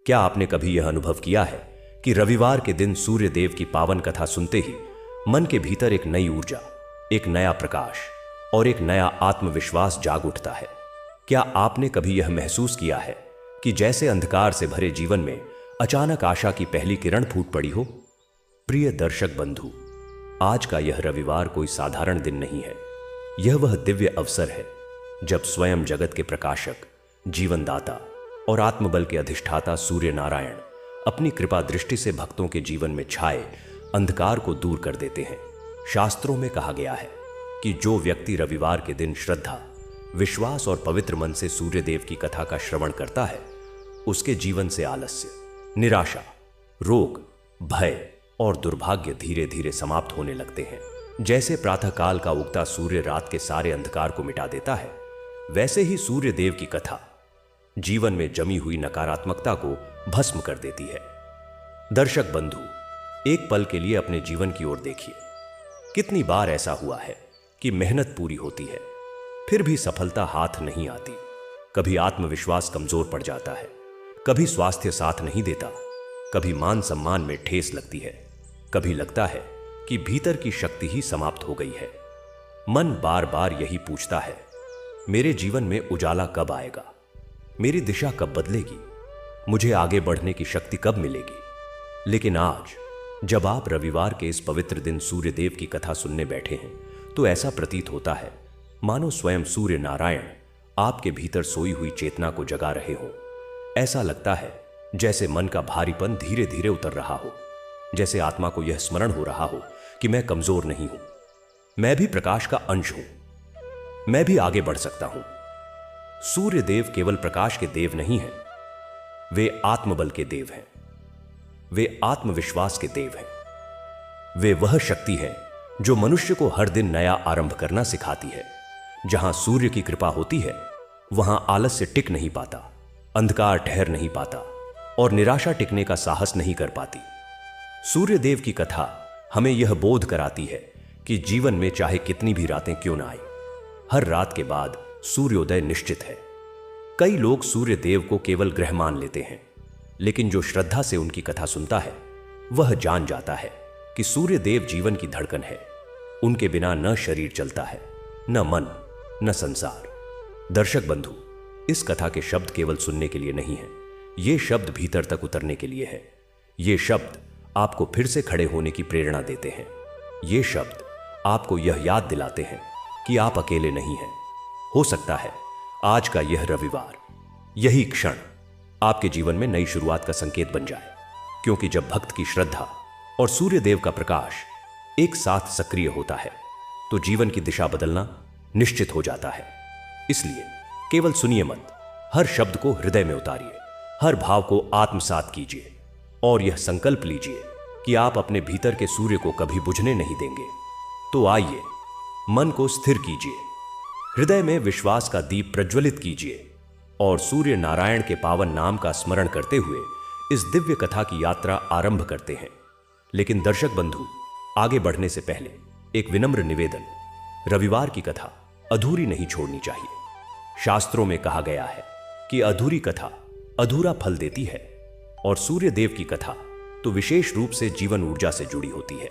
क्या आपने कभी यह अनुभव किया है कि रविवार के दिन सूर्य देव की पावन कथा सुनते ही मन के भीतर एक नई ऊर्जा, एक नया प्रकाश और एक नया आत्मविश्वास जाग उठता है? क्या आपने कभी यह महसूस किया है कि जैसे अंधकार से भरे जीवन में अचानक आशा की पहली किरण फूट पड़ी हो? प्रिय दर्शक बंधु, आज का यह रविवार कोई साधारण दिन नहीं है। यह वह दिव्य अवसर है जब स्वयं जगत के प्रकाशक, जीवनदाता और आत्मबल के अधिष्ठाता सूर्य नारायण अपनी कृपा दृष्टि से भक्तों के जीवन में छाए अंधकार को दूर कर देते हैं। शास्त्रों में कहा गया है कि जो व्यक्ति रविवार के दिन श्रद्धा, विश्वास और पवित्र मन से सूर्य देव की कथा का श्रवण करता है, उसके जीवन से आलस्य, निराशा, रोग, भय और दुर्भाग्य धीरे धीरे समाप्त होने लगते हैं। जैसे प्रातःकाल का उगता सूर्य रात के सारे अंधकार को मिटा देता है, वैसे ही सूर्य देव की कथा जीवन में जमी हुई नकारात्मकता को भस्म कर देती है। दर्शक बंधु, एक पल के लिए अपने जीवन की ओर देखिए। कितनी बार ऐसा हुआ है कि मेहनत पूरी होती है, फिर भी सफलता हाथ नहीं आती। कभी आत्मविश्वास कमजोर पड़ जाता है, कभी स्वास्थ्य साथ नहीं देता, कभी मान सम्मान में ठेस लगती है, कभी लगता है कि भीतर की शक्ति ही समाप्त हो गई है। मन बार बार यही पूछता है, मेरे जीवन में उजाला कब आएगा? मेरी दिशा कब बदलेगी? मुझे आगे बढ़ने की शक्ति कब मिलेगी? लेकिन आज जब आप रविवार के इस पवित्र दिन सूर्य देव की कथा सुनने बैठे हैं, तो ऐसा प्रतीत होता है मानो स्वयं सूर्य नारायण आपके भीतर सोई हुई चेतना को जगा रहे हो। ऐसा लगता है जैसे मन का भारीपन धीरे धीरे उतर रहा हो, जैसे आत्मा को यह स्मरण हो रहा हो कि मैं कमजोर नहीं हूं, मैं भी प्रकाश का अंश हूं, मैं भी आगे बढ़ सकता हूं। सूर्य देव केवल प्रकाश के देव नहीं हैं, वे आत्मबल के देव हैं, वे आत्मविश्वास के देव हैं। वे वह शक्ति है जो मनुष्य को हर दिन नया आरंभ करना सिखाती है। जहां सूर्य की कृपा होती है, वहां आलस्य टिक नहीं पाता, अंधकार ठहर नहीं पाता और निराशा टिकने का साहस नहीं कर पाती। सूर्य देव की कथा हमें यह बोध कराती है कि जीवन में चाहे कितनी भी रातें क्यों ना आए, हर रात के बाद सूर्योदय निश्चित है। कई लोग सूर्य देव को केवल ग्रह मान लेते हैं, लेकिन जो श्रद्धा से उनकी कथा सुनता है, वह जान जाता है कि सूर्य देव जीवन की धड़कन है। उनके बिना न शरीर चलता है, न मन, न संसार। दर्शक बंधु, इस कथा के शब्द केवल सुनने के लिए नहीं है, ये शब्द भीतर तक उतरने के लिए है। ये शब्द आपको फिर से खड़े होने की प्रेरणा देते हैं। ये शब्द आपको यह याद दिलाते हैं कि आप अकेले नहीं हैं। हो सकता है आज का यह रविवार, यही क्षण आपके जीवन में नई शुरुआत का संकेत बन जाए, क्योंकि जब भक्त की श्रद्धा और सूर्य देव का प्रकाश एक साथ सक्रिय होता है, तो जीवन की दिशा बदलना निश्चित हो जाता है। इसलिए केवल सुनिए मत, हर शब्द को हृदय में उतारिए, हर भाव को आत्मसात कीजिए और यह संकल्प लीजिए कि आप अपने भीतर के सूर्य को कभी बुझने नहीं देंगे। तो आइए, मन को स्थिर कीजिए, हृदय में विश्वास का दीप प्रज्वलित कीजिए और सूर्य नारायण के पावन नाम का स्मरण करते हुए इस दिव्य कथा की यात्रा आरंभ करते हैं। लेकिन दर्शक बंधु, आगे बढ़ने से पहले एक विनम्र निवेदन, रविवार की कथा अधूरी नहीं छोड़नी चाहिए। शास्त्रों में कहा गया है कि अधूरी कथा अधूरा फल देती है, और सूर्य देव की कथा तो विशेष रूप से जीवन ऊर्जा से जुड़ी होती है।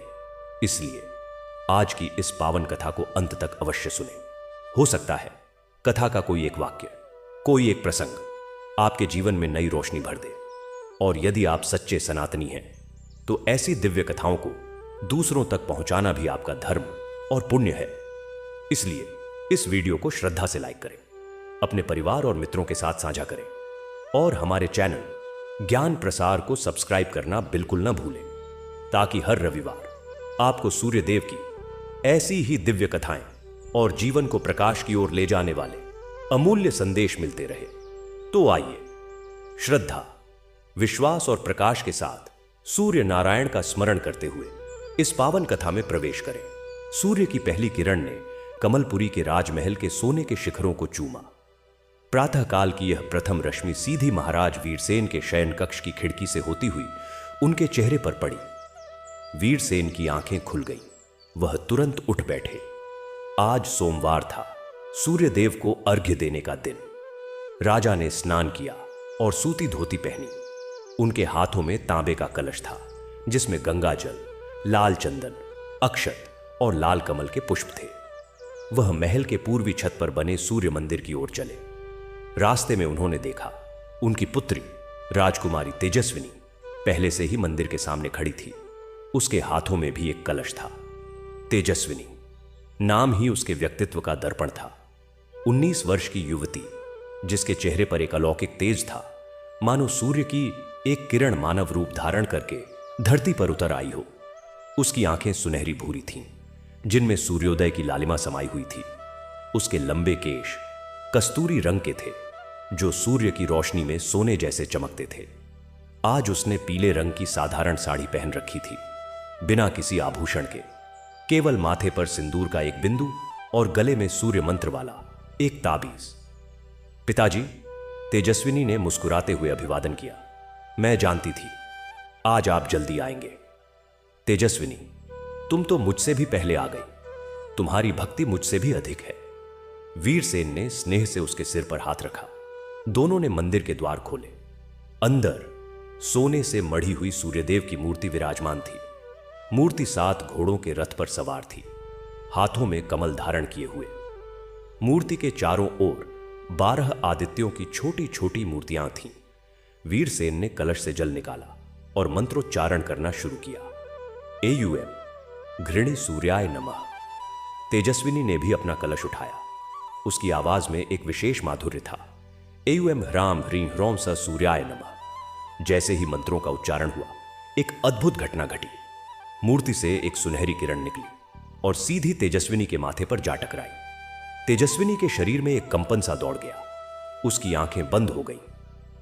इसलिए आज की इस पावन कथा को अंत तक अवश्य सुने। हो सकता है कथा का कोई एक वाक्य, कोई एक प्रसंग आपके जीवन में नई रोशनी भर दे। और यदि आप सच्चे सनातनी हैं, तो ऐसी दिव्य कथाओं को दूसरों तक पहुंचाना भी आपका धर्म और पुण्य है। इसलिए इस वीडियो को श्रद्धा से लाइक करें, अपने परिवार और मित्रों के साथ साझा करें और हमारे चैनल ज्ञान प्रसार को सब्सक्राइब करना बिल्कुल न भूलें, ताकि हर रविवार आपको सूर्य देव की ऐसी ही दिव्य कथाएं और जीवन को प्रकाश की ओर ले जाने वाले अमूल्य संदेश मिलते रहे। तो आइए, श्रद्धा, विश्वास और प्रकाश के साथ सूर्य नारायण का स्मरण करते हुए इस पावन कथा में प्रवेश करें। सूर्य की पहली किरण ने कमलपुरी के राजमहल के सोने के शिखरों को चूमा। प्रातःकाल की यह प्रथम रश्मि सीधी महाराज वीरसेन के शयन कक्ष की खिड़की से होती हुई उनके चेहरे पर पड़ी। वीरसेन की आंखें खुल गईं। वह तुरंत उठ बैठे। आज सोमवार था, सूर्यदेव को अर्घ्य देने का दिन। राजा ने स्नान किया और सूती धोती पहनी। उनके हाथों में तांबे का कलश था जिसमें गंगा जल, लाल चंदन, अक्षत और लाल कमल के पुष्प थे। वह महल के पूर्वी छत पर बने सूर्य मंदिर की ओर चले। रास्ते में उन्होंने देखा उनकी पुत्री राजकुमारी तेजस्विनी पहले से ही मंदिर के सामने खड़ी थी। उसके हाथों में भी एक कलश था। तेजस्विनी नाम ही उसके व्यक्तित्व का दर्पण था। 19 वर्ष की युवती जिसके चेहरे पर एक अलौकिक तेज था, मानो सूर्य की एक किरण मानव रूप धारण करके धरती पर उतर आई हो। उसकी आंखें सुनहरी भूरी थीं, जिनमें सूर्योदय की लालिमा समाई हुई थी। उसके लंबे केश कस्तूरी रंग के थे, जो सूर्य की रोशनी में सोने जैसे चमकते थे। आज उसने पीले रंग की साधारण साड़ी पहन रखी थी, बिना किसी आभूषण के, केवल माथे पर सिंदूर का एक बिंदु और गले में सूर्य मंत्र वाला एक ताबीज। पिताजी, तेजस्विनी ने मुस्कुराते हुए अभिवादन किया। मैं जानती थी आज आप जल्दी आएंगे। तेजस्विनी, तुम तो मुझसे भी पहले आ गई। तुम्हारी भक्ति मुझसे भी अधिक है। वीरसेन ने स्नेह से उसके सिर पर हाथ रखा। दोनों ने मंदिर के द्वार खोले। अंदर सोने से मढ़ी हुई सूर्यदेव की मूर्ति विराजमान थी। मूर्ति 7 घोड़ों के रथ पर सवार थी, हाथों में कमल धारण किए हुए। मूर्ति के चारों ओर 12 आदित्यों की छोटी छोटी मूर्तियां थीं। वीरसेन ने कलश से जल निकाला और मंत्रोच्चारण करना शुरू किया। एयूएम घृणी सूर्याय नमः। तेजस्विनी ने भी अपना कलश उठाया। उसकी आवाज में एक विशेष माधुर्य था। एयूएम ह्राम ह्रीं ह्रौं स सूर्याय नमः। जैसे ही मंत्रों का उच्चारण हुआ, एक अद्भुत घटना घटी। मूर्ति से एक सुनहरी किरण निकली और सीधी तेजस्विनी के माथे पर जा टकराई। तेजस्विनी के शरीर में एक कंपन सा दौड़ गया। उसकी आंखें बंद हो गईं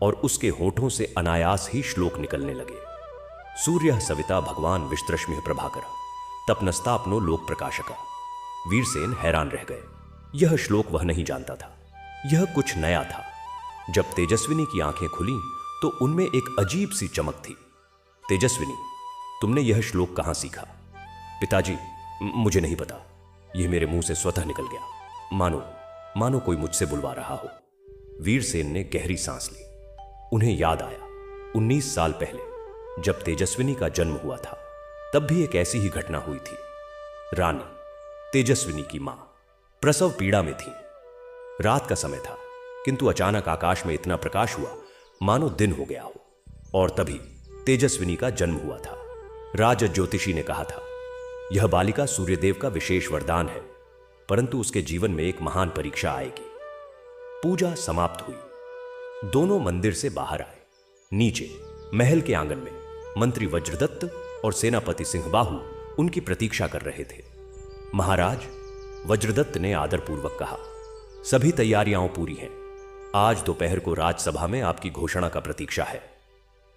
और उसके होठों से अनायास ही श्लोक निकलने लगे। सूर्य सविता भगवान विश्वरश्मिः प्रभाकर तपनस्तापनो लोक प्रकाशका। वीरसेन हैरान रह गए। यह श्लोक वह नहीं जानता था। यह कुछ नया था। जब तेजस्विनी की आंखें खुली तो उनमें एक अजीब सी चमक थी। तेजस्विनी, तुमने यह श्लोक कहां सीखा? पिताजी, मुझे नहीं पता। यह मेरे मुंह से स्वतः निकल गया, मानो कोई मुझसे बुलवा रहा हो। वीरसेन ने गहरी सांस ली। उन्हें याद आया 19 साल पहले जब तेजस्विनी का जन्म हुआ था, तब भी एक ऐसी ही घटना हुई थी। रानी, तेजस्विनी की मां, प्रसव पीड़ा में थी। रात का समय था, किंतु अचानक आकाश में इतना प्रकाश हुआ मानो दिन हो गया हो। और तभी तेजस्विनी का जन्म हुआ था। राज ज्योतिषी ने कहा था, यह बालिका सूर्यदेव का विशेष वरदान है, परंतु उसके जीवन में एक महान परीक्षा आएगी। पूजा समाप्त हुई। दोनों मंदिर से बाहर आए। नीचे महल के आंगन में मंत्री वज्रदत्त और सेनापति सिंहबाहु उनकी प्रतीक्षा कर रहे थे। महाराज, वज्रदत्त ने आदरपूर्वक कहा, सभी तैयारियां पूरी हैं। आज दोपहर को राजसभा में आपकी घोषणा का प्रतीक्षा है।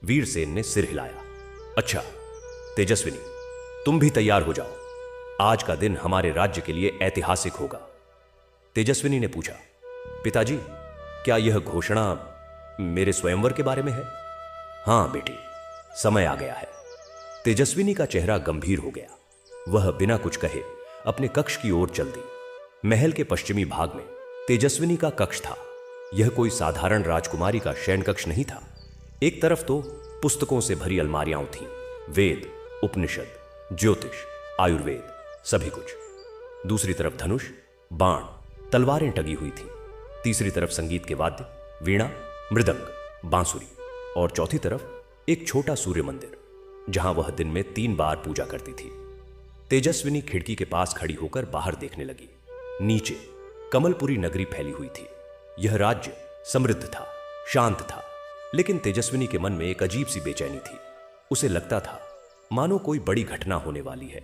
वीरसेन ने सिर हिलाया। अच्छा, तेजस्विनी, तुम भी तैयार हो जाओ। आज का दिन हमारे राज्य के लिए ऐतिहासिक होगा। तेजस्विनी ने पूछा, पिताजी, क्या यह घोषणा मेरे स्वयंवर के बारे में है? हां बेटी, समय आ गया है। तेजस्विनी का चेहरा गंभीर हो गया। वह बिना कुछ कहे अपने कक्ष की ओर चल दी। महल के पश्चिमी भाग में तेजस्विनी का कक्ष था। यह कोई साधारण राजकुमारी का शयन कक्ष नहीं था। एक तरफ तो पुस्तकों से भरी अलमारियां थीं, वेद, उपनिषद, ज्योतिष, आयुर्वेद, सभी कुछ। दूसरी तरफ धनुष, बाण, तलवारें टंगी हुई थीं। तीसरी तरफ संगीत के वाद्य, वीणा, मृदंग, बांसुरी। और चौथी तरफ एक छोटा सूर्य मंदिर, जहां वह दिन में 3 बार पूजा करती थी। तेजस्विनी खिड़की के पास खड़ी होकर बाहर देखने लगी। नीचे कमलपुरी नगरी फैली हुई थी। यह राज्य समृद्ध था, शांत था, लेकिन तेजस्विनी के मन में एक अजीब सी बेचैनी थी। उसे लगता था मानो कोई बड़ी घटना होने वाली है।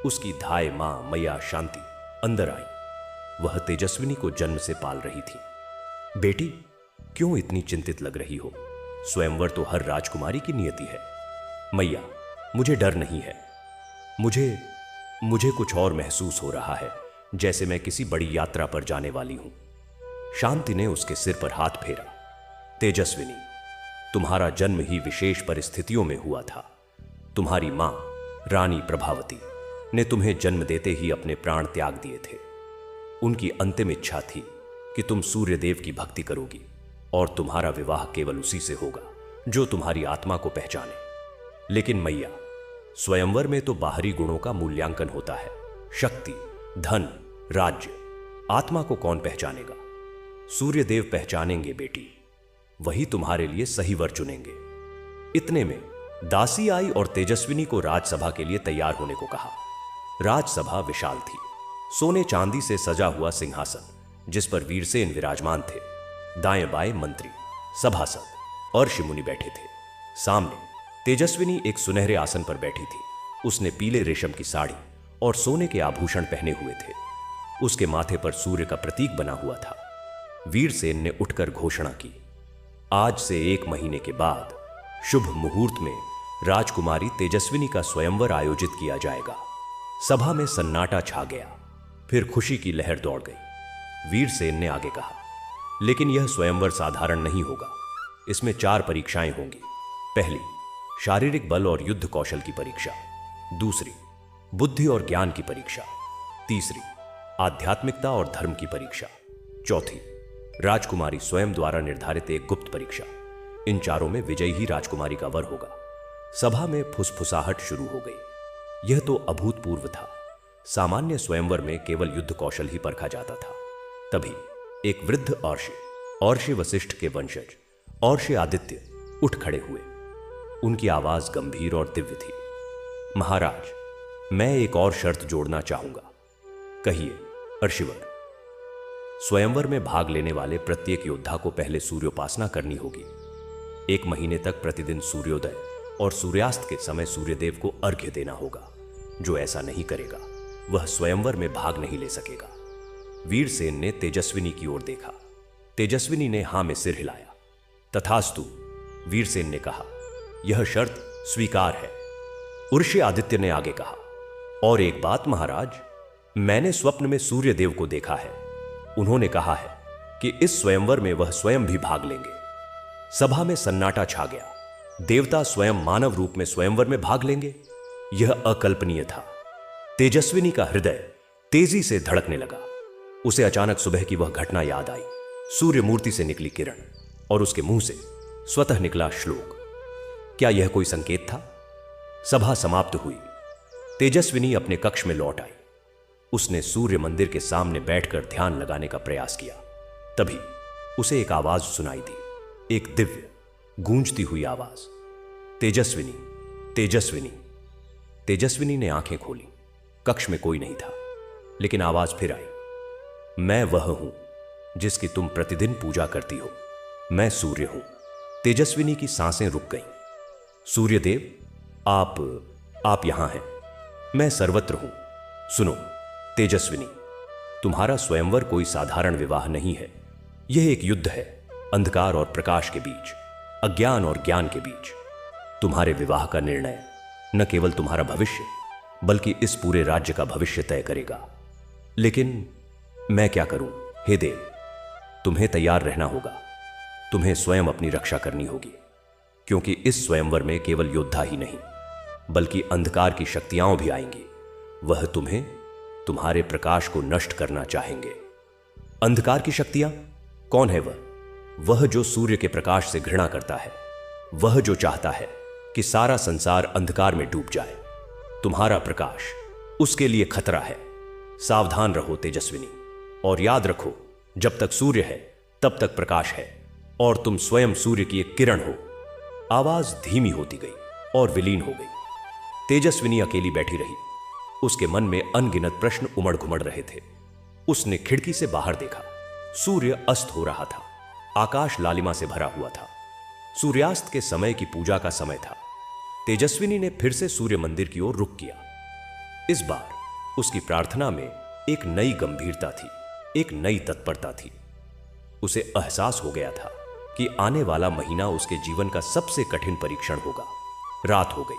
उसकी धाय मां मैया शांति अंदर आई। वह तेजस्विनी को जन्म से पाल रही थी। बेटी, क्यों इतनी चिंतित लग रही हो? स्वयंवर तो हर राजकुमारी की नियति है। मैया, मुझे डर नहीं है। मुझे कुछ और महसूस हो रहा है, जैसे मैं किसी बड़ी यात्रा पर जाने वाली हूं। शांति ने उसके सिर पर हाथ फेरा। तेजस्विनी, तुम्हारा जन्म ही विशेष परिस्थितियों में हुआ था। तुम्हारी मां रानी प्रभावती ने तुम्हें जन्म देते ही अपने प्राण त्याग दिए थे। उनकी अंतिम इच्छा थी कि तुम सूर्यदेव की भक्ति करोगी और तुम्हारा विवाह केवल उसी से होगा जो तुम्हारी आत्मा को पहचाने। लेकिन मैया, स्वयंवर में तो बाहरी गुणों का मूल्यांकन होता है। शक्ति, धन, राज्य, आत्मा को कौन पहचानेगा? सूर्यदेव पहचानेंगे बेटी, वही तुम्हारे लिए सही वर चुनेंगे। इतने में दासी आई और तेजस्विनी को राजसभा के लिए तैयार होने को कहा। राजसभा विशाल थी। सोने चांदी से सजा हुआ सिंहासन जिस पर वीरसेन विराजमान थे, दाएं बाएं मंत्री, सभासद और ऋषि मुनि बैठे थे। सामने तेजस्विनी एक सुनहरे आसन पर बैठी थी। उसने पीले रेशम की साड़ी और सोने के आभूषण पहने हुए थे। उसके माथे पर सूर्य का प्रतीक बना हुआ था। वीरसेन ने उठकर घोषणा की, आज से 1 महीने के बाद शुभ मुहूर्त में राजकुमारी तेजस्विनी का स्वयंवर आयोजित किया जाएगा। सभा में सन्नाटा छा गया। फिर खुशी की लहर दौड़ गई। वीरसेन ने आगे कहा, लेकिन यह स्वयंवर साधारण नहीं होगा। इसमें 4 परीक्षाएं होंगी। पहली, शारीरिक बल और युद्ध कौशल की परीक्षा। दूसरी, बुद्धि और ज्ञान की परीक्षा। तीसरी, आध्यात्मिकता और धर्म की परीक्षा। चौथी, राजकुमारी स्वयं द्वारा निर्धारित एक गुप्त परीक्षा। इन चारों में विजयी ही राजकुमारी का वर होगा। सभा में फुसफुसाहट शुरू हो गई। यह तो अभूतपूर्व था। सामान्य स्वयंवर में केवल युद्ध कौशल ही परखा जाता था। तभी एक वृद्ध और्षि वशिष्ठ के वंशज और्षि आदित्य उठ खड़े हुए। उनकी आवाज गंभीर और दिव्य थी। महाराज, मैं एक और शर्त जोड़ना चाहूंगा। कहिए अर्षिवर। स्वयंवर में भाग लेने वाले प्रत्येक योद्धा को पहले सूर्योपासना करनी होगी। 1 महीने तक प्रतिदिन सूर्योदय और सूर्यास्त के समय सूर्यदेव को अर्घ्य देना होगा। जो ऐसा नहीं करेगा वह स्वयंवर में भाग नहीं ले सकेगा। वीरसेन ने तेजस्विनी की ओर देखा। तेजस्विनी ने हां में सिर हिलाया। तथास्तु, वीरसेन ने कहा, यह शर्त स्वीकार है। उर्षि आदित्य ने आगे कहा, और एक बात महाराज, मैंने स्वप्न में सूर्यदेव को देखा है। उन्होंने कहा है कि इस स्वयंवर में वह स्वयं भी भाग लेंगे। सभा में सन्नाटा छा गया। देवता स्वयं मानव रूप में स्वयंवर में भाग लेंगे? यह अकल्पनीय था। तेजस्विनी का हृदय तेजी से धड़कने लगा। उसे अचानक सुबह की वह घटना याद आई। सूर्य मूर्ति से निकली किरण और उसके मुंह से स्वतः निकला श्लोक। क्या यह कोई संकेत था? सभा समाप्त हुई। तेजस्विनी अपने कक्ष में लौट आई। उसने सूर्य मंदिर के सामने बैठकर ध्यान लगाने का प्रयास किया। तभी उसे एक आवाज सुनाई दी, एक दिव्य गूंजती हुई आवाज, तेजस्विनी, तेजस्विनी। तेजस्विनी ने आंखें खोली। कक्ष में कोई नहीं था, लेकिन आवाज फिर आई, मैं वह हूं जिसकी तुम प्रतिदिन पूजा करती हो। मैं सूर्य हूं। तेजस्विनी की सांसें रुक गईं। सूर्यदेव, आप यहां हैं। मैं सर्वत्र हूं। सुनो तेजस्विनी, तुम्हारा स्वयंवर कोई साधारण विवाह नहीं है। यह एक युद्ध है, अंधकार और प्रकाश के बीच, अज्ञान और ज्ञान के बीच। तुम्हारे विवाह का निर्णय न केवल तुम्हारा भविष्य बल्कि इस पूरे राज्य का भविष्य तय करेगा। लेकिन मैं क्या करूं? हे देव, तुम्हें तैयार रहना होगा। तुम्हें स्वयं अपनी रक्षा करनी होगी, क्योंकि इस स्वयंवर में केवल योद्धा ही नहीं बल्कि अंधकार की शक्तियां भी आएंगी। वह तुम्हें, तुम्हारे प्रकाश को नष्ट करना चाहेंगे। अंधकार की शक्तियां? कौन है वह? वह जो सूर्य के प्रकाश से घृणा करता है, वह जो चाहता है कि सारा संसार अंधकार में डूब जाए। तुम्हारा प्रकाश उसके लिए खतरा है। सावधान रहो तेजस्विनी, और याद रखो, जब तक सूर्य है तब तक प्रकाश है, और तुम स्वयं सूर्य की एक किरण हो। आवाज धीमी होती गई और विलीन हो गई। तेजस्विनी अकेली बैठी रही। उसके मन में अनगिनत प्रश्न उमड़ घुमड़ रहे थे। उसने खिड़की से बाहर देखा। सूर्य अस्त हो रहा था। आकाश लालिमा से भरा हुआ था। सूर्यास्त के समय की पूजा का समय था। तेजस्विनी ने फिर से सूर्य मंदिर की ओर रुख किया। इस बार उसकी प्रार्थना में एक नई गंभीरता थी, एक नई तत्परता थी। उसे एहसास हो गया था कि आने वाला महीना उसके जीवन का सबसे कठिन परीक्षण होगा। रात हो गई।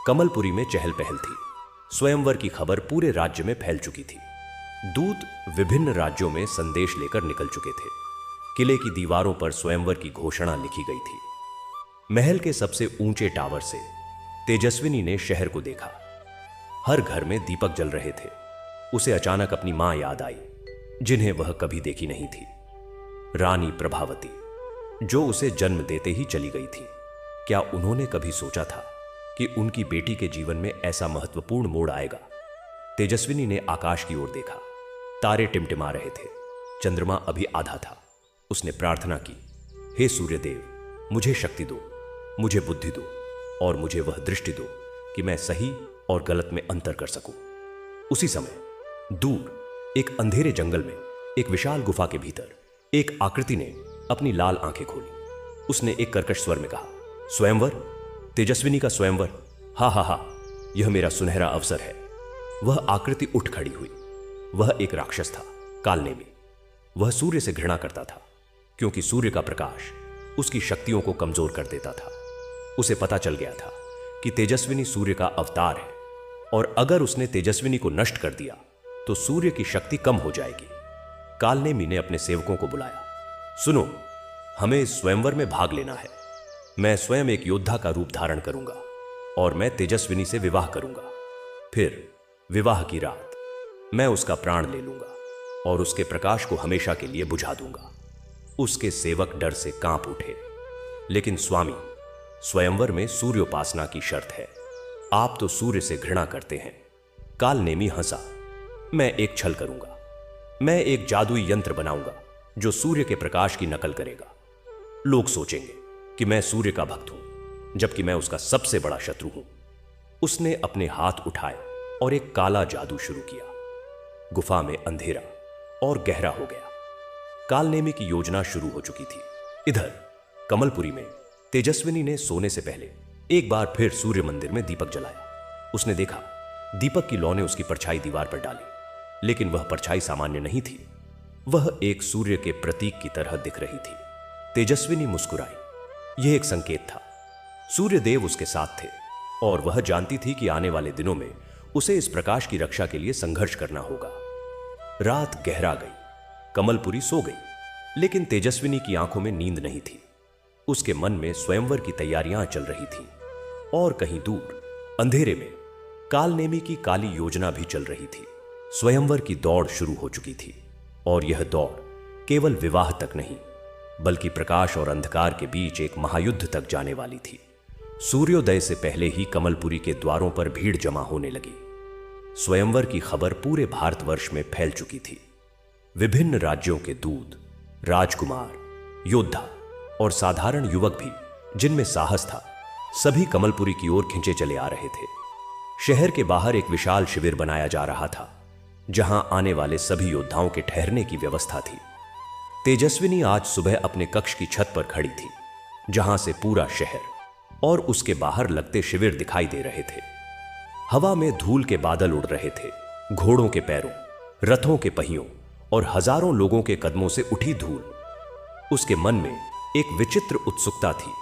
कमलपुरी में चहल पहल थी। स्वयंवर की खबर पूरे राज्य में फैल चुकी थी। दूत विभिन्न राज्यों में संदेश लेकर निकल चुके थे। किले की दीवारों पर स्वयंवर की घोषणा लिखी गई थी। महल के सबसे ऊंचे टावर से तेजस्विनी ने शहर को देखा। हर घर में दीपक जल रहे थे। उसे अचानक अपनी मां याद आई, जिन्हें वह कभी देखी नहीं थी। रानी प्रभावती, जो उसे जन्म देते ही चली गई थी। क्या उन्होंने कभी सोचा था कि उनकी बेटी के जीवन में ऐसा महत्वपूर्ण मोड़ आएगा? तेजस्विनी ने आकाश की ओर देखा। तारे टिमटिमा रहे थे, चंद्रमा अभी आधा था। उसने प्रार्थना की, हे सूर्यदेव, मुझे शक्ति दो, मुझे बुद्धि दो और मुझे वह दृष्टि दो कि मैं सही और गलत में अंतर कर सकूं। उसी समय दूर एक अंधेरे जंगल में एक विशाल गुफा के भीतर एक आकृति ने अपनी लाल आंखें खोली। उसने एक कर्कश स्वर में कहा, स्वयंवर, तेजस्विनी का स्वयंवर, हा हा हा, यह मेरा सुनहरा अवसर है। वह आकृति उठ खड़ी हुई। वह एक राक्षस था, कालनेमी। वह सूर्य से घृणा करता था क्योंकि सूर्य का प्रकाश उसकी शक्तियों को कमजोर कर देता था। उसे पता चल गया था कि तेजस्विनी सूर्य का अवतार है और अगर उसने तेजस्विनी को नष्ट कर दिया तो सूर्य की शक्ति कम हो जाएगी। कालनेमी ने अपने सेवकों को बुलाया, सुनो, हमें इस स्वयंवर में भाग लेना है। मैं स्वयं एक योद्धा का रूप धारण करूंगा और मैं तेजस्विनी से विवाह करूंगा। फिर विवाह की रात मैं उसका प्राण ले लूंगा और उसके प्रकाश को हमेशा के लिए बुझा दूंगा। उसके सेवक डर से कांप उठे। लेकिन स्वामी, स्वयंवर में सूर्योपासना की शर्त है। आप तो सूर्य से घृणा करते हैं। कालनेमी हंसा, मैं एक छल करूंगा। मैं एक जादुई यंत्र बनाऊंगा जो सूर्य के प्रकाश की नकल करेगा। लोग सोचेंगे कि मैं सूर्य का भक्त हूं, जबकि मैं उसका सबसे बड़ा शत्रु हूं। उसने अपने हाथ उठाए और एक काला जादू शुरू किया। गुफा में अंधेरा और गहरा हो गया। कालनेमी की योजना शुरू हो चुकी थी। इधर कमलपुरी में तेजस्विनी ने सोने से पहले एक बार फिर सूर्य मंदिर में दीपक जलाया। उसने देखा दीपक की लौ ने उसकी परछाई दीवार पर डाली, लेकिन वह परछाई सामान्य नहीं थी। वह एक सूर्य के प्रतीक की तरह दिख रही थी। तेजस्विनी मुस्कुराई। यह एक संकेत था। सूर्यदेव उसके साथ थे और वह जानती थी कि आने वाले दिनों में उसे इस प्रकाश की रक्षा के लिए संघर्ष करना होगा। रात गहरा गई। कमलपुरी सो गई, लेकिन तेजस्विनी की आंखों में नींद नहीं थी। उसके मन में स्वयंवर की तैयारियां चल रही थीं और कहीं दूर अंधेरे में कालनेमी की काली योजना भी चल रही थी। स्वयंवर की दौड़ शुरू हो चुकी थी और यह दौड़ केवल विवाह तक नहीं, बल्कि प्रकाश और अंधकार के बीच एक महायुद्ध तक जाने वाली थी। सूर्योदय से पहले ही कमलपुरी के द्वारों पर भीड़ जमा होने लगी। स्वयंवर की खबर पूरे भारतवर्ष में फैल चुकी थी। विभिन्न राज्यों के दूत, राजकुमार, योद्धा और साधारण युवक भी, जिनमें साहस था, सभी कमलपुरी की ओर खिंचे चले आ रहे थे। शहर के बाहर एक विशाल शिविर बनाया जा रहा था, जहां आने वाले सभी योद्धाओं के ठहरने की व्यवस्था थी। तेजस्विनी आज सुबह अपने कक्ष की छत पर खड़ी थी, जहां से पूरा शहर और उसके बाहर लगते शिविर दिखाई दे रहे थे। हवा में धूल के बादल उड़ रहे थे। घोड़ों के पैरों, रथों के पहियों और हजारों लोगों के कदमों से उठी धूल। उसके मन में एक विचित्र उत्सुकता थी।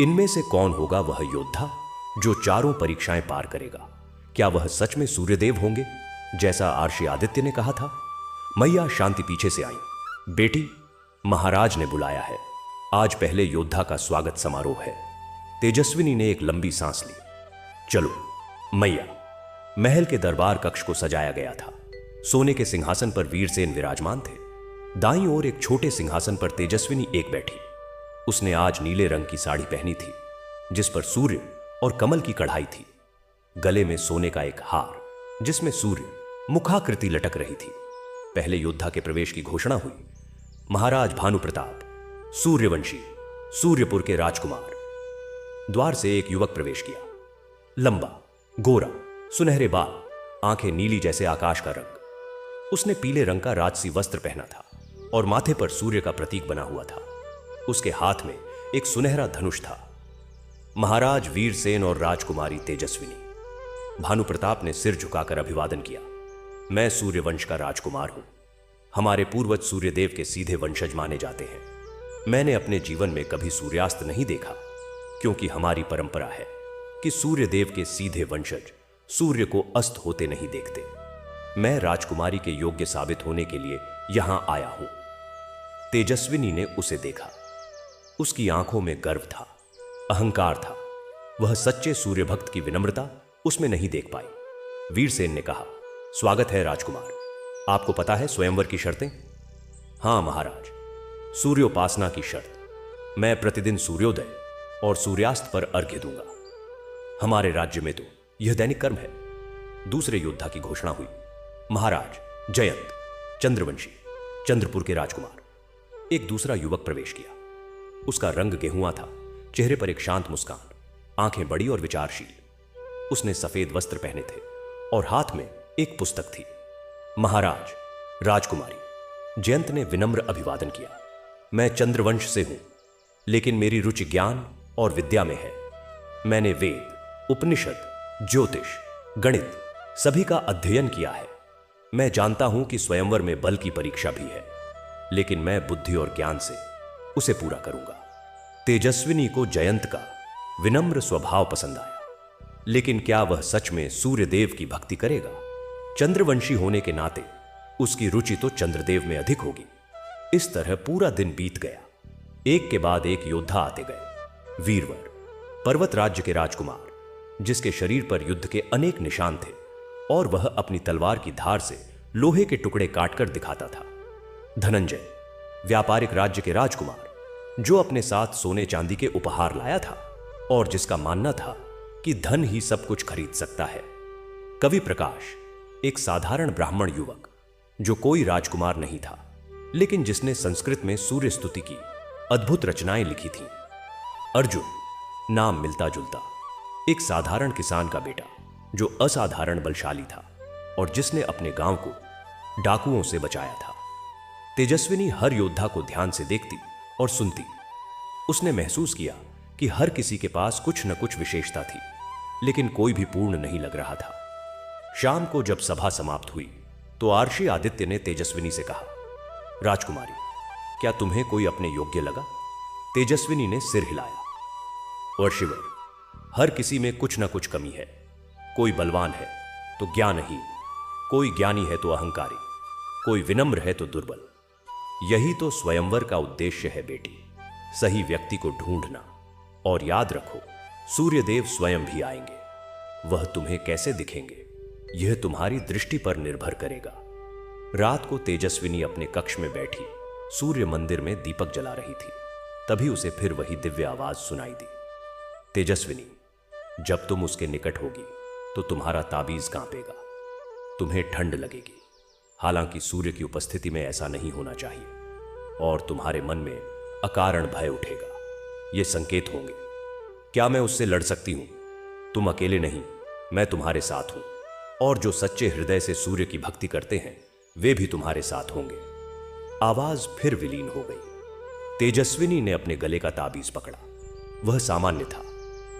इनमें से कौन होगा वह योद्धा जो चारों परीक्षाएं पार करेगा? क्या वह सच में सूर्यदेव होंगे, जैसा आर्षि आदित्य ने कहा था? मैया शांति पीछे से आई। बेटी, महाराज ने बुलाया है। आज पहले योद्धा का स्वागत समारोह है। तेजस्विनी ने एक लंबी सांस ली। चलो मैया। महल के दरबार कक्ष को सजाया गया था। सोने के सिंहासन पर वीरसेन विराजमान थे। दाईं ओर एक छोटे सिंहासन पर तेजस्विनी एक बैठी। उसने आज नीले रंग की साड़ी पहनी थी, जिस पर सूर्य और कमल की कढ़ाई थी। गले में सोने का एक हार, जिसमें सूर्य मुखाकृति लटक रही थी। पहले योद्धा के प्रवेश की घोषणा हुई। महाराज भानु प्रताप, सूर्यवंशी, सूर्यपुर के राजकुमार। द्वार से एक युवक प्रवेश किया। लंबा, गोरा, सुनहरे बाल, आंखें नीली जैसे आकाश का रंग। उसने पीले रंग का राजसी वस्त्र पहना था और माथे पर सूर्य का प्रतीक बना हुआ था। उसके हाथ में एक सुनहरा धनुष था। महाराज वीरसेन और राजकुमारी तेजस्विनी। भानु प्रताप ने सिर झुकाकर अभिवादन किया। मैं सूर्यवंश का राजकुमार हूं। हमारे पूर्वज सूर्यदेव के सीधे वंशज माने जाते हैं। मैंने अपने जीवन में कभी सूर्यास्त नहीं देखा, क्योंकि हमारी परंपरा है कि सूर्यदेव के सीधे वंशज सूर्य को अस्त होते नहीं देखते। मैं राजकुमारी के योग्य साबित होने के लिए यहां आया हूं। तेजस्विनी ने उसे देखा। उसकी आंखों में गर्व था, अहंकार था। वह सच्चे सूर्य भक्त की विनम्रता उसमें नहीं देख पाई। वीरसेन ने कहा, स्वागत है राजकुमार। आपको पता है स्वयंवर की शर्तें? हां महाराज, सूर्योपासना की शर्त। मैं प्रतिदिन सूर्योदय और सूर्यास्त पर अर्घ्य दूंगा। हमारे राज्य में तो यह दैनिक कर्म है। दूसरे योद्धा की घोषणा हुई। महाराज जयंत, चंद्रवंशी, चंद्रपुर के राजकुमार। एक दूसरा युवक प्रवेश किया। उसका रंग गेहुआ था, चेहरे पर एक शांत मुस्कान, आंखें बड़ी और विचारशील। उसने सफेद वस्त्र पहने थे और हाथ में एक पुस्तक थी। महाराज, राजकुमारी, जयंत ने विनम्र अभिवादन किया। मैं चंद्रवंश से हूं, लेकिन मेरी रुचि ज्ञान और विद्या में है। मैंने वेद, उपनिषद, ज्योतिष, गणित सभी का अध्ययन किया है। मैं जानता हूं कि स्वयंवर में बल की परीक्षा भी है, लेकिन मैं बुद्धि और ज्ञान से उसे पूरा करूंगा। तेजस्विनी को जयंत का विनम्र स्वभाव पसंद आया, लेकिन क्या वह सच में सूर्यदेव की भक्ति करेगा? चंद्रवंशी होने के नाते उसकी रुचि तो चंद्रदेव में अधिक होगी। इस तरह पूरा दिन बीत गया। एक के बाद एक योद्धा आते गए। वीरवर, पर्वत राज्य के राजकुमार, जिसके शरीर पर युद्ध के अनेक निशान थे और वह अपनी तलवार की धार से लोहे के टुकड़े काटकर दिखाता था। धनंजय, व्यापारिक राज्य के राजकुमार, जो अपने साथ सोने चांदी के उपहार लाया था और जिसका मानना था कि धन ही सब कुछ खरीद सकता है। कवि प्रकाश, एक साधारण ब्राह्मण युवक, जो कोई राजकुमार नहीं था, लेकिन जिसने संस्कृत में सूर्य स्तुति की अद्भुत रचनाएं लिखी थीं। अर्जुन, नाम मिलता जुलता, एक साधारण किसान का बेटा, जो असाधारण बलशाली था और जिसने अपने गांव को डाकुओं से बचाया था। तेजस्विनी हर योद्धा को ध्यान से देखती और सुनती। उसने महसूस किया कि हर किसी के पास कुछ न कुछ विशेषता थी, लेकिन कोई भी पूर्ण नहीं लग रहा था। शाम को जब सभा समाप्त हुई तो आर्षि आदित्य ने तेजस्विनी से कहा, राजकुमारी, क्या तुम्हें कोई अपने योग्य लगा? तेजस्विनी ने सिर हिलाया। वर्षिवर, हर किसी में कुछ न कुछ कमी है। कोई बलवान है तो ज्ञानहीन, कोई ज्ञानी है तो अहंकारी, कोई विनम्र है तो दुर्बल। यही तो स्वयंवर का उद्देश्य है बेटी, सही व्यक्ति को ढूंढना। और याद रखो, सूर्यदेव स्वयं भी आएंगे। वह तुम्हें कैसे दिखेंगे, यह तुम्हारी दृष्टि पर निर्भर करेगा। रात को तेजस्विनी अपने कक्ष में बैठी सूर्य मंदिर में दीपक जला रही थी। तभी उसे फिर वही दिव्य आवाज सुनाई दी। तेजस्विनी, जब तुम उसके निकट होगी तो तुम्हारा ताबीज कांपेगा, तुम्हें ठंड लगेगी। हालांकि सूर्य की उपस्थिति में ऐसा नहीं होना चाहिए, और तुम्हारे मन में अकारण भय उठेगा। ये संकेत होंगे। क्या मैं उससे लड़ सकती हूं? तुम अकेले नहीं, मैं तुम्हारे साथ हूं, और जो सच्चे हृदय से सूर्य की भक्ति करते हैं वे भी तुम्हारे साथ होंगे। आवाज फिर विलीन हो गई। तेजस्विनी ने अपने गले का ताबीज पकड़ा। वह सामान्य था,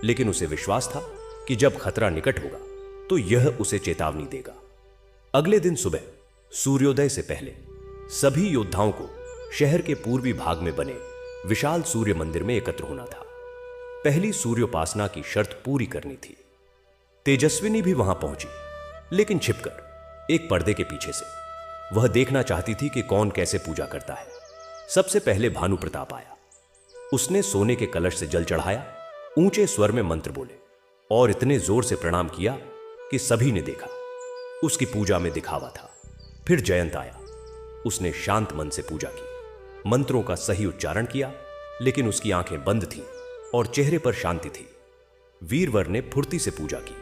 लेकिन उसे विश्वास था कि जब खतरा निकट होगा तो यह उसे चेतावनी देगा। अगले दिन सुबह सूर्योदय से पहले सभी योद्धाओं को शहर के पूर्वी भाग में बने विशाल सूर्य मंदिर में एकत्र होना था। पहली सूर्योपासना की शर्त पूरी करनी थी। तेजस्विनी भी वहां पहुंची, लेकिन छिपकर, एक पर्दे के पीछे से। वह देखना चाहती थी कि कौन कैसे पूजा करता है। सबसे पहले भानु प्रताप आया। उसने सोने के कलश से जल चढ़ाया, ऊंचे स्वर में मंत्र बोले और इतने जोर से प्रणाम किया कि सभी ने देखा। उसकी पूजा में दिखावा था। फिर जयंत आया। उसने शांत मन से पूजा की, मंत्रों का सही उच्चारण किया, लेकिन उसकी आंखें बंद थीं और चेहरे पर शांति थी। वीरवर ने फुर्ती से पूजा की,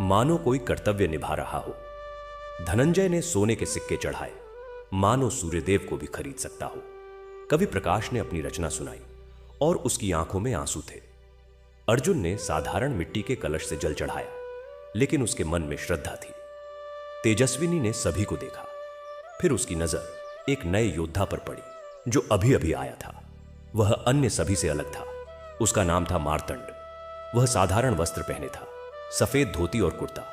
मानो कोई कर्तव्य निभा रहा हो। धनंजय ने सोने के सिक्के चढ़ाए, मानो सूर्यदेव को भी खरीद सकता हो। कवि प्रकाश ने अपनी रचना सुनाई और उसकी आंखों में आंसू थे। अर्जुन ने साधारण मिट्टी के कलश से जल चढ़ाया, लेकिन उसके मन में श्रद्धा थी। तेजस्विनी ने सभी को देखा। फिर उसकी नजर एक नए योद्धा पर पड़ी, जो अभी अभी आया था। वह अन्य सभी से अलग था। उसका नाम था मार्तंड। वह साधारण वस्त्र पहने था, सफेद धोती और कुर्ता।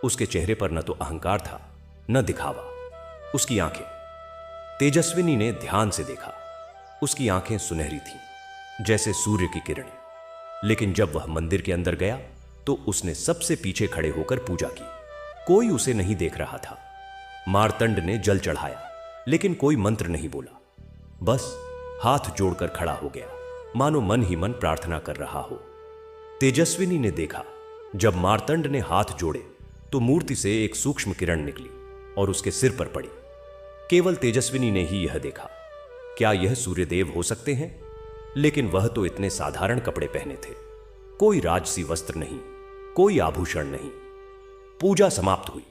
उसके चेहरे पर न तो अहंकार था, न दिखावा। उसकी आंखें, तेजस्विनी ने ध्यान से देखा। उसकी आंखें सुनहरी थीं, जैसे सूर्य की किरणें। लेकिन जब वह मंदिर के अंदर गया तो उसने सबसे पीछे खड़े होकर पूजा की। कोई उसे नहीं देख रहा था। मार्तंड ने जल चढ़ाया, लेकिन कोई मंत्र नहीं बोला। बस हाथ जोड़कर खड़ा हो गया, मानो मन ही मन प्रार्थना कर रहा हो। तेजस्विनी ने देखा, जब मार्तंड ने हाथ जोड़े तो मूर्ति से एक सूक्ष्म किरण निकली और उसके सिर पर पड़ी। केवल तेजस्विनी ने ही यह देखा। क्या यह सूर्यदेव हो सकते हैं? लेकिन वह तो इतने साधारण कपड़े पहने थे, कोई राजसी वस्त्र नहीं, कोई आभूषण नहीं। पूजा समाप्त हुई,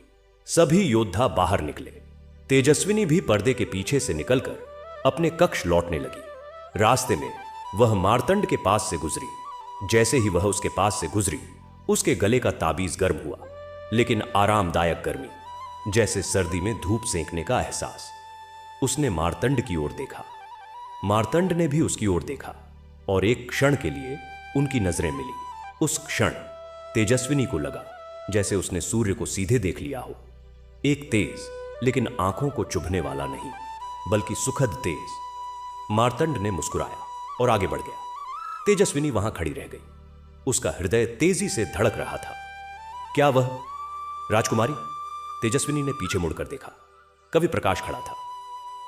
सभी योद्धा बाहर निकले। तेजस्विनी भी पर्दे के पीछे से निकलकर अपने कक्ष लौटने लगी। रास्ते में वह मार्तंड के पास से गुजरी। जैसे ही वह उसके पास से गुजरी, उसके गले का ताबीज गर्म हुआ, लेकिन आरामदायक गर्मी, जैसे सर्दी में धूप सेंकने का एहसास। उसने मार्तंड की ओर देखा, मार्तंड ने भी उसकी ओर देखा, और एक क्षण के लिए उनकी नजरें मिली। उस क्षण तेजस्विनी को लगा जैसे उसने सूर्य को सीधे देख लिया हो। एक तेज लेकिन आंखों को चुभने वाला नहीं, बल्कि सुखद तेज। मार्तंड ने मुस्कुराया और आगे बढ़ गया। तेजस्विनी वहां खड़ी रह गई। उसका हृदय तेजी से धड़क रहा था। क्या वह राजकुमारी? तेजस्विनी ने पीछे मुड़कर देखा। कवि प्रकाश खड़ा था।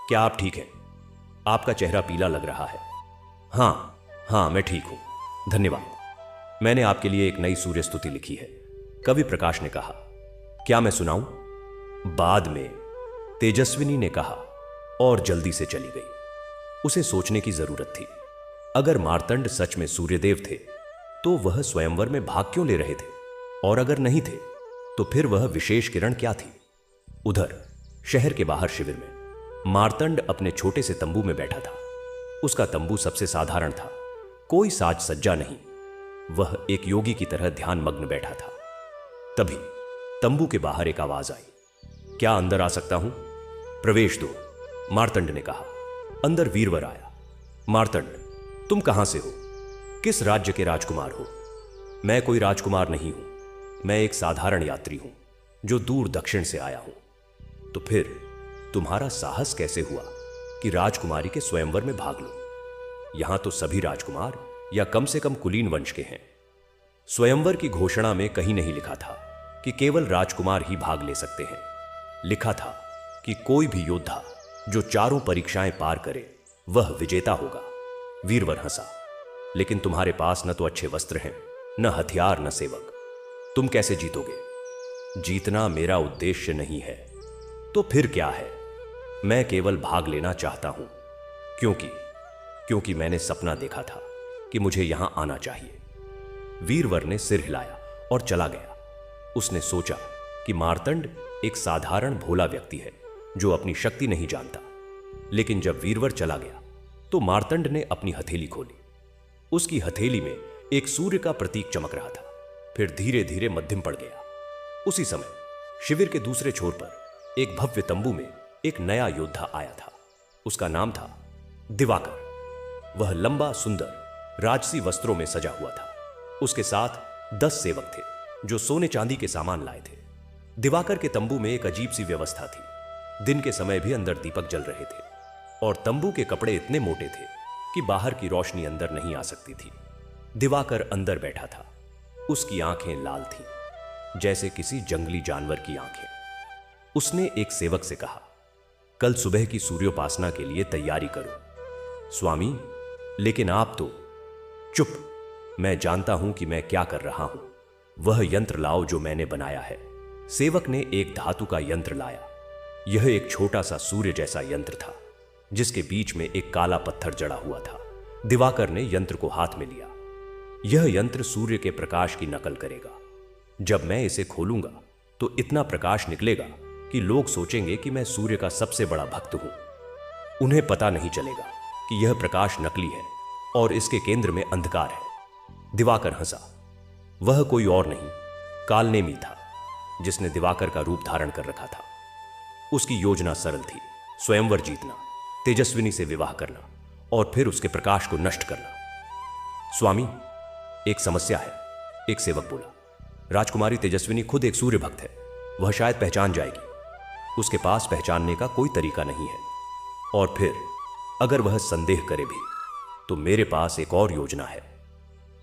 क्या आप ठीक हैं? आपका चेहरा पीला लग रहा है। हां, मैं ठीक हूं, धन्यवाद। मैंने आपके लिए एक नई सूर्य स्तुति लिखी है, कवि प्रकाश ने कहा। क्या मैं सुनाऊं? बाद में, तेजस्विनी ने कहा और जल्दी से चली गई। उसे सोचने की जरूरत थी। अगर मार्तंड सच में सूर्यदेव थे तो वह स्वयंवर में भाग क्यों ले रहे थे? और अगर नहीं थे तो फिर वह विशेष किरण क्या थी? उधर शहर के बाहर शिविर में मार्तंड अपने छोटे से तंबू में बैठा था। उसका तंबू सबसे साधारण था, कोई साज सज्जा नहीं। वह एक योगी की तरह ध्यान मग्न बैठा था। तभी तंबू के बाहर एक आवाज आई। क्या अंदर आ सकता हूं? प्रवेश दो, मार्तंड ने कहा। अंदर वीरवर आया। मार्तंड, तुम कहां से हो? किस राज्य के राजकुमार हो? मैं कोई राजकुमार नहीं हूं, मैं एक साधारण यात्री हूं जो दूर दक्षिण से आया हूं। तो फिर तुम्हारा साहस कैसे हुआ कि राजकुमारी के स्वयंवर में भाग लो? यहां तो सभी राजकुमार या कम से कम कुलीन वंश के हैं। स्वयंवर की घोषणा में कहीं नहीं लिखा था कि केवल राजकुमार ही भाग ले सकते हैं। लिखा था कि कोई भी योद्धा जो चारों परीक्षाएं पार करे वह विजेता होगा। वीरवर हंसा। लेकिन तुम्हारे पास न तो अच्छे वस्त्र हैं, न हथियार, न सेवक। तुम कैसे जीतोगे? जीतना मेरा उद्देश्य नहीं है। तो फिर क्या है? मैं केवल भाग लेना चाहता हूं, क्योंकि मैंने सपना देखा था कि मुझे यहां आना चाहिए। वीरवर ने सिर हिलाया और चला गया। उसने सोचा कि मार्तंड एक साधारण भोला व्यक्ति है जो अपनी शक्ति नहीं जानता। लेकिन जब वीरवर चला गया तो मार्तंड ने अपनी हथेली खोली। उसकी हथेली में एक सूर्य का प्रतीक चमक रहा था, फिर धीरे धीरे मध्यम पड़ गया। उसी समय शिविर के दूसरे छोर पर एक भव्य तंबू में एक नया योद्धा आया था। उसका नाम था दिवाकर। वह लंबा, सुंदर, राजसी वस्त्रों में सजा हुआ था। उसके साथ 10 सेवक थे जो सोने चांदी के सामान लाए थे। दिवाकर के तंबू में एक अजीब सी व्यवस्था थी। दिन के समय भी अंदर दीपक जल रहे थे और तंबू के कपड़े इतने मोटे थे कि बाहर की रोशनी अंदर नहीं आ सकती थी। दिवाकर अंदर बैठा था। उसकी आंखें लाल थीं, जैसे किसी जंगली जानवर की आंखें। उसने एक सेवक से कहा, कल सुबह की सूर्योपासना के लिए तैयारी करो। स्वामी, लेकिन आप तो। चुप, मैं जानता हूं कि मैं क्या कर रहा हूं। वह यंत्र लाओ जो मैंने बनाया है। सेवक ने एक धातु का यंत्र लाया। यह एक छोटा सा सूर्य जैसा यंत्र था जिसके बीच में एक काला पत्थर जड़ा हुआ था। दिवाकर ने यंत्र को हाथ में लिया। यह यंत्र सूर्य के प्रकाश की नकल करेगा। जब मैं इसे खोलूंगा तो इतना प्रकाश निकलेगा कि लोग सोचेंगे कि मैं सूर्य का सबसे बड़ा भक्त हूं। उन्हें पता नहीं चलेगा कि यह प्रकाश नकली है और इसके केंद्र में अंधकार है। दिवाकर हंसा। वह कोई और नहीं, कालनेमी था, जिसने दिवाकर का रूप धारण कर रखा था। उसकी योजना सरल थी, स्वयंवर जीतना, तेजस्विनी से विवाह करना और फिर उसके प्रकाश को नष्ट करना। स्वामी, एक समस्या है, एक सेवक बोला। राजकुमारी तेजस्विनी खुद एक सूर्य भक्त है, वह शायद पहचान जाएगी। उसके पास पहचानने का कोई तरीका नहीं है, और फिर अगर वह संदेह करे भी तो मेरे पास एक और योजना है।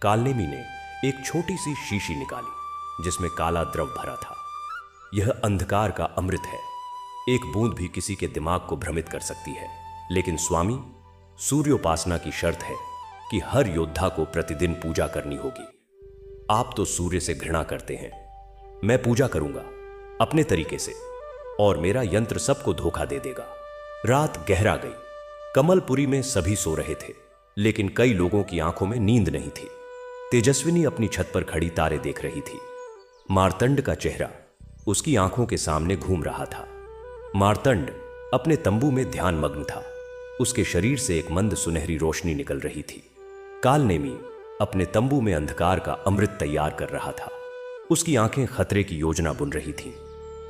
कालनेमी ने एक छोटी सी शीशी निकाली जिसमें काला द्रव भरा था। यह अंधकार का अमृत है, एक बूंद भी किसी के दिमाग को भ्रमित कर सकती है। लेकिन स्वामी, सूर्योपासना की शर्त है कि हर योद्धा को प्रतिदिन पूजा करनी होगी। आप तो सूर्य से घृणा करते हैं, मैं पूजा करूंगा अपने तरीके से, और मेरा यंत्र सबको धोखा दे देगा। रात गहरा गई। कमलपुरी में सभी सो रहे थे, लेकिन कई लोगों की आंखों में नींद नहीं थी। तेजस्विनी अपनी छत पर खड़ी तारे देख रही थी। मार्तंड का चेहरा उसकी आंखों के सामने घूम रहा था। मार्तंड अपने तंबू में ध्यानमग्न था। उसके शरीर से एक मंद सुनहरी रोशनी निकल रही थी। कालनेमी अपने तंबू में अंधकार का अमृत तैयार कर रहा था। उसकी आंखें खतरे की योजना बुन रही थीं।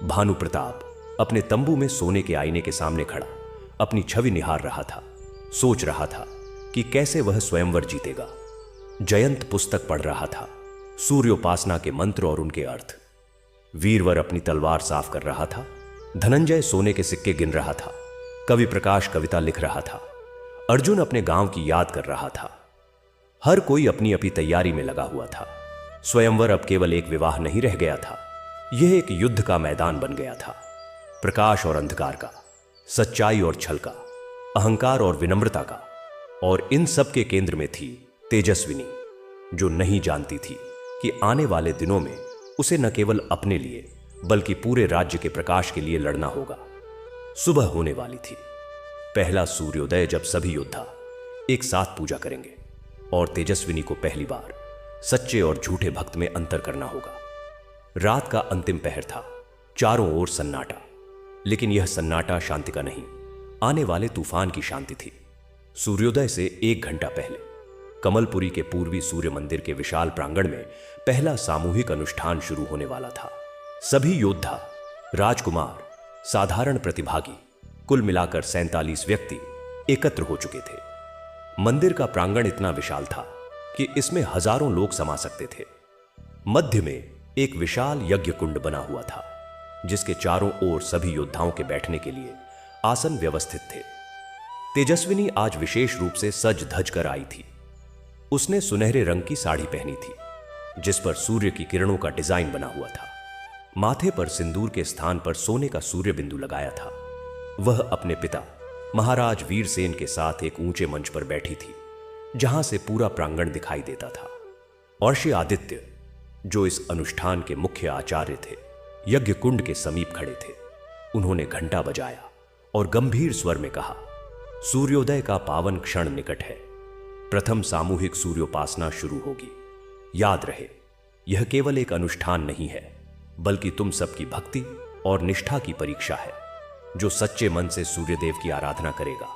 भानु प्रताप अपने तंबू में सोने के आईने के सामने खड़ा अपनी छवि निहार रहा था। सोच रहा था कि कैसे वह स्वयंवर जीतेगा। जयंत पुस्तक पढ़ रहा था, सूर्योपासना के मंत्र और उनके अर्थ। वीरवर अपनी तलवार साफ कर रहा था। धनंजय सोने के सिक्के गिन रहा था। कवि प्रकाश कविता लिख रहा था। अर्जुन अपने गांव की याद कर रहा था। हर कोई अपनी अपनी तैयारी में लगा हुआ था। स्वयंवर अब केवल एक विवाह नहीं रह गया था, यह एक युद्ध का मैदान बन गया था। प्रकाश और अंधकार का, सच्चाई और छल का, अहंकार और विनम्रता का, और इन सब के केंद्र में थी तेजस्विनी, जो नहीं जानती थी कि आने वाले दिनों में उसे न केवल अपने लिए बल्कि पूरे राज्य के प्रकाश के लिए लड़ना होगा। सुबह होने वाली थी। पहला सूर्योदय जब सभी योद्धा एक साथ पूजा करेंगे और तेजस्विनी को पहली बार सच्चे और झूठे भक्त में अंतर करना होगा। रात का अंतिम पहर था। चारों ओर सन्नाटा, लेकिन यह सन्नाटा शांति का नहीं, आने वाले तूफान की शांति थी। सूर्योदय से 1 घंटा पहले कमलपुरी के पूर्वी सूर्य मंदिर के विशाल प्रांगण में पहला सामूहिक अनुष्ठान शुरू होने वाला था। सभी योद्धा, राजकुमार, साधारण प्रतिभागी, कुल मिलाकर 47 व्यक्ति एकत्र हो चुके थे। मंदिर का प्रांगण इतना विशाल था कि इसमें हजारों लोग समा सकते थे। मध्य में एक विशाल यज्ञ कुंड बना हुआ था, जिसके चारों ओर सभी योद्धाओं के बैठने के लिए आसन व्यवस्थित थे। तेजस्विनी आज विशेष रूप से सज धज कर आई थी। उसने सुनहरे रंग की साड़ी पहनी थी, जिस पर सूर्य की किरणों का डिजाइन बना हुआ था। माथे पर सिंदूर के स्थान पर सोने का सूर्य बिंदु लगाया था। वह अपने पिता महाराज वीरसेन के साथ एक ऊंचे मंच पर बैठी थी, जहां से पूरा प्रांगण दिखाई देता था। अर्षि आदित्य, जो इस अनुष्ठान के मुख्य आचार्य थे, यज्ञ कुंड के समीप खड़े थे। उन्होंने घंटा बजाया और गंभीर स्वर में कहा, सूर्योदय का पावन क्षण निकट है। प्रथम सामूहिक सूर्योपासना शुरू होगी। याद रहे, यह केवल एक अनुष्ठान नहीं है, बल्कि तुम सबकी भक्ति और निष्ठा की परीक्षा है। जो सच्चे मन से सूर्यदेव की आराधना करेगा,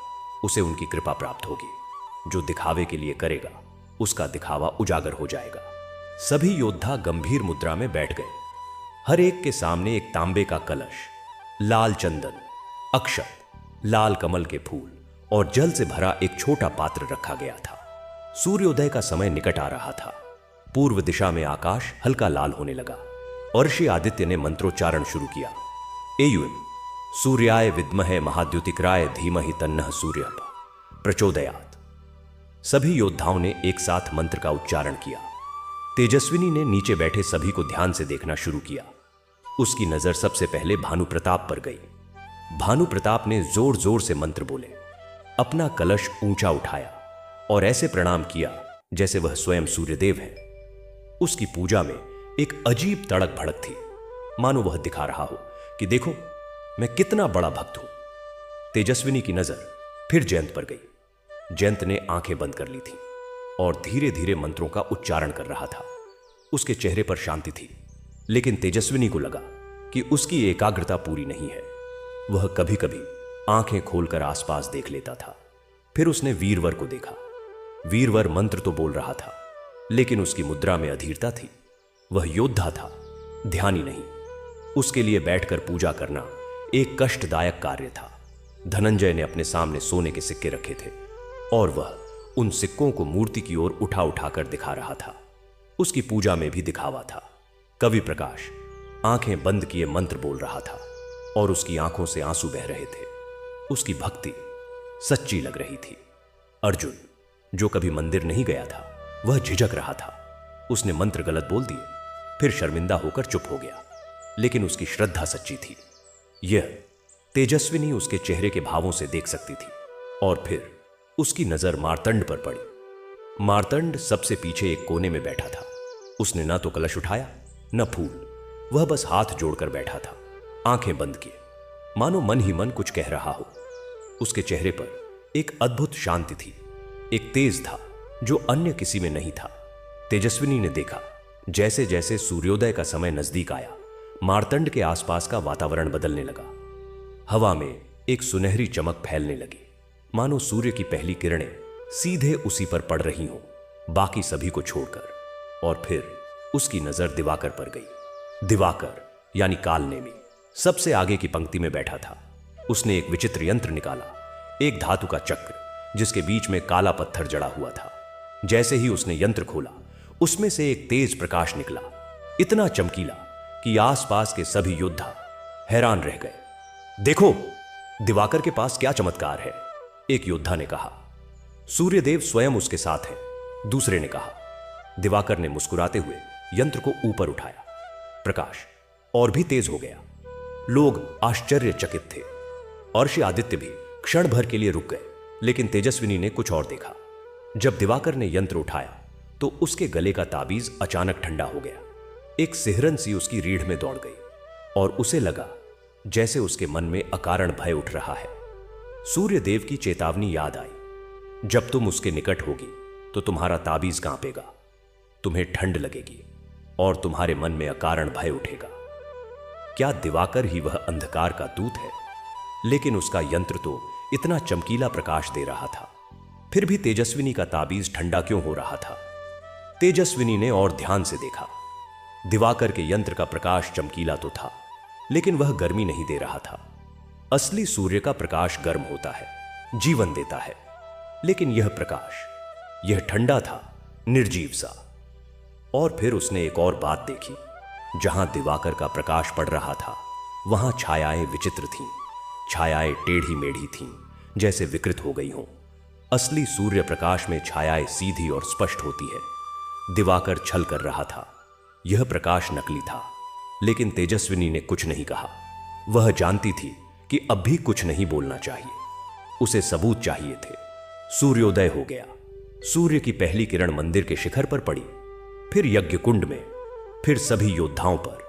उसे उनकी कृपा प्राप्त होगी। जो दिखावे के लिए करेगा, उसका दिखावा उजागर हो जाएगा। सभी योद्धा गंभीर मुद्रा में बैठ गए। हर एक के सामने एक तांबे का कलश, लाल चंदन, अक्षत, लाल कमल के फूल और जल से भरा एक छोटा पात्र रखा गया था। सूर्योदय का समय निकट आ रहा था। पूर्व दिशा में आकाश हल्का लाल होने लगा। अर्षि आदित्य ने मंत्रोच्चारण शुरू किया। एयुम सूर्याय विद्महे महाद्युतिक्राय धीमहि तन्नः सूर्यः प्रचोदयात्। सभी योद्धाओं ने एक साथ मंत्र का उच्चारण किया। तेजस्विनी ने नीचे बैठे सभी को ध्यान से देखना शुरू किया। उसकी नजर सबसे पहले भानु प्रताप पर गई। भानु प्रताप ने जोर जोर से मंत्र बोले, अपना कलश ऊंचा उठाया और ऐसे प्रणाम किया जैसे वह स्वयं सूर्यदेव है। उसकी पूजा में एक अजीब तड़क भड़क थी, मानो वह दिखा रहा हो कि देखो मैं कितना बड़ा भक्त हूं। तेजस्विनी की नजर फिर जयंत पर गई। जयंत ने आंखें बंद कर ली थी और धीरे धीरे मंत्रों का उच्चारण कर रहा था। उसके चेहरे पर शांति थी, लेकिन तेजस्विनी को लगा कि उसकी एकाग्रता पूरी नहीं है। वह कभी कभी आंखें खोलकर आसपास देख लेता था। फिर उसने वीरवर को देखा। वीरवर मंत्र तो बोल रहा था, लेकिन उसकी मुद्रा में अधीरता थी। वह योद्धा था, ध्यानी नहीं। उसके लिए बैठकर पूजा करना एक कष्टदायक कार्य था। धनंजय ने अपने सामने सोने के सिक्के रखे थे और वह उन सिक्कों को मूर्ति की ओर उठा उठाकर दिखा रहा था। उसकी पूजा में भी दिखावा था। कवि प्रकाश आंखें बंद किए मंत्र बोल रहा था और उसकी आंखों से आंसू बह रहे थे। उसकी भक्ति सच्ची लग रही थी। अर्जुन, जो कभी मंदिर नहीं गया था, वह झिझक रहा था। उसने मंत्र गलत बोल दिए, फिर शर्मिंदा होकर चुप हो गया, लेकिन उसकी श्रद्धा सच्ची थी। यह तेजस्विनी उसके चेहरे के भावों से देख सकती थी। और फिर उसकी नजर मार्तंड पर पड़ी। मार्तंड सबसे पीछे एक कोने में बैठा था। उसने न तो कलश उठाया न फूल, वह बस हाथ जोड़कर बैठा था, आंखें बंद किए, मानो मन ही मन कुछ कह रहा हो। उसके चेहरे पर एक अद्भुत शांति थी। एक तेज था जो अन्य किसी में नहीं था। तेजस्विनी ने देखा जैसे जैसे सूर्योदय का समय नजदीक आया, मार्तंड के आसपास का वातावरण बदलने लगा। हवा में एक सुनहरी चमक फैलने लगी, मानो सूर्य की पहली किरणें सीधे उसी पर पड़ रही हों, बाकी सभी को छोड़कर। और फिर उसकी नजर दिवाकर पर गई। दिवाकर यानी कालनेमी सबसे आगे की पंक्ति में बैठा था। उसने एक विचित्र यंत्र निकाला, एक धातु का चक्र जिसके बीच में काला पत्थर जड़ा हुआ था। जैसे ही उसने यंत्र खोला, उसमें से एक तेज प्रकाश निकला, इतना चमकीला कि आसपास के सभी योद्धा हैरान रह गए। देखो, दिवाकर के पास क्या चमत्कार है, एक योद्धा ने कहा। सूर्यदेव स्वयं उसके साथ हैं, दूसरे ने कहा। दिवाकर ने मुस्कुराते हुए यंत्र को ऊपर उठाया। प्रकाश और भी तेज हो गया। लोग आश्चर्यचकित थे। अर्शी आदित्य भी क्षण भर के लिए रुक गए, लेकिन तेजस्विनी ने कुछ और देखा। जब दिवाकर ने यंत्र उठाया तो उसके गले का ताबीज अचानक ठंडा हो गया। एक सिहरन सी उसकी रीढ़ में दौड़ गई और उसे लगा जैसे उसके मन में अकारण भय उठ रहा है। सूर्यदेव की चेतावनी याद आई, जब तुम उसके निकट होगी तो तुम्हारा ताबीज कांपेगा, तुम्हें ठंड लगेगी और तुम्हारे मन में अकारण भय उठेगा। क्या दिवाकर ही वह अंधकार का दूत है? लेकिन उसका यंत्र तो इतना चमकीला प्रकाश दे रहा था, फिर भी तेजस्विनी का ताबीज ठंडा क्यों हो रहा था? तेजस्विनी ने और ध्यान से देखा। दिवाकर के यंत्र का प्रकाश चमकीला तो था, लेकिन वह गर्मी नहीं दे रहा था। असली सूर्य का प्रकाश गर्म होता है, जीवन देता है, लेकिन यह प्रकाश, यह ठंडा था, निर्जीव सा। और फिर उसने एक और बात देखी। जहां दिवाकर का प्रकाश पड़ रहा था, वहां छायाएं विचित्र थीं। छायाएं टेढ़ी मेढ़ी थीं, जैसे विकृत हो गई हों। असली सूर्य प्रकाश में छायाएं सीधी और स्पष्ट होती है। दिवाकर छल कर रहा था, यह प्रकाश नकली था। लेकिन तेजस्विनी ने कुछ नहीं कहा। वह जानती थी कि अब भी कुछ नहीं बोलना चाहिए, उसे सबूत चाहिए थे। सूर्योदय हो गया। सूर्य की पहली किरण मंदिर के शिखर पर पड़ी, फिर यज्ञ कुंड में, फिर सभी योद्धाओं पर।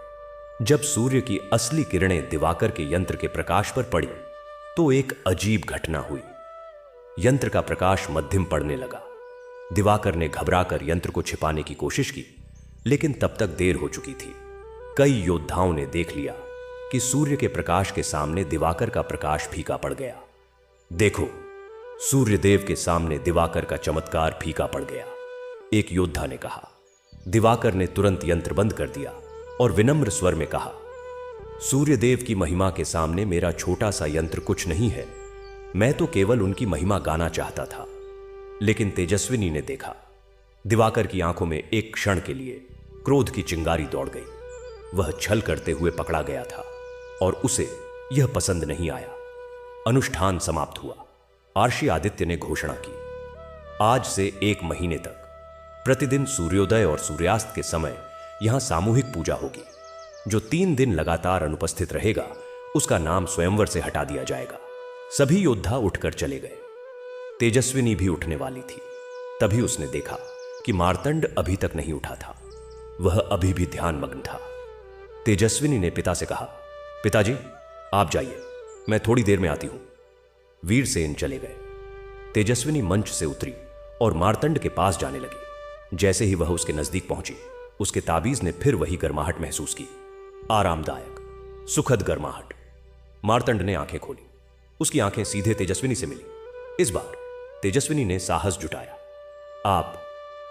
जब सूर्य की असली किरणें दिवाकर के यंत्र के प्रकाश पर पड़ी तो एक अजीब घटना हुई। यंत्र का प्रकाश मध्यम पड़ने लगा। दिवाकर ने घबराकर यंत्र को छिपाने की कोशिश की, लेकिन तब तक देर हो चुकी थी। कई योद्धाओं ने देख लिया कि सूर्य के प्रकाश के सामने दिवाकर का प्रकाश फीका पड़ गया। देखो, सूर्यदेव के सामने दिवाकर का चमत्कार फीका पड़ गया, एक योद्धा ने कहा। दिवाकर ने तुरंत यंत्र बंद कर दिया और विनम्र स्वर में कहा, सूर्यदेव की महिमा के सामने मेरा छोटा सा यंत्र कुछ नहीं है। मैं तो केवल उनकी महिमा गाना चाहता था। लेकिन तेजस्विनी ने देखा, दिवाकर की आंखों में एक क्षण के लिए क्रोध की चिंगारी दौड़ गई। वह छल करते हुए पकड़ा गया था और उसे यह पसंद नहीं आया। अनुष्ठान समाप्त हुआ। अर्शी आदित्य ने घोषणा की, आज से 1 महीने तक प्रतिदिन सूर्योदय और सूर्यास्त के समय यहां सामूहिक पूजा होगी। जो 3 दिन लगातार अनुपस्थित रहेगा उसका नाम स्वयंवर से हटा दिया जाएगा। सभी योद्धा उठकर चले गए। तेजस्विनी भी उठने वाली थी। तभी उसने देखा कि मार्तंड अभी तक नहीं उठा था। वह अभी भी ध्यान मग्न था। तेजस्विनी ने पिता से कहा, पिताजी आप जाइए, मैं थोड़ी देर में आती हूं। वीरसेन चले गए। तेजस्विनी मंच से उतरी और मार्तंड के पास जाने लगी। जैसे ही वह उसके नजदीक पहुंची, उसके ताबीज ने फिर वही गर्माहट महसूस की, आरामदायक, सुखद गर्माहट। मार्तंड ने आंखें खोली। उसकी आंखें सीधे तेजस्विनी से मिली। इस बार तेजस्विनी ने साहस जुटाया।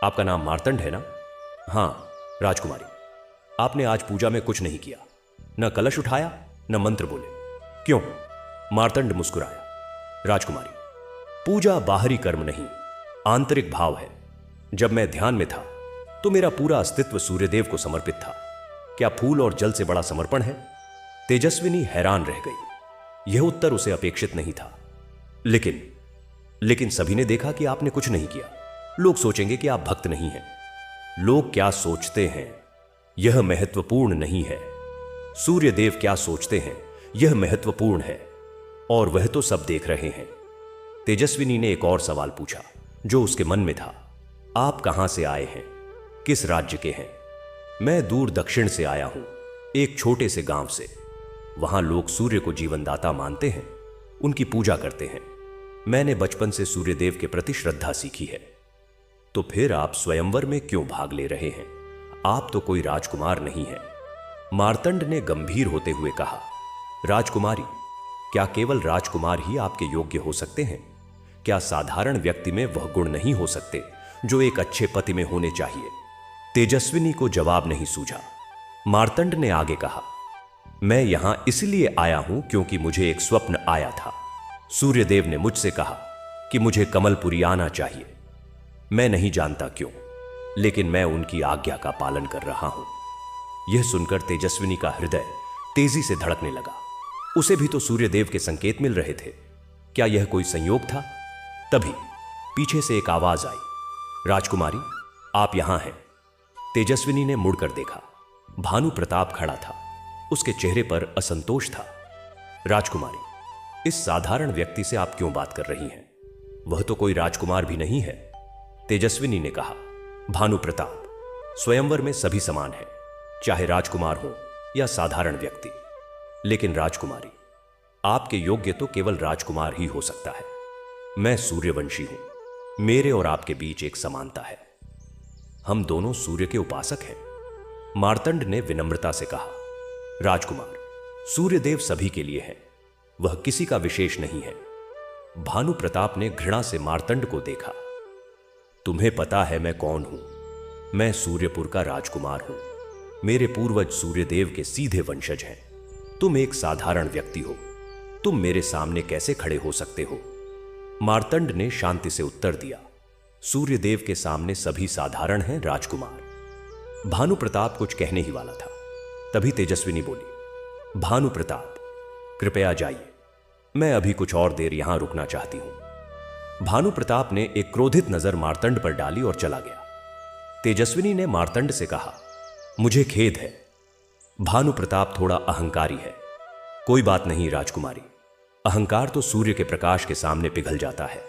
आपका नाम मार्तंड है ना? हां राजकुमारी। आपने आज पूजा में कुछ नहीं किया, न कलश उठाया न मंत्र बोले, क्यों? मार्तंड मुस्कुराया। राजकुमारी, पूजा बाहरी कर्म नहीं, आंतरिक भाव है। जब मैं ध्यान में था तो मेरा पूरा अस्तित्व सूर्यदेव को समर्पित था। क्या फूल और जल से बड़ा समर्पण है? तेजस्विनी हैरान रह गई। यह उत्तर उसे अपेक्षित नहीं था। लेकिन सभी ने देखा कि आपने कुछ नहीं किया। लोग सोचेंगे कि आप भक्त नहीं हैं। लोग क्या सोचते हैं यह महत्वपूर्ण नहीं है। सूर्यदेव क्या सोचते हैं यह महत्वपूर्ण है, और वह तो सब देख रहे हैं। तेजस्विनी ने एक और सवाल पूछा जो उसके मन में था। आप कहां से आए हैं? किस राज्य के हैं? मैं दूर दक्षिण से आया हूं, एक छोटे से गांव से। वहां लोग सूर्य को जीवनदाता मानते हैं, उनकी पूजा करते हैं। मैंने बचपन से सूर्यदेव के प्रति श्रद्धा सीखी है। तो फिर आप स्वयंवर में क्यों भाग ले रहे हैं? आप तो कोई राजकुमार नहीं है। मार्तंड ने गंभीर होते हुए कहा, राजकुमारी, क्या केवल राजकुमार ही आपके योग्य हो सकते हैं? क्या साधारण व्यक्ति में वह गुण नहीं हो सकते जो एक अच्छे पति में होने चाहिए? तेजस्विनी को जवाब नहीं सूझा। मार्तंड ने आगे कहा, मैं यहां इसलिए आया हूं क्योंकि मुझे एक स्वप्न आया था। सूर्यदेव ने मुझसे कहा कि मुझे कमलपुरी आना चाहिए। मैं नहीं जानता क्यों, लेकिन मैं उनकी आज्ञा का पालन कर रहा हूं। यह सुनकर तेजस्विनी का हृदय तेजी से धड़कने लगा। उसे भी तो सूर्यदेव के संकेत मिल रहे थे। क्या यह कोई संयोग था? तभी पीछे से एक आवाज आई, राजकुमारी, आप यहां हैं। तेजस्विनी ने मुड़कर देखा। भानु प्रताप खड़ा था। उसके चेहरे पर असंतोष था। राजकुमारी, इस साधारण व्यक्ति से आप क्यों बात कर रही हैं? वह तो कोई राजकुमार भी नहीं है। तेजस्विनी ने कहा, भानु प्रताप, स्वयंवर में सभी समान हैं, चाहे राजकुमार हो या साधारण व्यक्ति। लेकिन राजकुमारी, आपके योग्य तो केवल राजकुमार ही हो सकता है। मैं सूर्यवंशी हूं। मेरे और आपके बीच एक समानता है। हम दोनों सूर्य के उपासक हैं। मार्तंड ने विनम्रता से कहा, राजकुमार, सूर्यदेव सभी के लिए है, वह किसी का विशेष नहीं है। भानु प्रताप ने घृणा से मार्तंड को देखा। तुम्हें पता है मैं कौन हूं? मैं सूर्यपुर का राजकुमार हूं। मेरे पूर्वज सूर्यदेव के सीधे वंशज हैं। तुम एक साधारण व्यक्ति हो। तुम मेरे सामने कैसे खड़े हो सकते हो? मार्तंड ने शांति से उत्तर दिया, सूर्यदेव के सामने सभी साधारण हैं राजकुमार। भानु प्रताप कुछ कहने ही वाला था, तभी तेजस्विनी बोली, भानु प्रताप, कृपया जाइए। मैं अभी कुछ और देर यहां रुकना चाहती हूं। भानु प्रताप ने एक क्रोधित नजर मार्तंड पर डाली और चला गया। तेजस्विनी ने मार्तंड से कहा, मुझे खेद है। भानु प्रताप थोड़ा अहंकारी है। कोई बात नहीं राजकुमारी, अहंकार तो सूर्य के प्रकाश के सामने पिघल जाता है।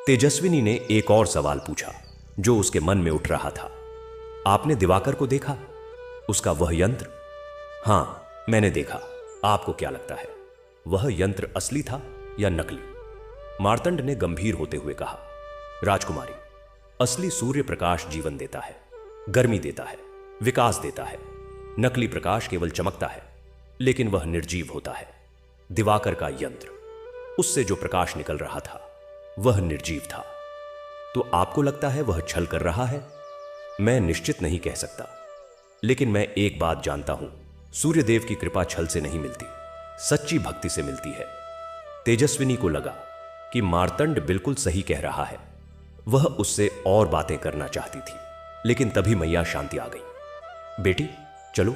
तेजस्विनी ने एक और सवाल पूछा जो उसके मन में उठ रहा था। आपने दिवाकर को देखा? उसका वह यंत्र? हां, मैंने देखा। आपको क्या लगता है, वह यंत्र असली था या नकली? मार्तंड ने गंभीर होते हुए कहा, राजकुमारी, असली सूर्य प्रकाश जीवन देता है, गर्मी देता है, विकास देता है। नकली प्रकाश केवल चमकता है, लेकिन वह निर्जीव होता है। दिवाकर का यंत्र, उससे जो प्रकाश निकल रहा था वह निर्जीव था। तो आपको लगता है वह छल कर रहा है? मैं निश्चित नहीं कह सकता, लेकिन मैं एक बात जानता हूं, सूर्यदेव की कृपा छल से नहीं मिलती, सच्ची भक्ति से मिलती है। तेजस्विनी को लगा कि मार्तंड बिल्कुल सही कह रहा है। वह उससे और बातें करना चाहती थी, लेकिन तभी मैया शांति आ गई। बेटी चलो,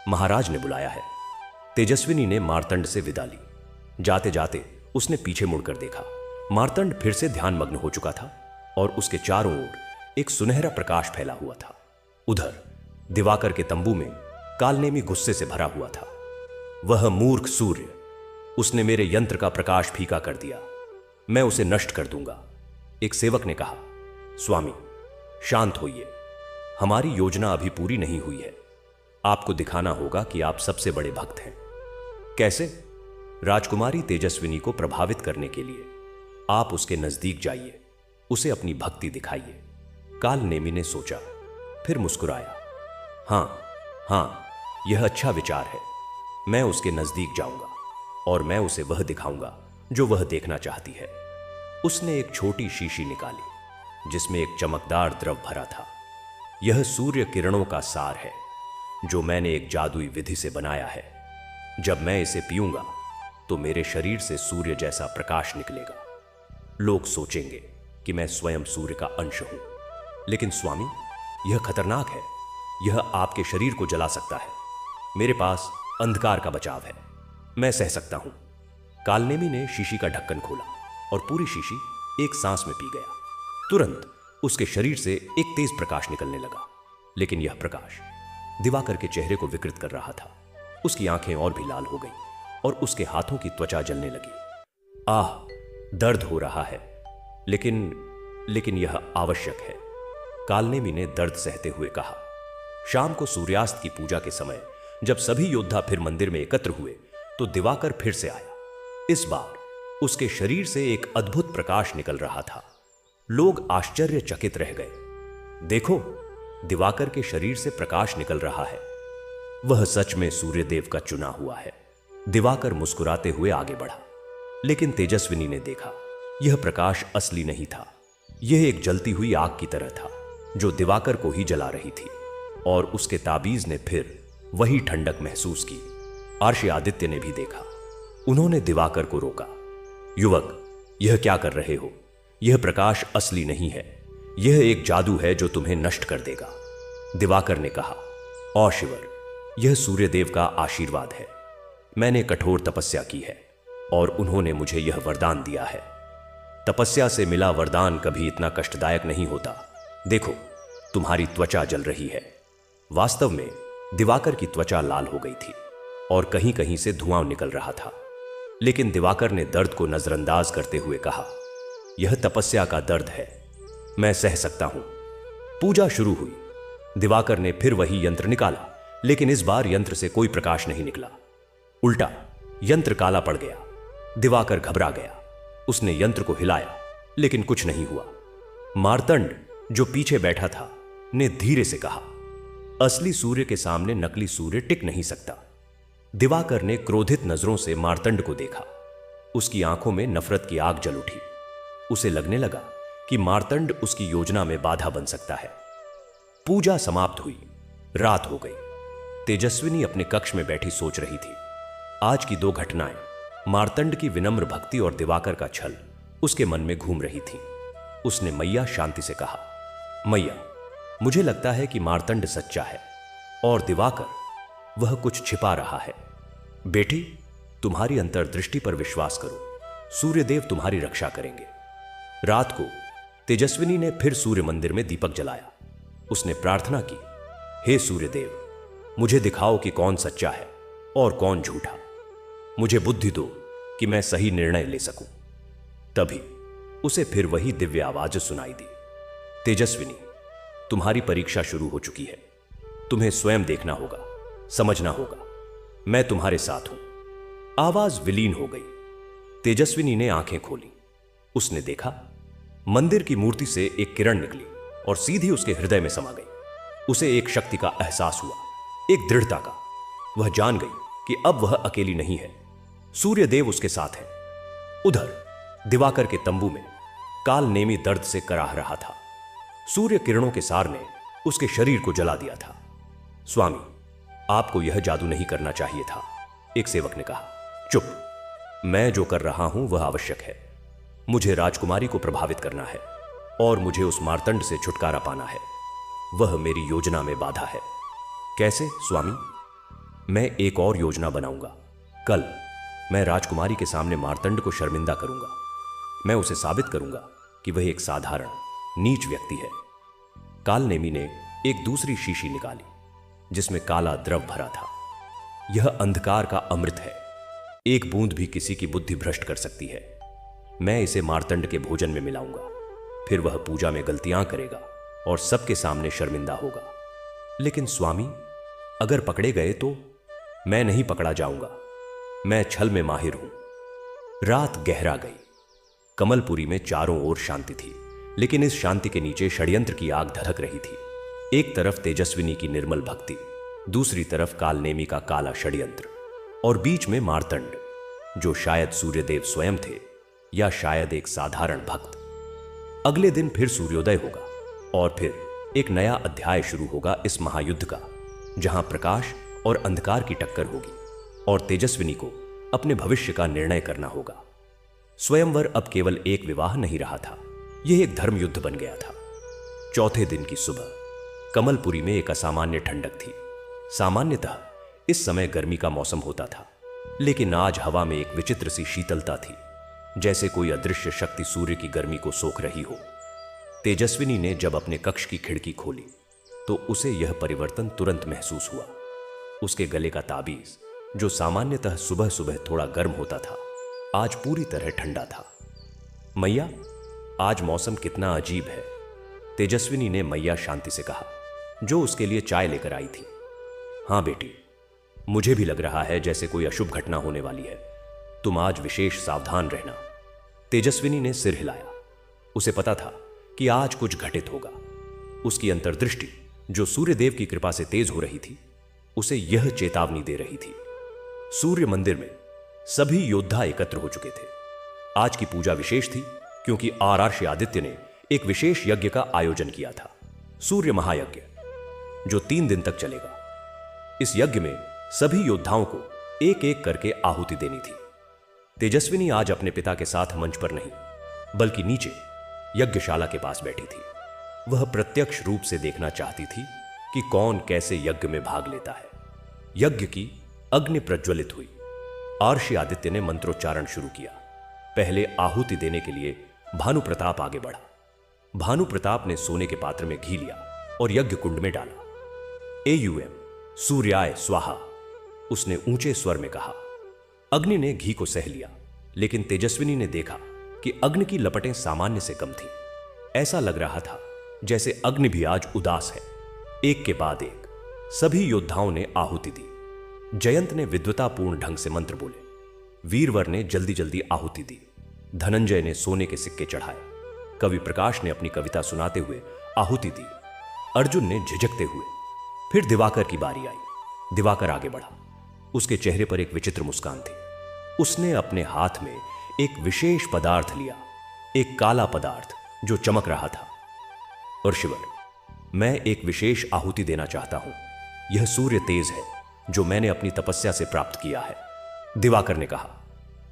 महाराज ने बुलाया है। तेजस्विनी ने मार्तंड से विदा ली। जाते जाते उसने पीछे मुड़कर देखा। मार्तंड फिर से ध्यानमग्न हो चुका था और उसके चारों ओर एक सुनहरा प्रकाश फैला हुआ था। उधर दिवाकर के तंबू में कालनेमी गुस्से से भरा हुआ था। वह मूर्ख सूर्य, उसने मेरे यंत्र का प्रकाश फीका कर दिया। मैं उसे नष्ट कर दूंगा। एक सेवक ने कहा, स्वामी शांत होइए, हमारी योजना अभी पूरी नहीं हुई है। आपको दिखाना होगा कि आप सबसे बड़े भक्त हैं। कैसे? राजकुमारी तेजस्विनी को प्रभावित करने के लिए आप उसके नजदीक जाइए, उसे अपनी भक्ति दिखाइए। कालनेमी ने सोचा, फिर मुस्कुराया। हां, यह अच्छा विचार है। मैं उसके नजदीक जाऊंगा और मैं उसे वह दिखाऊंगा जो वह देखना चाहती है। उसने एक छोटी शीशी निकाली जिसमें एक चमकदार द्रव भरा था। यह सूर्य किरणों का सार है जो मैंने एक जादुई विधि से बनाया है। जब मैं इसे पीऊंगा तो मेरे शरीर से सूर्य जैसा प्रकाश निकलेगा। लोग सोचेंगे कि मैं स्वयं सूर्य का अंश हूं। लेकिन स्वामी, यह खतरनाक है। यह आपके शरीर को जला सकता है। मेरे पास अंधकार का बचाव है, मैं सह सकता हूं। कालनेमी ने शीशी का ढक्कन खोला और पूरी शीशी एक सांस में पी गया। तुरंत उसके शरीर से एक तेज प्रकाश निकलने लगा, लेकिन यह प्रकाश दिवाकर के चेहरे को विकृत कर रहा था। उसकी आंखें और भी लाल हो गईं और उसके हाथों की त्वचा जलने लगी। आह, दर्द हो रहा है, लेकिन यह आवश्यक है, कालनेमी ने दर्द सहते हुए कहा। शाम को सूर्यास्त की पूजा के समय जब सभी योद्धा फिर मंदिर में एकत्र हुए तो दिवाकर फिर से आया। इस बार उसके शरीर से एक अद्भुत प्रकाश निकल रहा था। लोग आश्चर्यचकित रह गए। देखो, दिवाकर के शरीर से प्रकाश निकल रहा है। वह सच में सूर्यदेव का चुना हुआ है। दिवाकर मुस्कुराते हुए आगे बढ़ा, लेकिन तेजस्विनी ने देखा यह प्रकाश असली नहीं था। यह एक जलती हुई आग की तरह था जो दिवाकर को ही जला रही थी, और उसके ताबीज ने फिर वही ठंडक महसूस की। आर्षि आदित्य ने भी देखा। उन्होंने दिवाकर को रोका। युवक, यह क्या कर रहे हो? यह प्रकाश असली नहीं है। यह एक जादू है जो तुम्हें नष्ट कर देगा। दिवाकर ने कहा, और शिवर, यह सूर्यदेव का आशीर्वाद है। मैंने कठोर तपस्या की है और उन्होंने मुझे यह वरदान दिया है। तपस्या से मिला वरदान कभी इतना कष्टदायक नहीं होता। देखो, तुम्हारी त्वचा जल रही है। वास्तव में दिवाकर की त्वचा लाल हो गई थी और कहीं कहीं से धुआं निकल रहा था, लेकिन दिवाकर ने दर्द को नजरअंदाज करते हुए कहा, यह तपस्या का दर्द है, मैं सह सकता हूं। पूजा शुरू हुई। दिवाकर ने फिर वही यंत्र निकाला, लेकिन इस बार यंत्र से कोई प्रकाश नहीं निकला। उल्टा यंत्र काला पड़ गया। दिवाकर घबरा गया। उसने यंत्र को हिलाया, लेकिन कुछ नहीं हुआ। मार्तंड, जो पीछे बैठा था, ने धीरे से कहा, असली सूर्य के सामने नकली सूर्य टिक नहीं सकता। दिवाकर ने क्रोधित नजरों से मार्तंड को देखा। उसकी आंखों में नफरत की आग जल उठी। उसे लगने लगा कि मार्तंड उसकी योजना में बाधा बन सकता है। पूजा समाप्त हुई। रात हो गई। तेजस्विनी अपने कक्ष में बैठी सोच रही थी। आज की दो घटनाएं, मार्तंड की विनम्र भक्ति और दिवाकर का छल, उसके मन में घूम रही थी। उसने मैया शांति से कहा, मैया, मुझे लगता है कि मार्तंड सच्चा है और दिवाकर, वह कुछ छिपा रहा है। बेटी, तुम्हारी अंतर्दृष्टि पर विश्वास करो। सूर्यदेव तुम्हारी रक्षा करेंगे। रात को तेजस्विनी ने फिर सूर्य मंदिर में दीपक जलाया। उसने प्रार्थना की, हे सूर्यदेव, मुझे दिखाओ कि कौन सच्चा है और कौन झूठा। मुझे बुद्धि दो कि मैं सही निर्णय ले सकूं। तभी उसे फिर वही दिव्य आवाज सुनाई दी, तेजस्विनी, तुम्हारी परीक्षा शुरू हो चुकी है। तुम्हें स्वयं देखना होगा, समझना होगा। मैं तुम्हारे साथ हूं। आवाज विलीन हो गई। तेजस्विनी ने आंखें खोली। उसने देखा मंदिर की मूर्ति से एक किरण निकली और सीधी उसके हृदय में समा गई। उसे एक शक्ति का एहसास हुआ, एक दृढ़ता का। वह जान गई कि अब वह अकेली नहीं है। सूर्यदेव उसके साथ है। उधर दिवाकर के तंबू में काल नेमी दर्द से कराह रहा था। सूर्य किरणों के सार ने उसके शरीर को जला दिया था। स्वामी, आपको यह जादू नहीं करना चाहिए था, एक सेवक ने कहा। चुप, मैं जो कर रहा हूं वह आवश्यक है। मुझे राजकुमारी को प्रभावित करना है और मुझे उस मार्तंड से छुटकारा पाना है। वह मेरी योजना में बाधा है। कैसे स्वामी? मैं एक और योजना बनाऊंगा। कल मैं राजकुमारी के सामने मार्तंड को शर्मिंदा करूंगा। मैं उसे साबित करूंगा कि वह एक साधारण नीच व्यक्ति है। कालनेमी ने एक दूसरी शीशी निकाली जिसमें काला द्रव भरा था। यह अंधकार का अमृत है। एक बूंद भी किसी की बुद्धि भ्रष्ट कर सकती है। मैं इसे मार्तंड के भोजन में मिलाऊंगा। फिर वह पूजा में गलतियां करेगा और सबके सामने शर्मिंदा होगा। लेकिन स्वामी, अगर पकड़े गए तो? मैं नहीं पकड़ा जाऊंगा। मैं छल में माहिर हूं। रात गहरा गई। कमलपुरी में चारों ओर शांति थी, लेकिन इस शांति के नीचे षड्यंत्र की आग धधक रही थी। एक तरफ तेजस्विनी की निर्मल भक्ति, दूसरी तरफ कालनेमी का काला षड्यंत्र, और बीच में मार्तंड, जो शायद सूर्यदेव स्वयं थे या शायद एक साधारण भक्त। अगले दिन फिर सूर्योदय होगा और फिर एक नया अध्याय शुरू होगा इस महायुद्ध का, जहां प्रकाश और अंधकार की टक्कर होगी और तेजस्विनी को अपने भविष्य का निर्णय करना होगा। स्वयंवर अब केवल एक विवाह नहीं रहा था, यह एक धर्म युद्ध बन गया था। चौथे दिन की सुबह कमलपुरी में एक असामान्य ठंडक थी। सामान्यतः इस समय गर्मी का मौसम होता था, लेकिन आज हवा में एक विचित्र सी शीतलता थी, जैसे कोई अदृश्य शक्ति सूर्य की गर्मी को सोख रही हो। तेजस्विनी ने जब अपने कक्ष की खिड़की खोली तो उसे यह परिवर्तन तुरंत महसूस हुआ। उसके गले का ताबीज, जो सामान्यतः सुबह सुबह थोड़ा गर्म होता था, आज पूरी तरह ठंडा था। मैया, आज मौसम कितना अजीब है, तेजस्विनी ने मैया शांति से कहा, जो उसके लिए चाय लेकर आई थी। हाँ बेटी, मुझे भी लग रहा है जैसे कोई अशुभ घटना होने वाली है। तुम आज विशेष सावधान रहना। तेजस्विनी ने सिर हिलाया। उसे पता था कि आज कुछ घटित होगा। उसकी अंतर्दृष्टि, जो सूर्यदेव की कृपा से तेज हो रही थी, उसे यह चेतावनी दे रही थी। सूर्य मंदिर में सभी योद्धा एकत्र हो चुके थे। आज की पूजा विशेष थी क्योंकि आर्षि आदित्य ने एक विशेष यज्ञ का आयोजन किया था, सूर्य महायज्ञ, जो 3 दिन तक चलेगा। इस यज्ञ में सभी योद्धाओं को एक एक करके आहुति देनी थी। तेजस्विनी आज अपने पिता के साथ मंच पर नहीं, बल्कि नीचे यज्ञशाला के पास बैठी थी। वह प्रत्यक्ष रूप से देखना चाहती थी कि कौन कैसे यज्ञ में भाग लेता है। यज्ञ की अग्नि प्रज्वलित हुई। आर्षि आदित्य ने मंत्रोच्चारण शुरू किया। पहले आहुति देने के लिए भानु प्रताप आगे बढ़ा। भानु प्रताप ने सोने के पात्र में घी लिया और यज्ञ कुंड में डाला। एयूएम सूर्याय स्वाहा, उसने ऊंचे स्वर में कहा। अग्नि ने घी को सह लिया, लेकिन तेजस्विनी ने देखा कि अग्नि की लपटें सामान्य से कम थीं। ऐसा लग रहा था जैसे अग्नि भी आज उदास है। एक के बाद एक सभी योद्धाओं ने आहुति दी। जयंत ने विद्वतापूर्ण ढंग से मंत्र बोले। वीरवर ने जल्दी जल्दी आहुति दी। धनंजय ने सोने के सिक्के चढ़ाए। कवि प्रकाश ने अपनी कविता सुनाते हुए आहुति दी। अर्जुन ने झिझकते हुए। फिर दिवाकर की बारी आई। दिवाकर आगे बढ़ा। उसके चेहरे पर एक विचित्र मुस्कान थी। उसने अपने हाथ में एक विशेष पदार्थ लिया, एक काला पदार्थ जो चमक रहा था। ऋषिवर, मैं एक विशेष आहुति देना चाहता हूं। यह सूर्य तेज है जो मैंने अपनी तपस्या से प्राप्त किया है, दिवाकर ने कहा।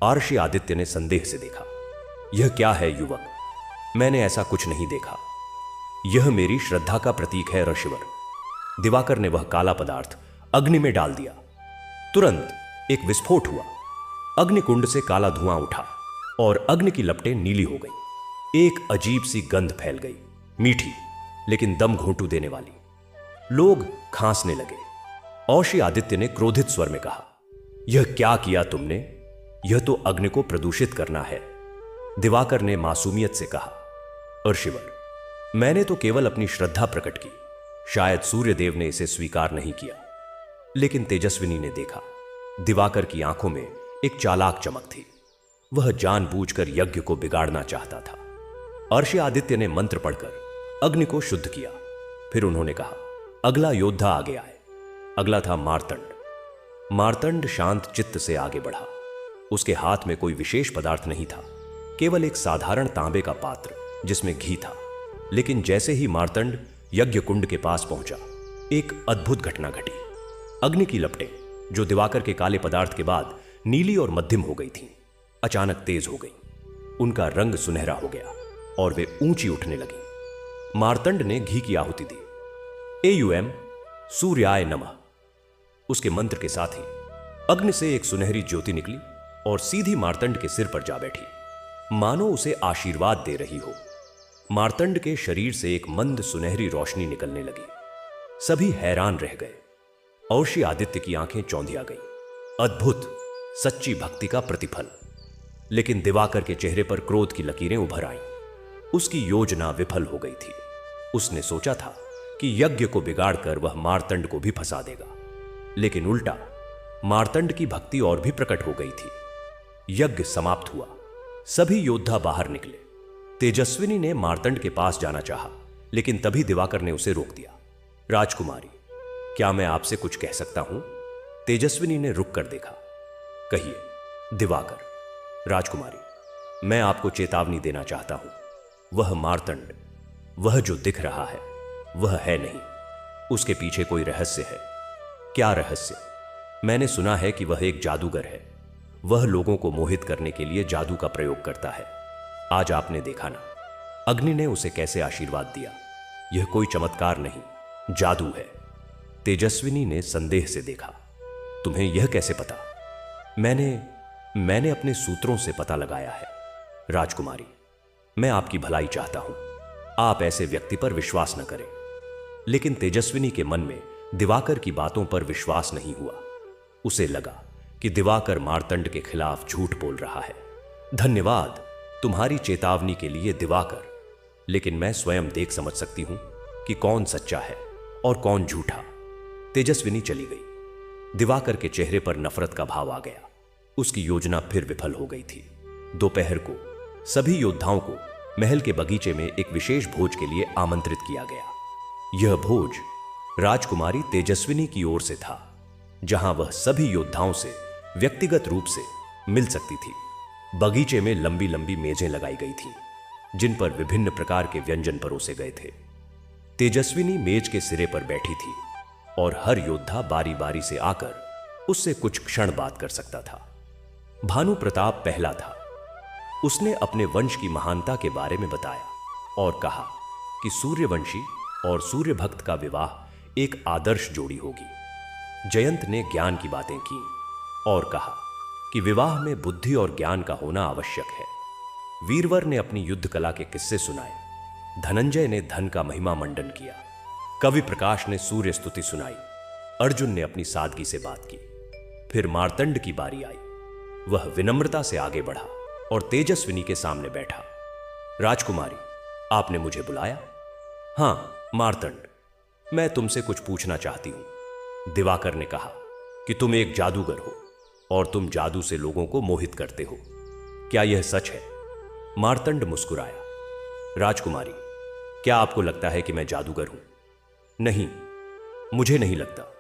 आर्षि आदित्य ने संदेह से देखा। यह क्या है युवक? मैंने ऐसा कुछ नहीं देखा। यह मेरी श्रद्धा का प्रतीक है ऋषिवर। दिवाकर ने वह काला पदार्थ अग्नि में डाल दिया। तुरंत एक विस्फोट हुआ। अग्निकुंड से काला धुआं उठा और अग्नि की लपटें नीली हो गई। एक अजीब सी गंध फैल गई, मीठी लेकिन दम घोंटू देने वाली। लोग खांसने लगे। आर्षि आदित्य ने क्रोधित स्वर में कहा, यह क्या किया तुमने? यह तो अग्नि को प्रदूषित करना है। दिवाकर ने मासूमियत से कहा, ऋषिवर, मैंने तो केवल अपनी श्रद्धा प्रकट की। शायद सूर्यदेव ने इसे स्वीकार नहीं किया। लेकिन तेजस्विनी ने देखा, दिवाकर की आंखों में एक चालाक चमक थी। वह जानबूझकर यज्ञ को बिगाड़ना चाहता था। आर्षि आदित्य ने मंत्र पढ़कर अग्नि को शुद्ध किया। फिर उन्होंने कहा, अगला योद्धा आगे आए। अगला था मार्तंड। मार्तंड शांत चित्त से आगे बढ़ा। उसके हाथ में कोई विशेष पदार्थ नहीं था, केवल एक साधारण तांबे का पात्र जिसमें घी था। लेकिन जैसे ही मार्तंड यज्ञ कुंड के पास पहुंचा, एक अद्भुत घटना घटी। अग्नि की लपटें, जो दिवाकर के काले पदार्थ के बाद नीली और मध्यम हो गई थीं, अचानक तेज हो गई। उनका रंग सुनहरा हो गया और वे ऊंची उठने लगी। मार्तंड ने घी की आहुति दी। एयूएम सूर्याय नमः, उसके मंत्र के साथ ही अग्नि से एक सुनहरी ज्योति निकली और सीधी मार्तंड के सिर पर जा बैठी, मानो उसे आशीर्वाद दे रही हो। मार्तंड के शरीर से एक मंद सुनहरी रोशनी निकलने लगी। सभी हैरान रह गए। आर्षि आदित्य की आंखें चौंधिया गईं। अद्भुत, सच्ची भक्ति का प्रतिफल। लेकिन दिवाकर के चेहरे पर क्रोध की लकीरें उभर आईं। उसकी योजना विफल हो गई थी। उसने सोचा था कि यज्ञ को बिगाड़कर वह मार्तंड को भी फंसा देगा, लेकिन उल्टा, मार्तंड की भक्ति और भी प्रकट हो गई थी। यज्ञ समाप्त हुआ। सभी योद्धा बाहर निकले। तेजस्विनी ने मार्तंड के पास जाना चाहा, लेकिन तभी दिवाकर ने उसे रोक दिया। राजकुमारी, क्या मैं आपसे कुछ कह सकता हूं? तेजस्विनी ने रुक कर देखा। कहिए। दिवाकर। राजकुमारी, मैं आपको चेतावनी देना चाहता हूं। वह मार्तंड, वह जो दिख रहा है, वह है नहीं। उसके पीछे कोई रहस्य है। क्या रहस्य? मैंने सुना है कि वह एक जादूगर है। वह लोगों को मोहित करने के लिए जादू का प्रयोग करता है। आज आपने देखा ना, अग्नि ने उसे कैसे आशीर्वाद दिया। यह कोई चमत्कार नहीं, जादू है। तेजस्विनी ने संदेह से देखा। तुम्हें यह कैसे पता? मैंने अपने सूत्रों से पता लगाया है। राजकुमारी, मैं आपकी भलाई चाहता हूं। आप ऐसे व्यक्ति पर विश्वास न करें। लेकिन तेजस्विनी के मन में दिवाकर की बातों पर विश्वास नहीं हुआ। उसे लगा कि दिवाकर मार्तंड के खिलाफ झूठ बोल रहा है। धन्यवाद तुम्हारी चेतावनी के लिए दिवाकर, लेकिन मैं स्वयं देख समझ सकती हूं कि कौन सच्चा है और कौन झूठा। तेजस्विनी चली गई। दिवाकर के चेहरे पर नफरत का भाव आ गया। उसकी योजना फिर विफल हो गई थी। दोपहर को सभी योद्धाओं को महल के बगीचे में एक विशेष भोज के लिए आमंत्रित किया गया। यह भोज राजकुमारी तेजस्विनी की ओर से था, जहां वह सभी योद्धाओं से व्यक्तिगत रूप से मिल सकती थी। बगीचे में लंबी लंबी मेजें लगाई गई थीं, जिन पर विभिन्न प्रकार के व्यंजन परोसे गए थे। तेजस्विनी मेज के सिरे पर बैठी थी और हर योद्धा बारी बारी से आकर उससे कुछ क्षण बात कर सकता था। भानु प्रताप पहला था। उसने अपने वंश की महानता के बारे में बताया और कहा कि सूर्यवंशी और सूर्य भक्त का विवाह एक आदर्श जोड़ी होगी। जयंत ने ज्ञान की बातें की और कहा कि विवाह में बुद्धि और ज्ञान का होना आवश्यक है। वीरवर ने अपनी युद्ध कला के किस्से सुनाए। धनंजय ने धन का महिमा मंडन किया। कवि प्रकाश ने सूर्य स्तुति सुनाई। अर्जुन ने अपनी सादगी से बात की। फिर मार्तंड की बारी आई। वह विनम्रता से आगे बढ़ा और तेजस्विनी के सामने बैठा। राजकुमारी, आपने मुझे बुलाया? हां मार्तंड, मैं तुमसे कुछ पूछना चाहती हूं। दिवाकर ने कहा कि तुम एक जादूगर हो और तुम जादू से लोगों को मोहित करते हो। क्या यह सच है? मार्तंड मुस्कुराया। राजकुमारी, क्या आपको लगता है कि मैं जादूगर हूं? नहीं, मुझे नहीं लगता,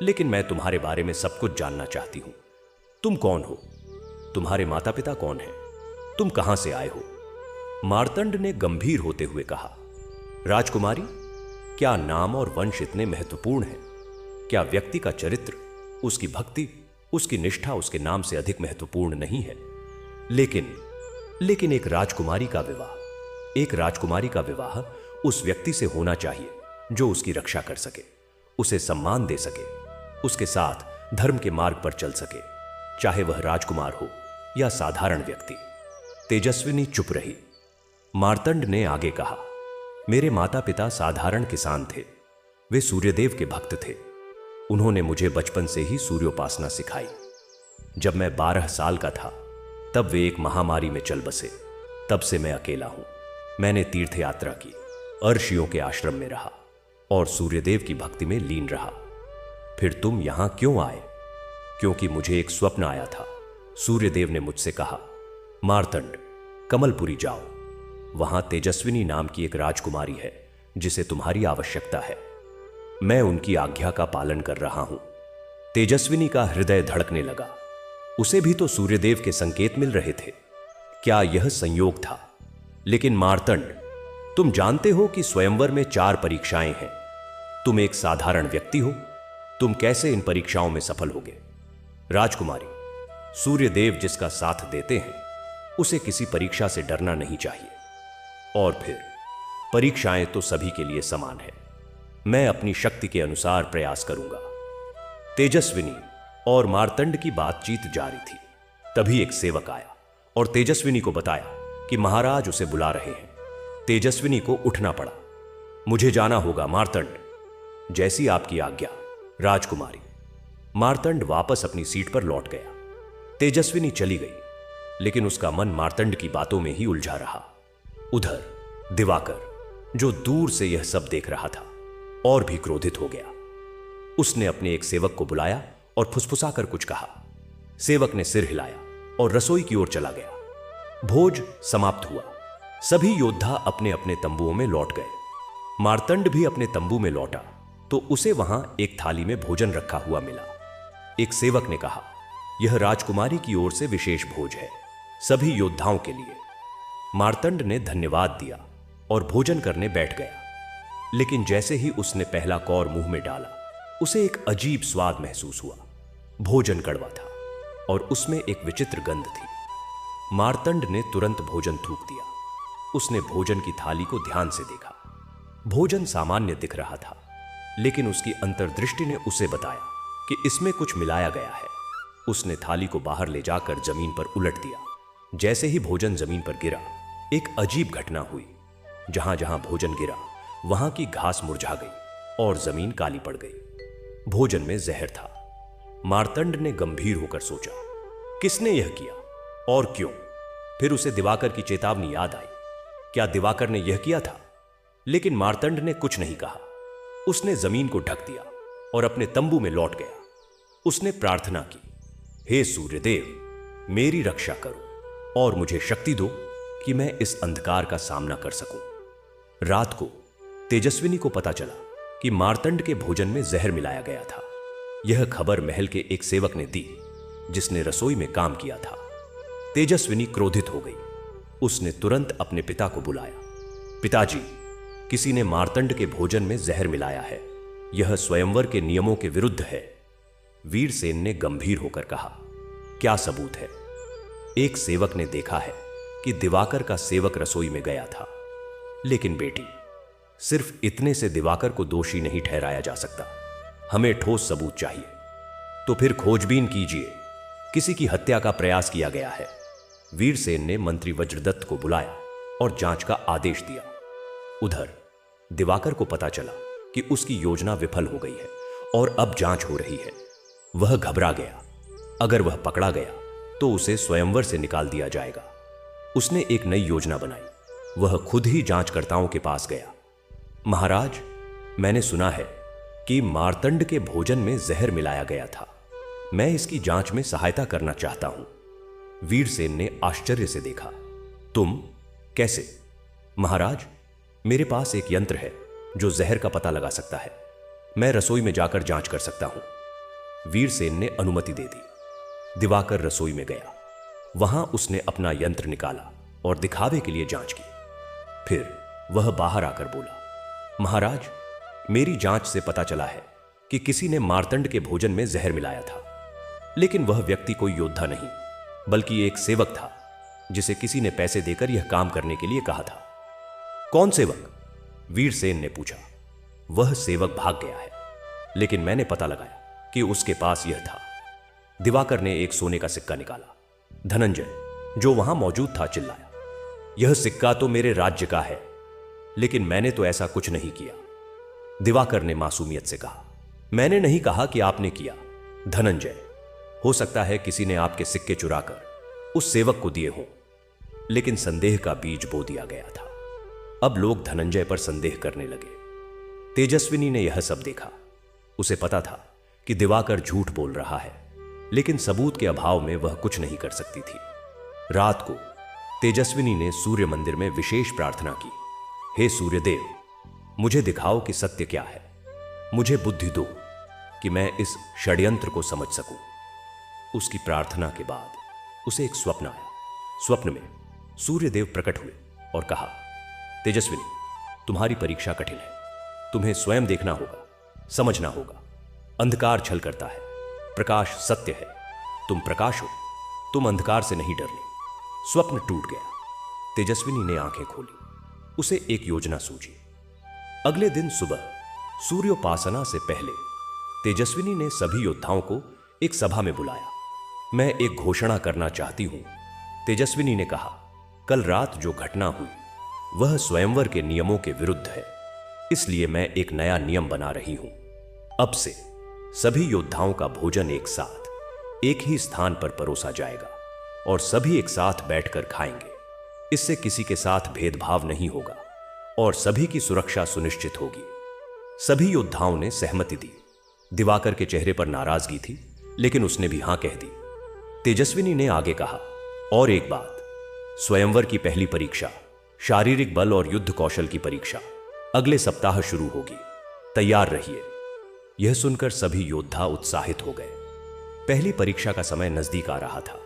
लेकिन मैं तुम्हारे बारे में सब कुछ जानना चाहती हूं। तुम कौन हो? तुम्हारे माता पिता कौन हैं? तुम कहां से आए हो? मार्तंड ने गंभीर होते हुए कहा, राजकुमारी, क्या नाम और वंश इतने महत्वपूर्ण हैं? क्या व्यक्ति का चरित्र, उसकी भक्ति, उसकी निष्ठा उसके नाम से अधिक महत्वपूर्ण नहीं है? लेकिन एक राजकुमारी का विवाह उस व्यक्ति से होना चाहिए जो उसकी रक्षा कर सके, उसे सम्मान दे सके, उसके साथ धर्म के मार्ग पर चल सके, चाहे वह राजकुमार हो या साधारण व्यक्ति। तेजस्विनी चुप रही। मार्तंड ने आगे कहा, मेरे माता पिता साधारण किसान थे। वे सूर्यदेव के भक्त थे। उन्होंने मुझे बचपन से ही सूर्योपासना सिखाई। जब मैं 12 साल का था, तब वे एक महामारी में चल बसे। तब से मैं अकेला हूं। मैंने तीर्थ यात्रा की, अर्षियों के आश्रम में रहा और सूर्यदेव की भक्ति में लीन रहा। फिर तुम यहां क्यों आए? क्योंकि मुझे एक स्वप्न आया था। सूर्यदेव ने मुझसे कहा, मार्तंड, कमलपुरी जाओ। वहां तेजस्विनी नाम की एक राजकुमारी है जिसे तुम्हारी आवश्यकता है। मैं उनकी आज्ञा का पालन कर रहा हूं। तेजस्विनी का हृदय धड़कने लगा। उसे भी तो सूर्यदेव के संकेत मिल रहे थे। क्या यह संयोग था? लेकिन मार्तंड, तुम जानते हो कि स्वयंवर में 4 परीक्षाएं हैं। तुम एक साधारण व्यक्ति हो। तुम कैसे इन परीक्षाओं में सफल होगे? राजकुमारी, सूर्यदेव जिसका साथ देते हैं, उसे किसी परीक्षा से डरना नहीं चाहिए। और फिर परीक्षाएं तो सभी के लिए समान है। मैं अपनी शक्ति के अनुसार प्रयास करूंगा। तेजस्विनी और मार्तंड की बातचीत जारी थी। तभी एक सेवक आया और तेजस्विनी को बताया कि महाराज उसे बुला रहे हैं। तेजस्विनी को उठना पड़ा। मुझे जाना होगा मार्तंड। जैसी आपकी आज्ञा, राजकुमारी। मार्तंड वापस अपनी सीट पर लौट गया। तेजस्विनी चली गई, लेकिन उसका मन मार्तंड की बातों में ही उलझा रहा। उधर दिवाकर, जो दूर से यह सब देख रहा था, और भी क्रोधित हो गया। उसने अपने एक सेवक को बुलाया और फुसफुसाकर कुछ कहा। सेवक ने सिर हिलाया और रसोई की ओर चला गया। भोज समाप्त हुआ। सभी योद्धा अपने अपने तंबुओं में लौट गए। मार्तंड भी अपने तंबू में लौटा तो उसे वहां एक थाली में भोजन रखा हुआ मिला। एक सेवक ने कहा, यह राजकुमारी की ओर से विशेष भोज है, सभी योद्धाओं के लिए। मार्तंड ने धन्यवाद दिया और भोजन करने बैठ गया। लेकिन जैसे ही उसने पहला कौर मुंह में डाला, उसे एक अजीब स्वाद महसूस हुआ। भोजन कड़वा था और उसमें एक विचित्र गंध थी। मार्तंड ने तुरंत भोजन थूक दिया। उसने भोजन की थाली को ध्यान से देखा। भोजन सामान्य दिख रहा था, लेकिन उसकी अंतर्दृष्टि ने उसे बताया कि इसमें कुछ मिलाया गया है। उसने थाली को बाहर ले जाकर जमीन पर उलट दिया। जैसे ही भोजन जमीन पर गिरा, एक अजीब घटना हुई। जहां जहां भोजन गिरा, वहां की घास मुरझा गई और जमीन काली पड़ गई। भोजन में जहर था। मार्तंड ने गंभीर होकर सोचा, किसने यह किया और क्यों? फिर उसे दिवाकर की चेतावनी याद आई। क्या दिवाकर ने यह किया था? लेकिन मार्तंड ने कुछ नहीं कहा। उसने जमीन को ढक दिया और अपने तंबू में लौट गया। उसने प्रार्थना की, हे सूर्यदेव, मेरी रक्षा करो और मुझे शक्ति दो कि मैं इस अंधकार का सामना कर सकूं। रात को तेजस्विनी को पता चला कि मार्तंड के भोजन में जहर मिलाया गया था। यह खबर महल के एक सेवक ने दी जिसने रसोई में काम किया था। तेजस्विनी क्रोधित हो गई। उसने तुरंत अपने पिता को बुलाया। पिताजी, किसी ने मार्तंड के भोजन में जहर मिलाया है। यह स्वयंवर के नियमों के विरुद्ध है। वीरसेन ने गंभीर होकर कहा, क्या सबूत है? एक सेवक ने देखा है कि दिवाकर का सेवक रसोई में गया था। लेकिन बेटी, सिर्फ इतने से दिवाकर को दोषी नहीं ठहराया जा सकता। हमें ठोस सबूत चाहिए। तो फिर खोजबीन कीजिए। किसी की हत्या का प्रयास किया गया है। वीरसेन ने मंत्री वज्रदत्त को बुलाया और जांच का आदेश दिया। उधर दिवाकर को पता चला कि उसकी योजना विफल हो गई है और अब जांच हो रही है। वह घबरा गया। अगर वह पकड़ा गया तो उसे स्वयंवर से निकाल दिया जाएगा। उसने एक नई योजना बनाई। वह खुद ही जांचकर्ताओं के पास गया। महाराज, मैंने सुना है कि मार्तंड के भोजन में जहर मिलाया गया था। मैं इसकी जांच में सहायता करना चाहता हूं। वीरसेन ने आश्चर्य से देखा। तुम? कैसे? महाराज, मेरे पास एक यंत्र है जो जहर का पता लगा सकता है। मैं रसोई में जाकर जांच कर सकता हूं। वीरसेन ने अनुमति दे दी। दिवाकर रसोई में गया। वहां उसने अपना यंत्र निकाला और दिखावे के लिए जांच की। फिर वह बाहर आकर बोला, महाराज, मेरी जांच से पता चला है कि किसी ने मार्तंड के भोजन में जहर मिलाया था। लेकिन वह व्यक्ति कोई योद्धा नहीं, बल्कि एक सेवक था जिसे किसी ने पैसे देकर यह काम करने के लिए कहा था। कौन सेवक? वीरसेन ने पूछा। वह सेवक भाग गया है, लेकिन मैंने पता लगाया कि उसके पास यह था। दिवाकर ने एक सोने का सिक्का निकाला। धनंजय, जो वहां मौजूद था, चिल्लाया, यह सिक्का तो मेरे राज्य का है, लेकिन मैंने तो ऐसा कुछ नहीं किया। दिवाकर ने मासूमियत से कहा, मैंने नहीं कहा कि आपने किया। धनंजय, हो सकता है किसी ने आपके सिक्के चुराकर उस सेवक को दिए हों, लेकिन संदेह का बीज बो दिया गया था। अब लोग धनंजय पर संदेह करने लगे। तेजस्विनी ने यह सब देखा। उसे पता था कि दिवाकर झूठ बोल रहा है, लेकिन सबूत के अभाव में वह कुछ नहीं कर सकती थी। रात को तेजस्विनी ने सूर्य मंदिर में विशेष प्रार्थना की। हे सूर्यदेव, मुझे दिखाओ कि सत्य क्या है। मुझे बुद्धि दो कि मैं इस षड्यंत्र को समझ सकूं। उसकी प्रार्थना के बाद उसे एक स्वप्न आया। स्वप्न में सूर्यदेव प्रकट हुए और कहा, तेजस्विनी, तुम्हारी परीक्षा कठिन है। तुम्हें स्वयं देखना होगा, समझना होगा। अंधकार छल करता है, प्रकाश सत्य है। तुम प्रकाश हो, तुम अंधकार से नहीं डरने। स्वप्न टूट गया। तेजस्विनी ने आंखें खोली। उसे एक योजना सूझी। अगले दिन सुबह सूर्योपासना से पहले तेजस्विनी ने सभी योद्धाओं को एक सभा में बुलाया। मैं एक घोषणा करना चाहती हूं, तेजस्विनी ने कहा। कल रात जो घटना हुई वह स्वयंवर के नियमों के विरुद्ध है, इसलिए मैं एक नया नियम बना रही हूं। अब से सभी योद्धाओं का भोजन एक साथ एक ही स्थान पर परोसा जाएगा और सभी एक साथ बैठकर खाएंगे। इससे किसी के साथ भेदभाव नहीं होगा और सभी की सुरक्षा सुनिश्चित होगी। सभी योद्धाओं ने सहमति दी। दिवाकर के चेहरे पर नाराजगी थी, लेकिन उसने भी हां कह दी। तेजस्विनी ने आगे कहा, और एक बात, स्वयंवर की पहली परीक्षा, शारीरिक बल और युद्ध कौशल की परीक्षा, अगले सप्ताह शुरू होगी। तैयार रहिए। यह सुनकर सभी योद्धा उत्साहित हो गए। पहली परीक्षा का समय नजदीक आ रहा था।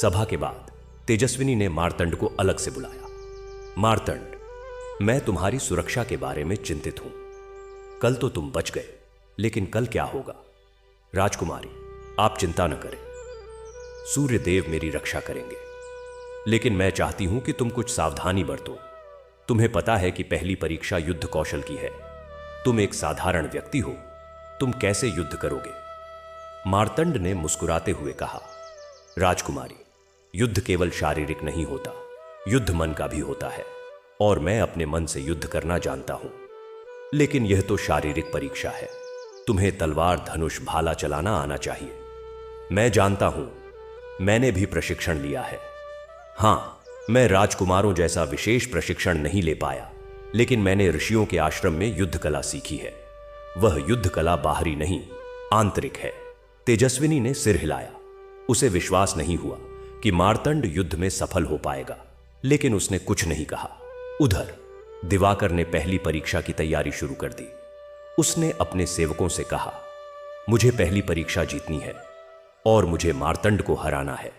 सभा के बाद तेजस्विनी ने मार्तंड को अलग से बुलाया। मार्तंड, मैं तुम्हारी सुरक्षा के बारे में चिंतित हूं। कल तो तुम बच गए, लेकिन कल क्या होगा? राजकुमारी, आप चिंता न करें। सूर्यदेव मेरी रक्षा करेंगे, लेकिन मैं चाहती हूं कि तुम कुछ सावधानी बरतो। तुम्हें पता है कि पहली परीक्षा युद्ध कौशल की है। तुम एक साधारण व्यक्ति हो, तुम कैसे युद्ध करोगे? मार्तंड ने मुस्कुराते हुए कहा, राजकुमारी, युद्ध केवल शारीरिक नहीं होता, युद्ध मन का भी होता है, और मैं अपने मन से युद्ध करना जानता हूं। लेकिन यह तो शारीरिक परीक्षा है। तुम्हें तलवार, धनुष, भाला चलाना आना चाहिए। मैं जानता हूं, मैंने भी प्रशिक्षण लिया है। हां, मैं राजकुमारों जैसा विशेष प्रशिक्षण नहीं ले पाया, लेकिन मैंने ऋषियों के आश्रम में युद्ध कला सीखी है। वह युद्ध कला बाहरी नहीं, आंतरिक है। तेजस्विनी ने सिर हिलाया। उसे विश्वास नहीं हुआ कि मार्तंड युद्ध में सफल हो पाएगा। लेकिन उसने कुछ नहीं कहा। उधर दिवाकर ने पहली परीक्षा की तैयारी शुरू कर दी। उसने अपने सेवकों से कहा, मुझे पहली परीक्षा जीतनी है और मुझे मार्तंड को हराना है।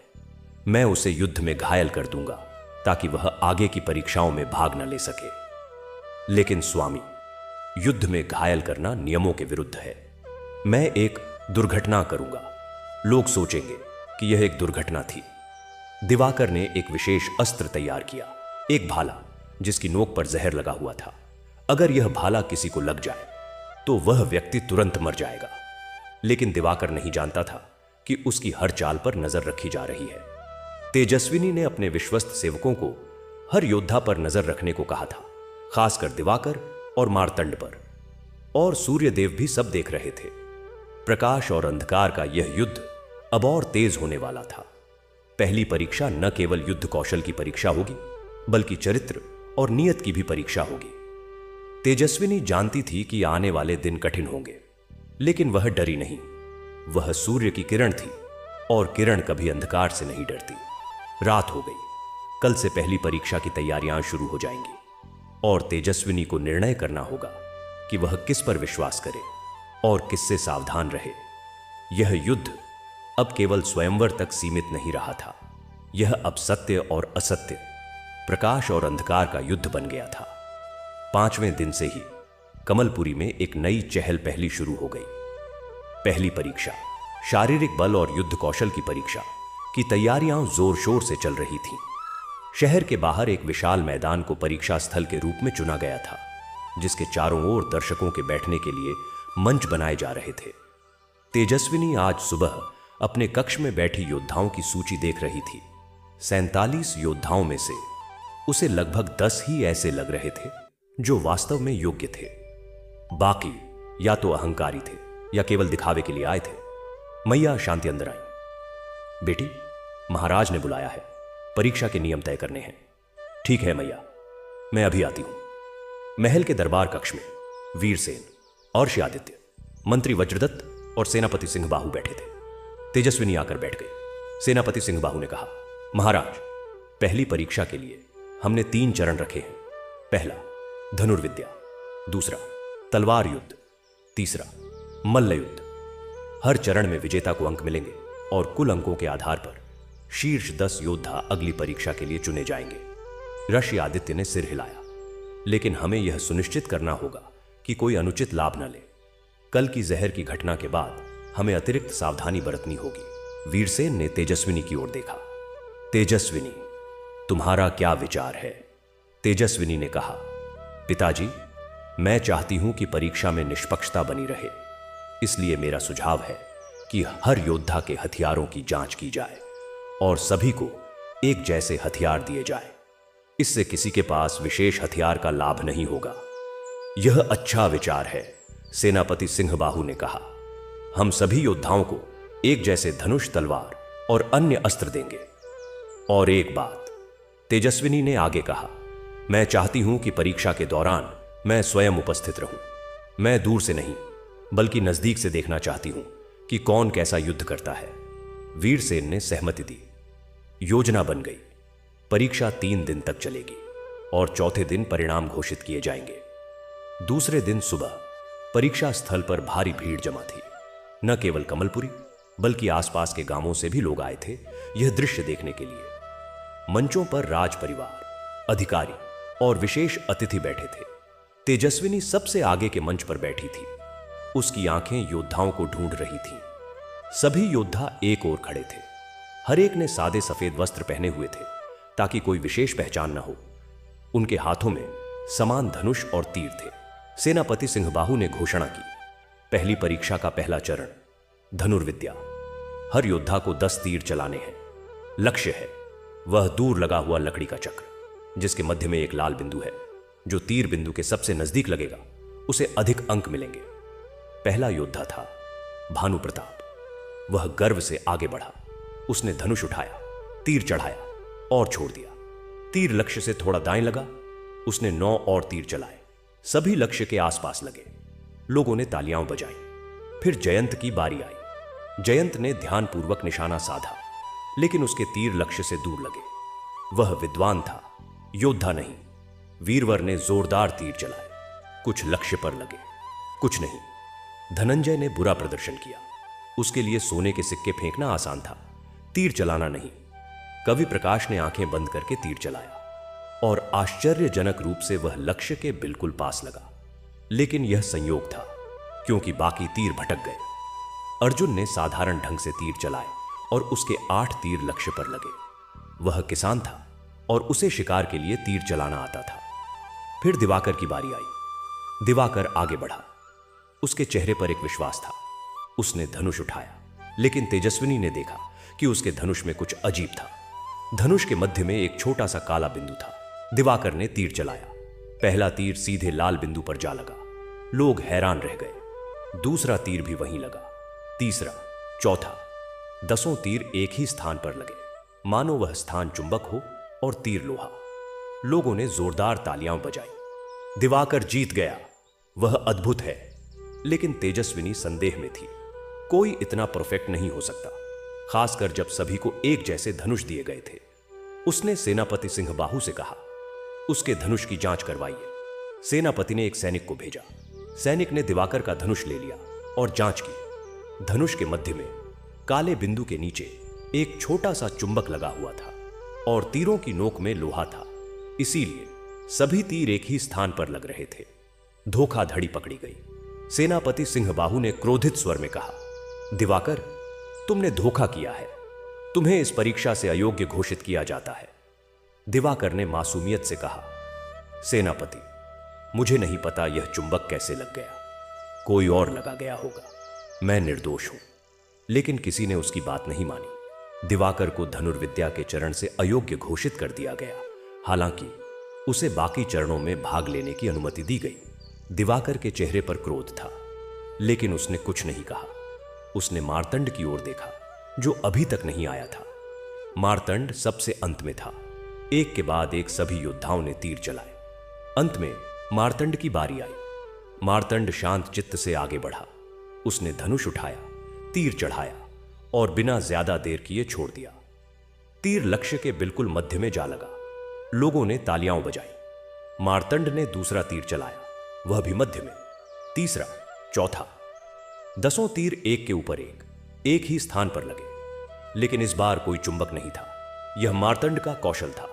मैं उसे युद्ध में घायल कर दूंगा ताकि वह आगे की परीक्षाओं में भाग न ले सके। लेकिन स्वामी, युद्ध में घायल करना नियमों के विरुद्ध है। मैं एक दुर्घटना करूंगा। लोग सोचेंगे कि यह एक दुर्घटना थी। दिवाकर ने एक विशेष अस्त्र तैयार किया, एक भाला जिसकी नोक पर जहर लगा हुआ था। अगर यह भाला किसी को लग जाए तो वह व्यक्ति तुरंत मर जाएगा। लेकिन दिवाकर नहीं जानता था कि उसकी हर चाल पर नजर रखी जा रही है। तेजस्विनी ने अपने विश्वस्त सेवकों को हर योद्धा पर नजर रखने को कहा था, खासकर दिवाकर और मार्तंड पर। और सूर्यदेव भी सब देख रहे थे। प्रकाश और अंधकार का यह युद्ध अब और तेज होने वाला था। पहली परीक्षा न केवल युद्ध कौशल की परीक्षा होगी, बल्कि चरित्र और नियत की भी परीक्षा होगी। तेजस्विनी जानती थी कि आने वाले दिन कठिन होंगे, लेकिन वह डरी नहीं। वह सूर्य की किरण थी और किरण कभी अंधकार से नहीं डरती। रात हो गई। कल से पहली परीक्षा की तैयारियां शुरू हो जाएंगी और तेजस्विनी को निर्णय करना होगा कि वह किस पर विश्वास करे और किससे सावधान रहे। यह युद्ध अब केवल स्वयंवर तक सीमित नहीं रहा था। यह अब सत्य और असत्य, प्रकाश और अंधकार का युद्ध बन गया था। 5वें दिन से ही कमलपुरी में एक नई चहल पहली शुरू हो गई। पहली परीक्षा, शारीरिक बल और युद्ध कौशल की परीक्षा की तैयारियां जोर शोर से चल रही थीं। शहर के बाहर एक विशाल मैदान को परीक्षा स्थल के रूप में चुना गया था, जिसके चारों ओर दर्शकों के बैठने के लिए मंच बनाए जा रहे थे। तेजस्विनी आज सुबह अपने कक्ष में बैठी योद्धाओं की सूची देख रही थी। 47 योद्धाओं में से उसे लगभग 10 ही ऐसे लग रहे थे जो वास्तव में योग्य थे। बाकी या तो अहंकारी थे या केवल दिखावे के लिए आए थे। मैया शांति अंदर आई। बेटी, महाराज ने बुलाया है, परीक्षा के नियम तय करने हैं। ठीक है मैया, मैं अभी आती हूं। महल के दरबार कक्ष में वीरसेन, अर्षयादित्य, मंत्री वज्रदत्त और सेनापति सिंहबाहु बैठे थे। तेजस्विनी आकर बैठ गई। सेनापति सिंहबाहु ने कहा, महाराज, पहली परीक्षा के लिए हमने 3 चरण रखे हैं। पहला धनुर्विद्या, दूसरा तलवार युद्ध, तीसरा मल्ल युद्ध। हर चरण में विजेता को अंक मिलेंगे और कुल अंकों के आधार पर शीर्ष 10 योद्धा अगली परीक्षा के लिए चुने जाएंगे। ऋषिआदित्य ने सिर हिलाया। लेकिन हमें यह सुनिश्चित करना होगा कि कोई अनुचित लाभ न ले। कल की जहर की घटना के बाद हमें अतिरिक्त सावधानी बरतनी होगी। वीरसेन ने तेजस्विनी की ओर देखा। तेजस्विनी, तुम्हारा क्या विचार है? तेजस्विनी ने कहा, पिताजी, मैं चाहती हूं कि परीक्षा में निष्पक्षता बनी रहे। इसलिए मेरा सुझाव है कि हर योद्धा के हथियारों की जांच की जाए और सभी को एक जैसे हथियार दिए जाए। इससे किसी के पास विशेष हथियार का लाभ नहीं होगा। यह अच्छा विचार है, सेनापति सिंहबाहु ने कहा। हम सभी योद्धाओं को एक जैसे धनुष, तलवार और अन्य अस्त्र देंगे। और एक बात, तेजस्विनी ने आगे कहा, मैं चाहती हूं कि परीक्षा के दौरान मैं स्वयं उपस्थित रहूं। मैं दूर से नहीं, बल्कि नजदीक से देखना चाहती हूं कि कौन कैसा युद्ध करता है। वीरसेन ने सहमति दी। योजना बन गई। परीक्षा 3 दिन तक चलेगी और चौथे दिन परिणाम घोषित किए जाएंगे। दूसरे दिन सुबह परीक्षा स्थल पर भारी भीड़ जमा थी। न केवल कमलपुरी, बल्कि आसपास के गांवों से भी लोग आए थे यह दृश्य देखने के लिए। मंचों पर राज परिवार, अधिकारी और विशेष अतिथि बैठे थे। तेजस्विनी सबसे आगे के मंच पर बैठी थी। उसकी आंखें योद्धाओं को ढूंढ रही थीं। सभी योद्धा एक ओर खड़े थे। हर एक ने सादे सफेद वस्त्र पहने हुए थे ताकि कोई विशेष पहचान न हो। उनके हाथों में समान धनुष और तीर थे। सेनापति सिंहबाहु ने घोषणा की, पहली परीक्षा का पहला चरण धनुर्विद्या। हर योद्धा को 10 तीर चलाने हैं। लक्ष्य है वह दूर लगा हुआ लकड़ी का चक्र, जिसके मध्य में एक लाल बिंदु है। जो तीर बिंदु के सबसे नजदीक लगेगा उसे अधिक अंक मिलेंगे। पहला योद्धा था भानु प्रताप। वह गर्व से आगे बढ़ा। उसने धनुष उठाया, तीर चढ़ाया और छोड़ दिया। तीर लक्ष्य से थोड़ा दाएं लगा। उसने 9 और तीर चलाए। सभी लक्ष्य के आसपास लगे। लोगों ने तालियां बजाई। फिर जयंत की बारी आई। जयंत ने ध्यानपूर्वक निशाना साधा, लेकिन उसके तीर लक्ष्य से दूर लगे। वह विद्वान था योद्धा नहीं, वीरवर ने जोरदार तीर चलाए। कुछ लक्ष्य पर लगे, कुछ नहीं। धनंजय ने बुरा प्रदर्शन किया। उसके लिए सोने के सिक्के फेंकना आसान था, तीर चलाना नहीं। कवि प्रकाश ने आंखें बंद करके तीर चलाया और आश्चर्यजनक रूप से वह लक्ष्य के बिल्कुल पास लगा। लेकिन यह संयोग था, क्योंकि बाकी तीर भटक गए। अर्जुन ने साधारण ढंग से तीर चलाए और उसके 8 तीर लक्ष्य पर लगे। वह किसान था और उसे शिकार के लिए तीर चलाना आता था। फिर दिवाकर की बारी आई। दिवाकर आगे बढ़ा। उसके चेहरे पर एक विश्वास था। उसने धनुष उठाया, लेकिन तेजस्विनी ने देखा कि उसके धनुष में कुछ अजीब था। धनुष के मध्य में एक छोटा सा काला बिंदु था। दिवाकर ने तीर चलाया। पहला तीर सीधे लाल बिंदु पर जा लगा। लोग हैरान रह गए। दूसरा तीर भी वहीं लगा, तीसरा, चौथा। 10 तीर एक ही स्थान पर लगे, मानो वह स्थान चुंबक हो और तीर लोहा। लोगों ने जोरदार तालियां बजाई। दिवाकर जीत गया, वह अद्भुत है। लेकिन तेजस्विनी संदेह में थी। कोई इतना परफेक्ट नहीं हो सकता, खासकर जब सभी को एक जैसे धनुष दिए गए थे। उसने सेनापति सिंहबाहु से कहा, उसके धनुष की जांच करवाइए। सेनापति ने एक सैनिक को भेजा। सैनिक ने दिवाकर का धनुष ले लिया और जांच की। धनुष के मध्य में काले बिंदु के नीचे एक छोटा सा चुंबक लगा हुआ था और तीरों की नोक में लोहा था। इसीलिए सभी तीर एक ही स्थान पर लग रहे थे। धोखाधड़ी पकड़ी गई। सेनापति सिंहबाहु ने क्रोधित स्वर में कहा, दिवाकर, तुमने धोखा किया है। तुम्हें इस परीक्षा से अयोग्य घोषित किया जाता है। दिवाकर ने मासूमियत से कहा, सेनापति, मुझे नहीं पता यह चुंबक कैसे लग गया। कोई और लगा गया होगा। मैं निर्दोष हूं। लेकिन किसी ने उसकी बात नहीं मानी। दिवाकर को धनुर्विद्या के चरण से अयोग्य घोषित कर दिया गया। हालांकि उसे बाकी चरणों में भाग लेने की अनुमति दी गई। दिवाकर के चेहरे पर क्रोध था, लेकिन उसने कुछ नहीं कहा। उसने मार्तंड की ओर देखा, जो अभी तक नहीं आया था। मार्तंड सबसे अंत में था। एक के बाद एक सभी योद्धाओं ने तीर चलाए। अंत में मार्तंड की बारी आई। मार्तंड शांत चित्त से आगे बढ़ा। उसने धनुष उठाया, तीर चढ़ाया और बिना ज्यादा देर किए छोड़ दिया। तीर लक्ष्य के बिल्कुल मध्य में जा लगा। लोगों ने तालियां बजाई। मार्तंड ने दूसरा तीर चलाया, वह भी मध्य में। तीसरा, चौथा। 10 तीर एक के ऊपर एक ही स्थान पर लगे। लेकिन इस बार कोई चुंबक नहीं था। यह मार्तंड का कौशल था।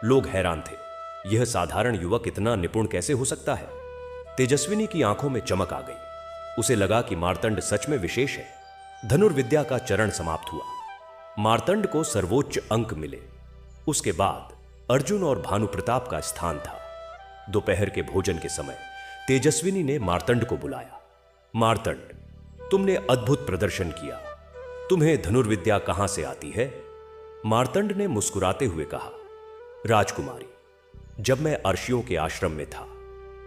लोग हैरान थे। यह साधारण युवक इतना निपुण कैसे हो सकता है? तेजस्विनी की आंखों में चमक आ गई। उसे लगा कि मार्तंड सच में विशेष है। धनुर्विद्या का चरण समाप्त हुआ। मार्तंड को सर्वोच्च अंक मिले। उसके बाद अर्जुन और भानु प्रताप का स्थान था। दोपहर के भोजन के समय तेजस्विनी ने मार्तंड को बुलाया। मार्तंड, तुमने अद्भुत प्रदर्शन किया। तुम्हें धनुर्विद्या कहां से आती है? मार्तंड ने मुस्कुराते हुए कहा, राजकुमारी, जब मैं अर्षियों के आश्रम में था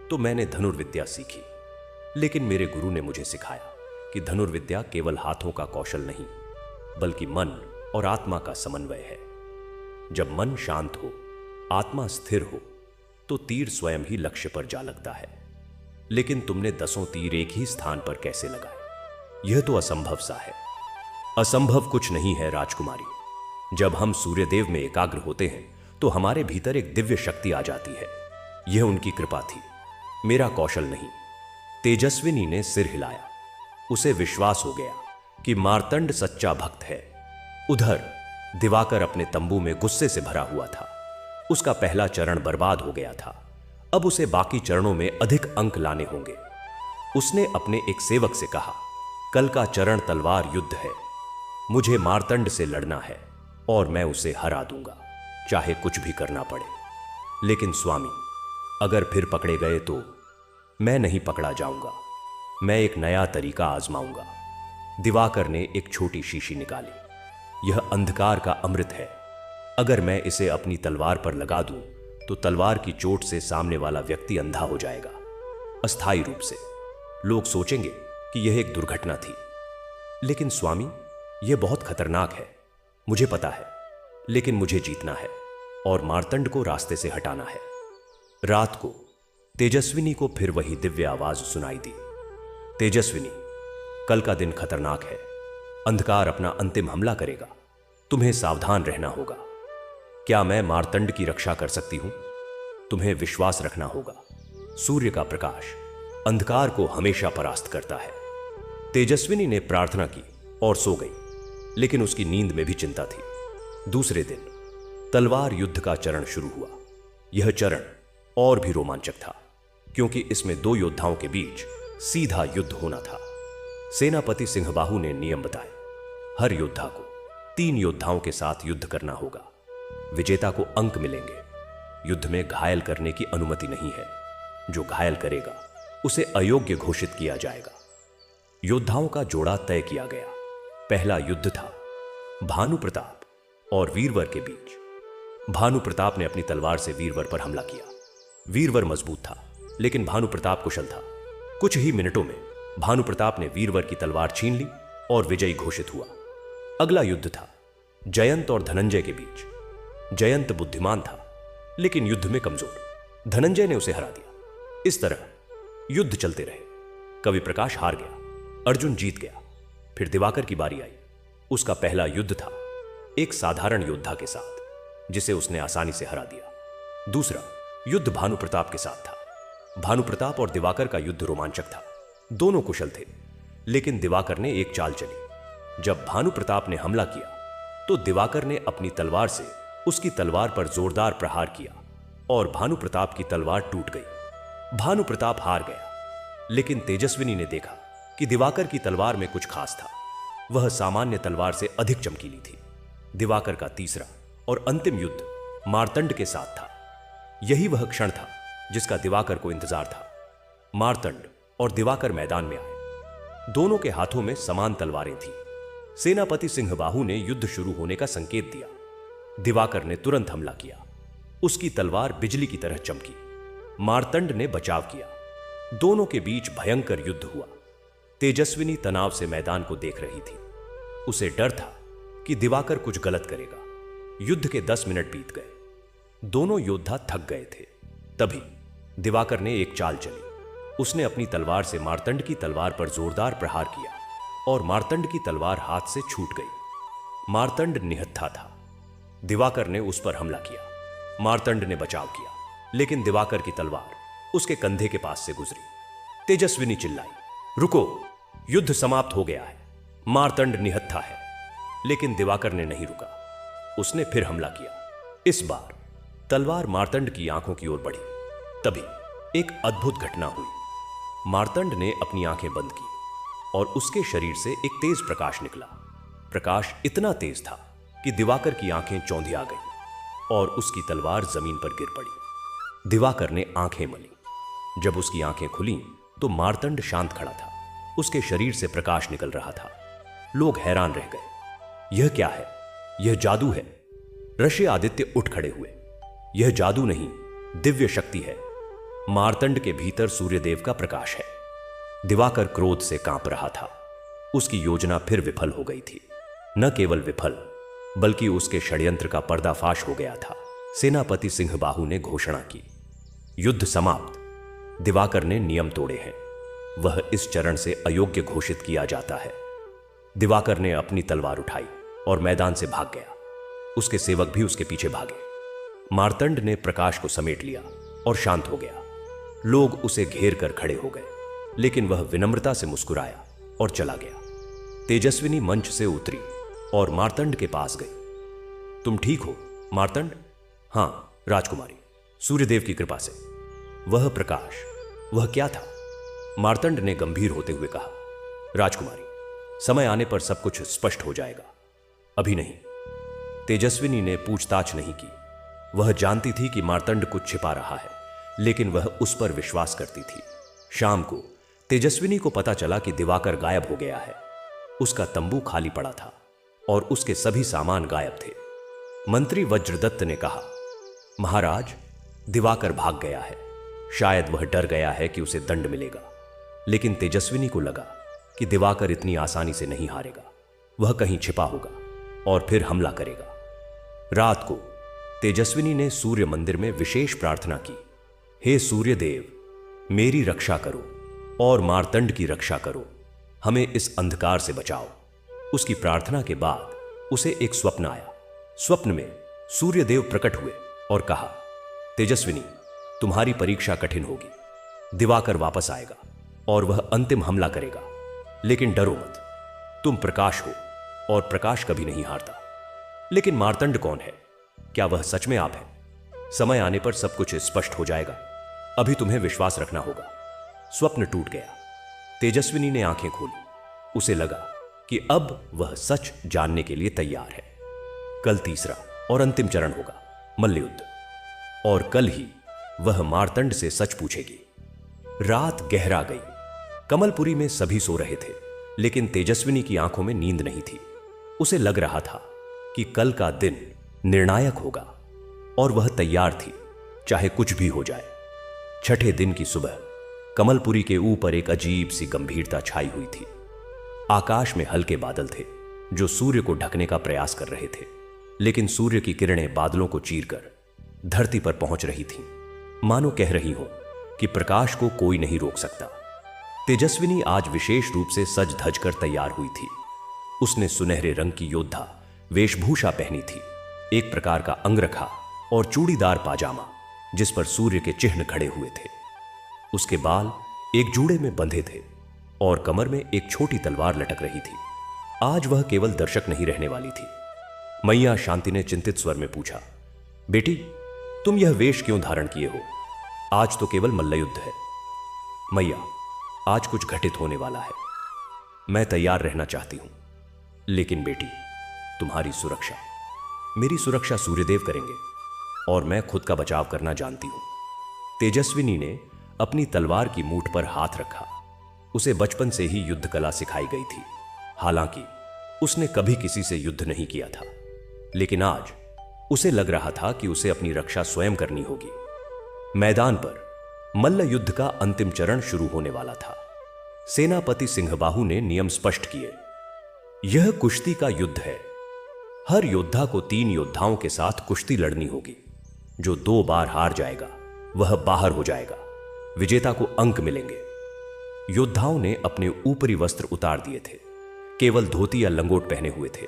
तो मैंने धनुर्विद्या सीखी। लेकिन मेरे गुरु ने मुझे सिखाया कि धनुर्विद्या केवल हाथों का कौशल नहीं, बल्कि मन और आत्मा का समन्वय है। जब मन शांत हो, आत्मा स्थिर हो, तो तीर स्वयं ही लक्ष्य पर जा लगता है। लेकिन तुमने 10 तीर एक ही स्थान पर कैसे लगाए? यह तो असंभव सा है। असंभव कुछ नहीं है राजकुमारी। जब हम सूर्यदेव में एकाग्र होते हैं तो हमारे भीतर एक दिव्य शक्ति आ जाती है। यह उनकी कृपा थी, मेरा कौशल नहीं। तेजस्विनी ने सिर हिलाया। उसे विश्वास हो गया कि मार्तंड सच्चा भक्त है। उधर दिवाकर अपने तंबू में गुस्से से भरा हुआ था। उसका पहला चरण बर्बाद हो गया था। अब उसे बाकी चरणों में अधिक अंक लाने होंगे। उसने अपने एक सेवक से कहा, कल का चरण तलवार युद्ध है। मुझे मार्तंड से लड़ना है और मैं उसे हरा दूंगा, चाहे कुछ भी करना पड़े। लेकिन स्वामी, अगर फिर पकड़े गए तो? मैं नहीं पकड़ा जाऊंगा। मैं एक नया तरीका आजमाऊंगा। दिवाकर ने एक छोटी शीशी निकाली। यह अंधकार का अमृत है। अगर मैं इसे अपनी तलवार पर लगा दूं तो तलवार की चोट से सामने वाला व्यक्ति अंधा हो जाएगा, अस्थायी रूप से। लोग सोचेंगे कि यह एक दुर्घटना थी। लेकिन स्वामी, यह बहुत खतरनाक है। मुझे पता है, लेकिन मुझे जीतना है और मार्तंड को रास्ते से हटाना है। रात को तेजस्विनी को फिर वही दिव्य आवाज सुनाई दी, तेजस्विनी, कल का दिन खतरनाक है। अंधकार अपना अंतिम हमला करेगा। तुम्हें सावधान रहना होगा। क्या मैं मार्तंड की रक्षा कर सकती हूं? तुम्हें विश्वास रखना होगा। सूर्य का प्रकाश अंधकार को हमेशा परास्त करता है। तेजस्विनी ने प्रार्थना की और सो गई, लेकिन उसकी नींद में भी चिंता थी। दूसरे दिन तलवार युद्ध का चरण शुरू हुआ। यह चरण और भी रोमांचक था, क्योंकि इसमें दो योद्धाओं के बीच सीधा युद्ध होना था। सेनापति सिंहबाहु ने नियम बताए। हर योद्धा को 3 योद्धाओं के साथ युद्ध करना होगा। विजेता को अंक मिलेंगे। युद्ध में घायल करने की अनुमति नहीं है। जो घायल करेगा उसे अयोग्य घोषित किया जाएगा। योद्धाओं का जोड़ा तय किया गया। पहला युद्ध था भानु प्रताप और वीरवर के बीच। भानु प्रताप ने अपनी तलवार से वीरवर पर हमला किया। वीरवर मजबूत था, लेकिन भानु प्रताप कुशल था। कुछ ही मिनटों में भानु प्रताप ने वीरवर की तलवार छीन ली और विजयी घोषित हुआ। अगला युद्ध था जयंत और धनंजय के बीच। जयंत बुद्धिमान था, लेकिन युद्ध में कमजोर। धनंजय ने उसे हरा दिया। इस तरह युद्ध चलते रहे। कवि प्रकाश हार गया, अर्जुन जीत गया। फिर दिवाकर की बारी आई। उसका पहला युद्ध था एक साधारण योद्धा के साथ, जिसे उसने आसानी से हरा दिया। दूसरा युद्ध भानु प्रताप के साथ था। भानु प्रताप और दिवाकर का युद्ध रोमांचक था। दोनों कुशल थे, लेकिन दिवाकर ने एक चाल चली। जब भानु प्रताप ने हमला किया तो दिवाकर ने अपनी तलवार से उसकी तलवार पर जोरदार प्रहार किया और भानु प्रताप की तलवार टूट गई। भानु प्रताप हार गया, लेकिन तेजस्विनी ने देखा कि दिवाकर की तलवार में कुछ खास था। वह सामान्य तलवार से अधिक चमकीली थी। दिवाकर का तीसरा और अंतिम युद्ध मार्तंड के साथ था। यही वह क्षण था जिसका दिवाकर को इंतजार था। मार्तंड और दिवाकर मैदान में आए। दोनों के हाथों में समान तलवारें थीं। सेनापति सिंहबाहु ने युद्ध शुरू होने का संकेत दिया। दिवाकर ने तुरंत हमला किया। उसकी तलवार बिजली की तरह चमकी। मार्तंड ने बचाव किया। दोनों के बीच भयंकर युद्ध हुआ। तेजस्विनी तनाव से मैदान को देख रही थी। उसे डर था कि दिवाकर कुछ गलत करेगा। युद्ध के 10 मिनट बीत गए। दोनों योद्धा थक गए थे। तभी दिवाकर ने एक चाल चली। उसने अपनी तलवार से मार्तंड की तलवार पर जोरदार प्रहार किया और मार्तंड की तलवार हाथ से छूट गई। मार्तंड निहत्था था। दिवाकर ने उस पर हमला किया। मार्तंड ने बचाव किया, लेकिन दिवाकर की तलवार उसके कंधे के पास से गुजरी। तेजस्विनी चिल्लाई, रुको, युद्ध समाप्त हो गया है। मार्तंड निहत्था है। लेकिन दिवाकर ने नहीं रुका। उसने फिर हमला किया। इस बार तलवार मार्तंड की आंखों की ओर बढ़ी। तभी एक अद्भुत घटना हुई। मार्तंड ने अपनी आंखें बंद की और उसके शरीर से एक तेज प्रकाश निकला। प्रकाश इतना तेज था कि दिवाकर की आंखें चौंधिया गईं और उसकी तलवार जमीन पर गिर पड़ी। दिवाकर ने आंखें मली। जब उसकी आंखें खुलीं तो मार्तंड शांत खड़ा था। उसके शरीर से प्रकाश निकल रहा था। लोग हैरान रह गए। यह क्या है? यह जादू है। ऋषि आदित्य उठ खड़े हुए। यह जादू नहीं, दिव्य शक्ति है। मार्तंड के भीतर सूर्यदेव का प्रकाश है। दिवाकर क्रोध से कांप रहा था। उसकी योजना फिर विफल हो गई थी। न केवल विफल, बल्कि उसके षड्यंत्र का पर्दाफाश हो गया था। सेनापति सिंहबाहु ने घोषणा की, युद्ध समाप्त। दिवाकर ने नियम तोड़े हैं। वह इस चरण से अयोग्य घोषित किया जाता है। दिवाकर ने अपनी तलवार उठाई और मैदान से भाग गया। उसके सेवक भी उसके पीछे भागे। मार्तंड ने प्रकाश को समेट लिया और शांत हो गया। लोग उसे घेर कर खड़े हो गए, लेकिन वह विनम्रता से मुस्कुराया और चला गया। तेजस्विनी मंच से उतरी और मार्तंड के पास गई। तुम ठीक हो मार्तंड? हां राजकुमारी, सूर्यदेव की कृपा से। वह प्रकाश, वह क्या था? मार्तंड ने गंभीर होते हुए कहा, राजकुमारी, समय आने पर सब कुछ स्पष्ट हो जाएगा, अभी नहीं। तेजस्विनी ने पूछताछ नहीं की। वह जानती थी कि मार्तंड कुछ छिपा रहा है, लेकिन वह उस पर विश्वास करती थी। शाम को तेजस्विनी को पता चला कि दिवाकर गायब हो गया है। उसका तंबू खाली पड़ा था और उसके सभी सामान गायब थे। मंत्री वज्रदत्त ने कहा, महाराज, दिवाकर भाग गया है। शायद वह डर गया है कि उसे दंड मिलेगा। लेकिन तेजस्विनी को लगा कि दिवाकर इतनी आसानी से नहीं हारेगा। वह कहीं छिपा होगा और फिर हमला करेगा। रात को तेजस्विनी ने सूर्य मंदिर में विशेष प्रार्थना की, हे सूर्यदेव, मेरी रक्षा करो और मार्तंड की रक्षा करो। हमें इस अंधकार से बचाओ। उसकी प्रार्थना के बाद उसे एक स्वप्न आया। स्वप्न में सूर्यदेव प्रकट हुए और कहा, तेजस्विनी, तुम्हारी परीक्षा कठिन होगी। दिवाकर वापस आएगा और वह अंतिम हमला करेगा, लेकिन डरो मत, तुम प्रकाश हो और प्रकाश कभी नहीं हारता। लेकिन मार्तंड कौन है? क्या वह सच में आप है? समय आने पर सब कुछ स्पष्ट हो जाएगा। अभी तुम्हें विश्वास रखना होगा। स्वप्न टूट गया। तेजस्विनी ने आंखें खोली। उसे लगा कि अब वह सच जानने के लिए तैयार है। कल तीसरा और अंतिम चरण होगा, मल्लयुद्ध, और कल ही वह मार्तंड से सच पूछेगी। रात गहरा गई। कमलपुरी में सभी सो रहे थे, लेकिन तेजस्विनी की आंखों में नींद नहीं थी। उसे लग रहा था कि कल का दिन निर्णायक होगा, और वह तैयार थी, चाहे कुछ भी हो जाए। छठे दिन की सुबह कमलपुरी के ऊपर एक अजीब सी गंभीरता छाई हुई थी। आकाश में हल्के बादल थे जो सूर्य को ढकने का प्रयास कर रहे थे, लेकिन सूर्य की किरणें बादलों को चीरकर धरती पर पहुंच रही थीं, मानो कह रही हो कि प्रकाश को कोई नहीं रोक सकता। तेजस्विनी आज विशेष रूप से सज धज कर तैयार हुई थी। उसने सुनहरे रंग की योद्धा वेशभूषा पहनी थी, एक प्रकार का अंगरखा और चूड़ीदार पाजामा जिस पर सूर्य के चिन्ह खड़े हुए थे। उसके बाल एक जूड़े में बंधे थे और कमर में एक छोटी तलवार लटक रही थी। आज वह केवल दर्शक नहीं रहने वाली थी। मैया शांति ने चिंतित स्वर में पूछा, बेटी, तुम यह वेश क्यों धारण किए हो? आज तो केवल मल्लयुद्ध है। मैया, आज कुछ घटित होने वाला है। मैं तैयार रहना चाहती हूं, लेकिन बेटी, तुम्हारी सुरक्षा, मेरी सुरक्षा सूर्यदेव करेंगे, और मैं खुद का बचाव करना जानती हूं। तेजस्विनी ने अपनी तलवार की मूठ पर हाथ रखा। उसे बचपन से ही युद्ध कला सिखाई गई थी। हालांकि उसने कभी किसी से युद्ध नहीं किया था, लेकिन आज उसे लग रहा था कि उसे अपनी रक्षा स्वयं करनी होगी। मैदान पर मल्ल युद्ध का अंतिम चरण शुरू होने वाला था। सेनापति सिंहबाहु ने नियम स्पष्ट किए। यह कुश्ती का युद्ध है। हर योद्धा को 3 योद्धाओं के साथ कुश्ती लड़नी होगी। जो 2 बार हार जाएगा वह बाहर हो जाएगा। विजेता को अंक मिलेंगे। योद्धाओं ने अपने ऊपरी वस्त्र उतार दिए थे, केवल धोती या लंगोट पहने हुए थे।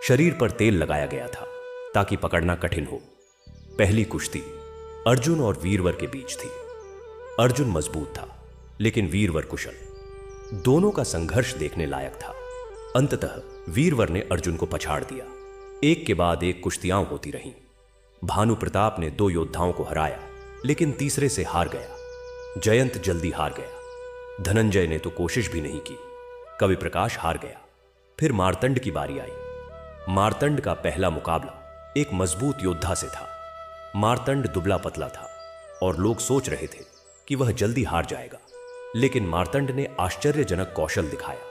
शरीर पर तेल लगाया गया था ताकि पकड़ना कठिन हो। पहली कुश्ती अर्जुन और वीरवर के बीच थी। अर्जुन मजबूत था, लेकिन वीरवर कुशल। दोनों का संघर्ष देखने लायक था। अंततः वीरवर ने अर्जुन को पछाड़ दिया। एक के बाद एक कुश्तियां होती रहीं। भानु प्रताप ने 2 योद्धाओं को हराया, लेकिन तीसरे से हार गया। जयंत जल्दी हार गया। धनंजय ने तो कोशिश भी नहीं की। कवि प्रकाश हार गया। फिर मार्तंड की बारी आई। मार्तंड का पहला मुकाबला एक मजबूत योद्धा से था। मार्तंड दुबला पतला था और लोग सोच रहे थे कि वह जल्दी हार जाएगा, लेकिन मार्तंड ने आश्चर्यजनक कौशल दिखाया।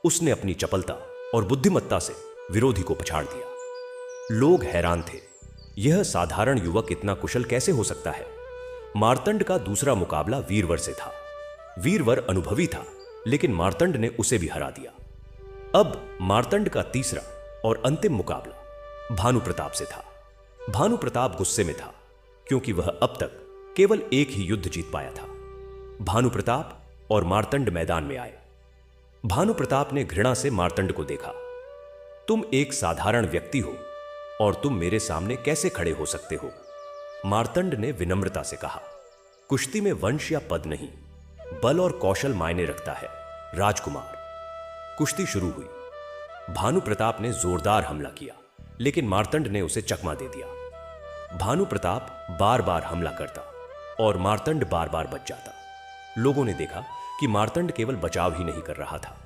उसने अपनी चपलता और बुद्धिमत्ता से विरोधी को पछाड़ दिया। लोग हैरान थे, यह साधारण युवक इतना कुशल कैसे हो सकता है। मार्तंड का दूसरा मुकाबला वीरवर से था। वीरवर अनुभवी था, लेकिन मार्तंड ने उसे भी हरा दिया। अब मार्तंड का तीसरा और अंतिम मुकाबला भानु प्रताप से था। भानु प्रताप गुस्से में था, क्योंकि वह अब तक केवल एक ही युद्ध जीत पाया था। भानु प्रताप और मार्तंड मैदान में आए। भानु प्रताप ने घृणा से मार्तंड को देखा। तुम एक साधारण व्यक्ति हो और तुम मेरे सामने कैसे खड़े हो सकते हो? मार्तंड ने विनम्रता से कहा, कुश्ती में वंश या पद नहीं, बल और कौशल मायने रखता है, राजकुमार। कुश्ती शुरू हुई। भानु प्रताप ने जोरदार हमला किया, लेकिन मार्तंड ने उसे चकमा दे दिया। भानु प्रताप बार बार हमला करता और मार्तंड बार बार बच जाता। लोगों ने देखा कि मार्तंड केवल बचाव ही नहीं कर रहा था,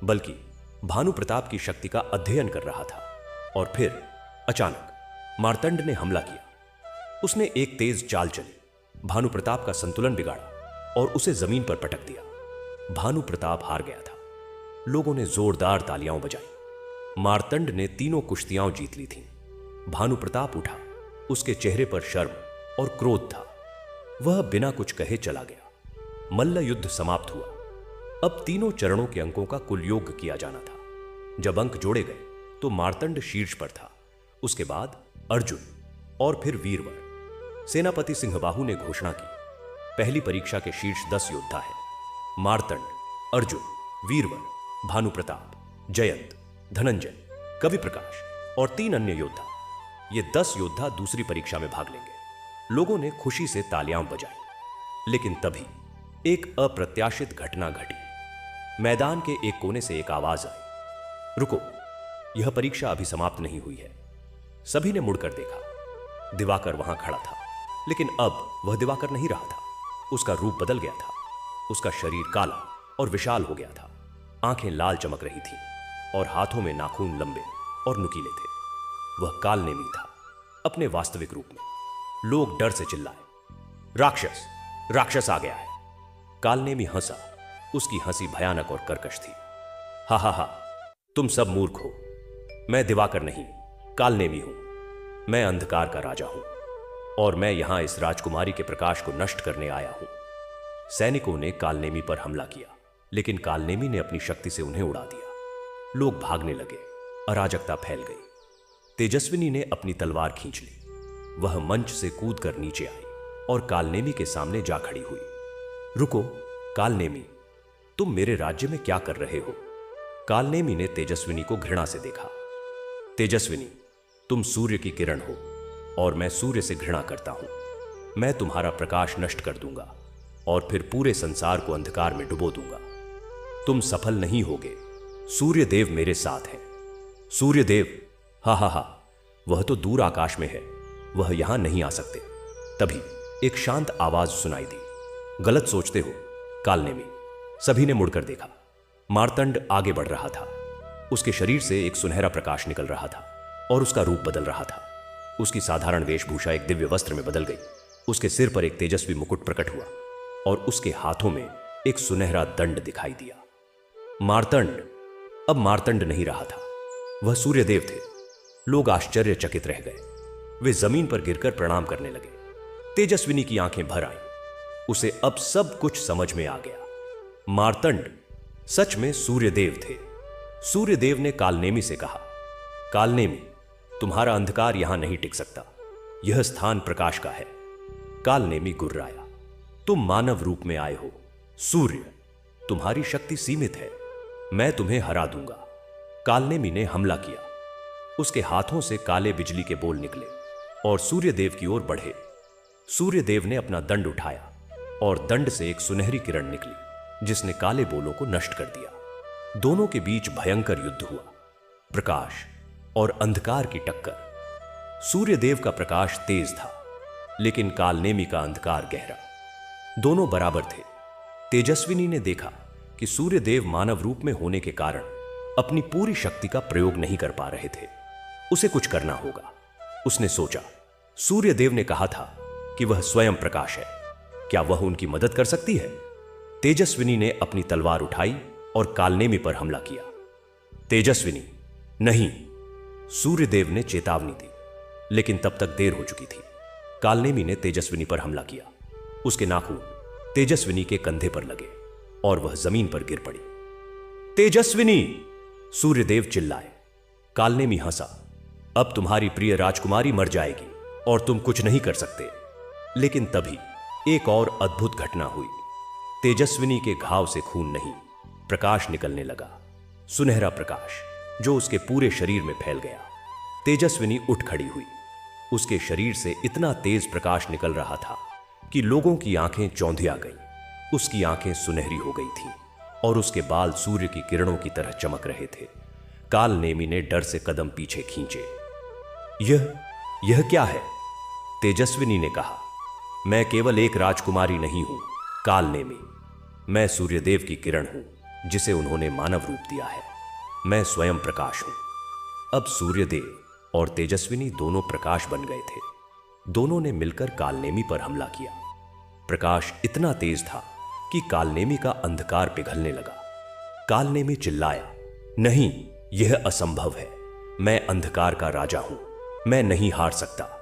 बल्कि भानु प्रताप की शक्ति का अध्ययन कर रहा था। और फिर अचानक मार्तंड ने हमला किया। उसने एक तेज चाल चली, भानु प्रताप का संतुलन बिगाड़ा और उसे जमीन पर पटक दिया। भानु प्रताप हार गया था। लोगों ने जोरदार तालियां बजाई। मार्तंड ने 3 कुश्तियां जीत ली थीं। भानु प्रताप उठा। उसके चेहरे पर शर्म और क्रोध था। वह बिना कुछ कहे चला गया। मल्ल युद्ध समाप्त हुआ। अब 3 चरणों के अंकों का कुल योग किया जाना था। जब अंक जोड़े गए तो मार्तंड शीर्ष पर था, उसके बाद अर्जुन और फिर वीरवर। सेनापति सिंहबाहु ने घोषणा की, पहली परीक्षा के शीर्ष 10 योद्धा हैं। मार्तंड, अर्जुन, वीरवर, भानु प्रताप, जयंत, धनंजय, कवि प्रकाश और 3 अन्य योद्धा। ये 10 योद्धा दूसरी परीक्षा में भाग लेंगे। लोगों ने खुशी से तालियां बजाई। लेकिन तभी एक अप्रत्याशित घटना घटी। मैदान के एक कोने से एक आवाज आई, रुको, यह परीक्षा अभी समाप्त नहीं हुई है। सभी ने मुड़कर देखा। दिवाकर वहां खड़ा था, लेकिन अब वह दिवाकर नहीं रहा था। उसका रूप बदल गया था। उसका शरीर काला और विशाल हो गया था। आंखें लाल चमक रही थीं और हाथों में नाखून लंबे और नुकीले थे। वह कालनेमी था, अपने वास्तविक रूप में। लोग डर से चिल्लाए, राक्षस, राक्षस आ गया है। कालनेमी हंसा। उसकी हंसी भयानक और कर्कश थी। हा हा हा, तुम सब मूर्ख हो। मैं दिवाकर नहीं, कालनेमी हूं। मैं अंधकार का राजा हूं और मैं यहां इस राजकुमारी के प्रकाश को नष्ट करने आया हूं। सैनिकों ने कालनेमी पर हमला किया, लेकिन कालनेमी ने अपनी शक्ति से उन्हें उड़ा दिया। लोग भागने लगे। अराजकता फैल गई। तेजस्विनी ने अपनी तलवार खींच ली। वह मंच से कूदकर नीचे आई और कालनेमी के सामने जा खड़ी हुई। रुको, कालनेमी, तुम मेरे राज्य में क्या कर रहे हो? कालनेमी ने तेजस्विनी को घृणा से देखा। तेजस्विनी, तुम सूर्य की किरण हो और मैं सूर्य से घृणा करता हूं। मैं तुम्हारा प्रकाश नष्ट कर दूंगा और फिर पूरे संसार को अंधकार में डुबो दूंगा। तुम सफल नहीं होगे। सूर्यदेव मेरे साथ हैं। सूर्यदेव, हा हा हा, वह तो दूर आकाश में है, वह यहां नहीं आ सकते। तभी एक शांत आवाज सुनाई दी, गलत सोचते हो कालनेमी। सभी ने मुड़कर देखा। मार्तंड आगे बढ़ रहा था। उसके शरीर से एक सुनहरा प्रकाश निकल रहा था और उसका रूप बदल रहा था। उसकी साधारण वेशभूषा एक दिव्य वस्त्र में बदल गई। उसके सिर पर एक तेजस्वी मुकुट प्रकट हुआ और उसके हाथों में एक सुनहरा दंड दिखाई दिया। मार्तंड अब मार्तंड नहीं रहा था, वह सूर्यदेव थे। लोग आश्चर्यचकित रह गए। वे जमीन पर गिरकर प्रणाम करने लगे। तेजस्विनी की आंखें भर आईं। उसे अब सब कुछ समझ में आ गया। मार्तंड सच में सूर्यदेव थे। सूर्यदेव ने कालनेमी से कहा, कालनेमी, तुम्हारा अंधकार यहां नहीं टिक सकता। यह स्थान प्रकाश का है। कालनेमी गुर्राया, तुम मानव रूप में आए हो। सूर्य, तुम्हारी शक्ति सीमित है। मैं तुम्हें हरा दूंगा। कालनेमी ने हमला किया। उसके हाथों से काले बिजली के बोल निकले और सूर्यदेव की ओर बढ़े। सूर्यदेव ने अपना दंड उठाया और दंड से एक सुनहरी किरण निकली जिसने काले बोलों को नष्ट कर दिया। दोनों के बीच भयंकर युद्ध हुआ। प्रकाश और अंधकार की टक्कर। सूर्यदेव का प्रकाश तेज था, लेकिन कालनेमी का अंधकार गहरा। दोनों बराबर थे। तेजस्विनी ने देखा कि सूर्यदेव मानव रूप में होने के कारण अपनी पूरी शक्ति का प्रयोग नहीं कर पा रहे थे। उसे कुछ करना होगा। उसने सोचा, सूर्यदेव ने कहा था कि वह स्वयं प्रकाश है, क्या वह उनकी मदद कर सकती है? तेजस्विनी ने अपनी तलवार उठाई और कालनेमी पर हमला किया। तेजस्विनी, नहीं, सूर्यदेव ने चेतावनी दी, लेकिन तब तक देर हो चुकी थी। कालनेमी ने तेजस्विनी पर हमला किया। उसके नाखून तेजस्विनी के कंधे पर लगे और वह जमीन पर गिर पड़ी। तेजस्विनी, सूर्यदेव चिल्लाए। कालनेमी हंसा, अब तुम्हारी प्रिय राजकुमारी मर जाएगी और तुम कुछ नहीं कर सकते। लेकिन तभी एक और अद्भुत घटना हुई। तेजस्विनी के घाव से खून नहीं, प्रकाश निकलने लगा। सुनहरा प्रकाश जो उसके पूरे शरीर में फैल गया। तेजस्विनी उठ खड़ी हुई। उसके शरीर से इतना तेज प्रकाश निकल रहा था कि लोगों की आंखें चौंधिया गईं। उसकी आंखें सुनहरी हो गई थीं और उसके बाल सूर्य की किरणों की तरह चमक रहे थे। कालनेमी ने डर से कदम पीछे खींचे। यह क्या है? तेजस्विनी ने कहा, मैं केवल एक राजकुमारी नहीं हूं, कालनेमी। मैं सूर्यदेव की किरण हूं जिसे उन्होंने मानव रूप दिया है। मैं स्वयं प्रकाश हूं। अब सूर्यदेव और तेजस्विनी दोनों प्रकाश बन गए थे। दोनों ने मिलकर कालनेमी पर हमला किया। प्रकाश इतना तेज था कि कालनेमी का अंधकार पिघलने लगा। कालनेमी चिल्लाया, नहीं, यह असंभव है। मैं अंधकार का राजा हूं, मैं नहीं हार सकता।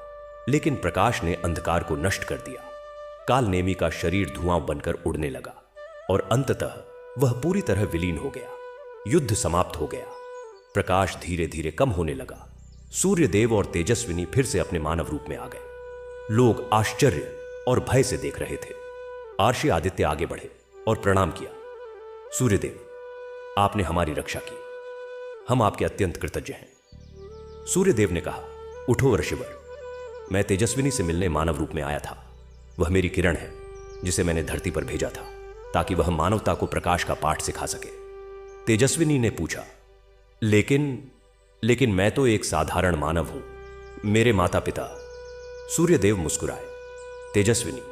लेकिन प्रकाश ने अंधकार को नष्ट कर दिया। कालनेमी का शरीर धुआं बनकर उड़ने लगा और अंततः वह पूरी तरह विलीन हो गया। युद्ध समाप्त हो गया। प्रकाश धीरे धीरे कम होने लगा। सूर्यदेव और तेजस्विनी फिर से अपने मानव रूप में आ गए। लोग आश्चर्य और भय से देख रहे थे। आर्षि आदित्य आगे बढ़े और प्रणाम किया। सूर्यदेव, आपने हमारी रक्षा की, हम आपके अत्यंत कृतज्ञ हैं। सूर्यदेव ने कहा, उठो ऋषिवर, मैं तेजस्विनी से मिलने मानव रूप में आया था। वह मेरी किरण है जिसे मैंने धरती पर भेजा था ताकि वह मानवता को प्रकाश का पाठ सिखा सके। तेजस्विनी ने पूछा, लेकिन मैं तो एक साधारण मानव हूं, मेरे माता पिता। सूर्यदेव मुस्कुराए। तेजस्विनी,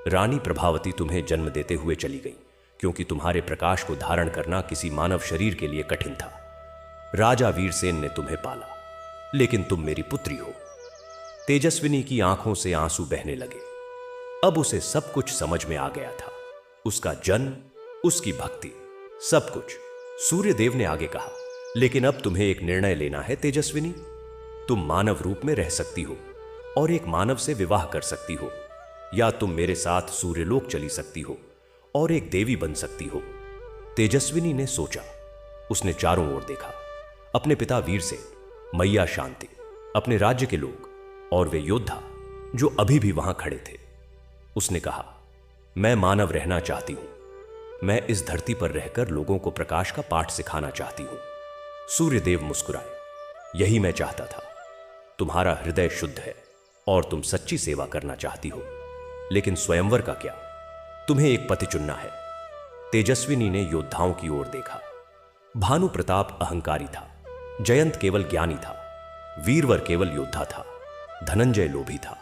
रानी प्रभावती तुम्हें जन्म देते हुए चली गई क्योंकि तुम्हारे प्रकाश को धारण करना किसी मानव शरीर के लिए कठिन था। राजा वीरसेन ने तुम्हें पाला, लेकिन तुम मेरी पुत्री हो। तेजस्विनी की आंखों से आंसू बहने लगे। अब उसे सब कुछ समझ में आ गया था, उसका जन्म, उसकी भक्ति, सब कुछ। सूर्यदेव ने आगे कहा, लेकिन अब तुम्हें एक निर्णय लेना है तेजस्विनी। तुम मानव रूप में रह सकती हो और एक मानव से विवाह कर सकती हो, या तुम मेरे साथ सूर्यलोक चली सकती हो और एक देवी बन सकती हो। तेजस्विनी ने सोचा। उसने चारों ओर देखा, अपने पिता वीरसेन, मैया शांति, अपने राज्य के लोग और वे योद्धा जो अभी भी वहां खड़े थे। उसने कहा, मैं मानव रहना चाहती हूं। मैं इस धरती पर रहकर लोगों को प्रकाश का पाठ सिखाना चाहती हूं। सूर्यदेव मुस्कुराए। यही मैं चाहता था। तुम्हारा हृदय शुद्ध है और तुम सच्ची सेवा करना चाहती हो, लेकिन स्वयंवर का क्या? तुम्हें एक पति चुनना है। तेजस्विनी ने योद्धाओं की ओर देखा। भानु प्रताप अहंकारी था, जयंत केवल ज्ञानी था, वीरवर केवल योद्धा था, धनंजय लोभी था,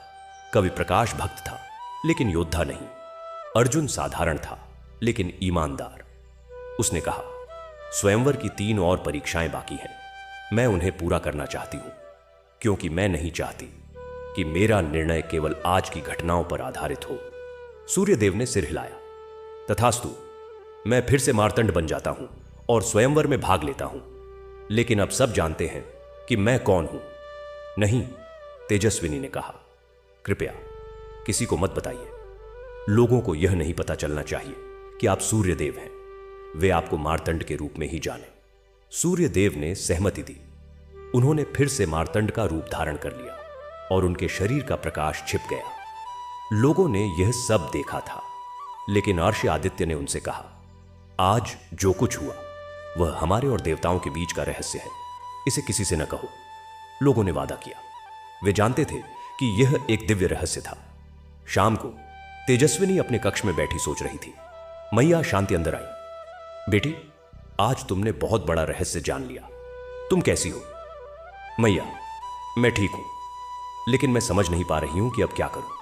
कवि प्रकाश भक्त था लेकिन योद्धा नहीं, अर्जुन साधारण था लेकिन ईमानदार। उसने कहा, स्वयंवर की 3 और परीक्षाएं बाकी हैं, मैं उन्हें पूरा करना चाहती हूं क्योंकि मैं नहीं चाहती कि मेरा निर्णय केवल आज की घटनाओं पर आधारित हो। सूर्यदेव ने सिर हिलाया। तथास्तु, मैं फिर से मार्तंड बन जाता हूं और स्वयंवर में भाग लेता हूं, लेकिन अब सब जानते हैं कि मैं कौन हूं। नहीं, तेजस्विनी ने कहा, कृपया किसी को मत बताइए। लोगों को यह नहीं पता चलना चाहिए कि आप सूर्यदेव हैं। वे आपको मार्तंड के रूप में ही जाने। सूर्यदेव ने सहमति दी। उन्होंने फिर से मार्तंड का रूप धारण कर लिया और उनके शरीर का प्रकाश छिप गया। लोगों ने यह सब देखा था, लेकिन अर्ष्य आदित्य ने उनसे कहा, आज जो कुछ हुआ वह हमारे और देवताओं के बीच का रहस्य है, इसे किसी से न कहो। लोगों ने वादा किया। वे जानते थे कि यह एक दिव्य रहस्य था। शाम को तेजस्विनी अपने कक्ष में बैठी सोच रही थी। मैया शांति अंदर आई। बेटी, आज तुमने बहुत बड़ा रहस्य जान लिया। तुम कैसी हो? मैया, मैं ठीक हूं, लेकिन मैं समझ नहीं पा रही हूं कि अब क्या करूं।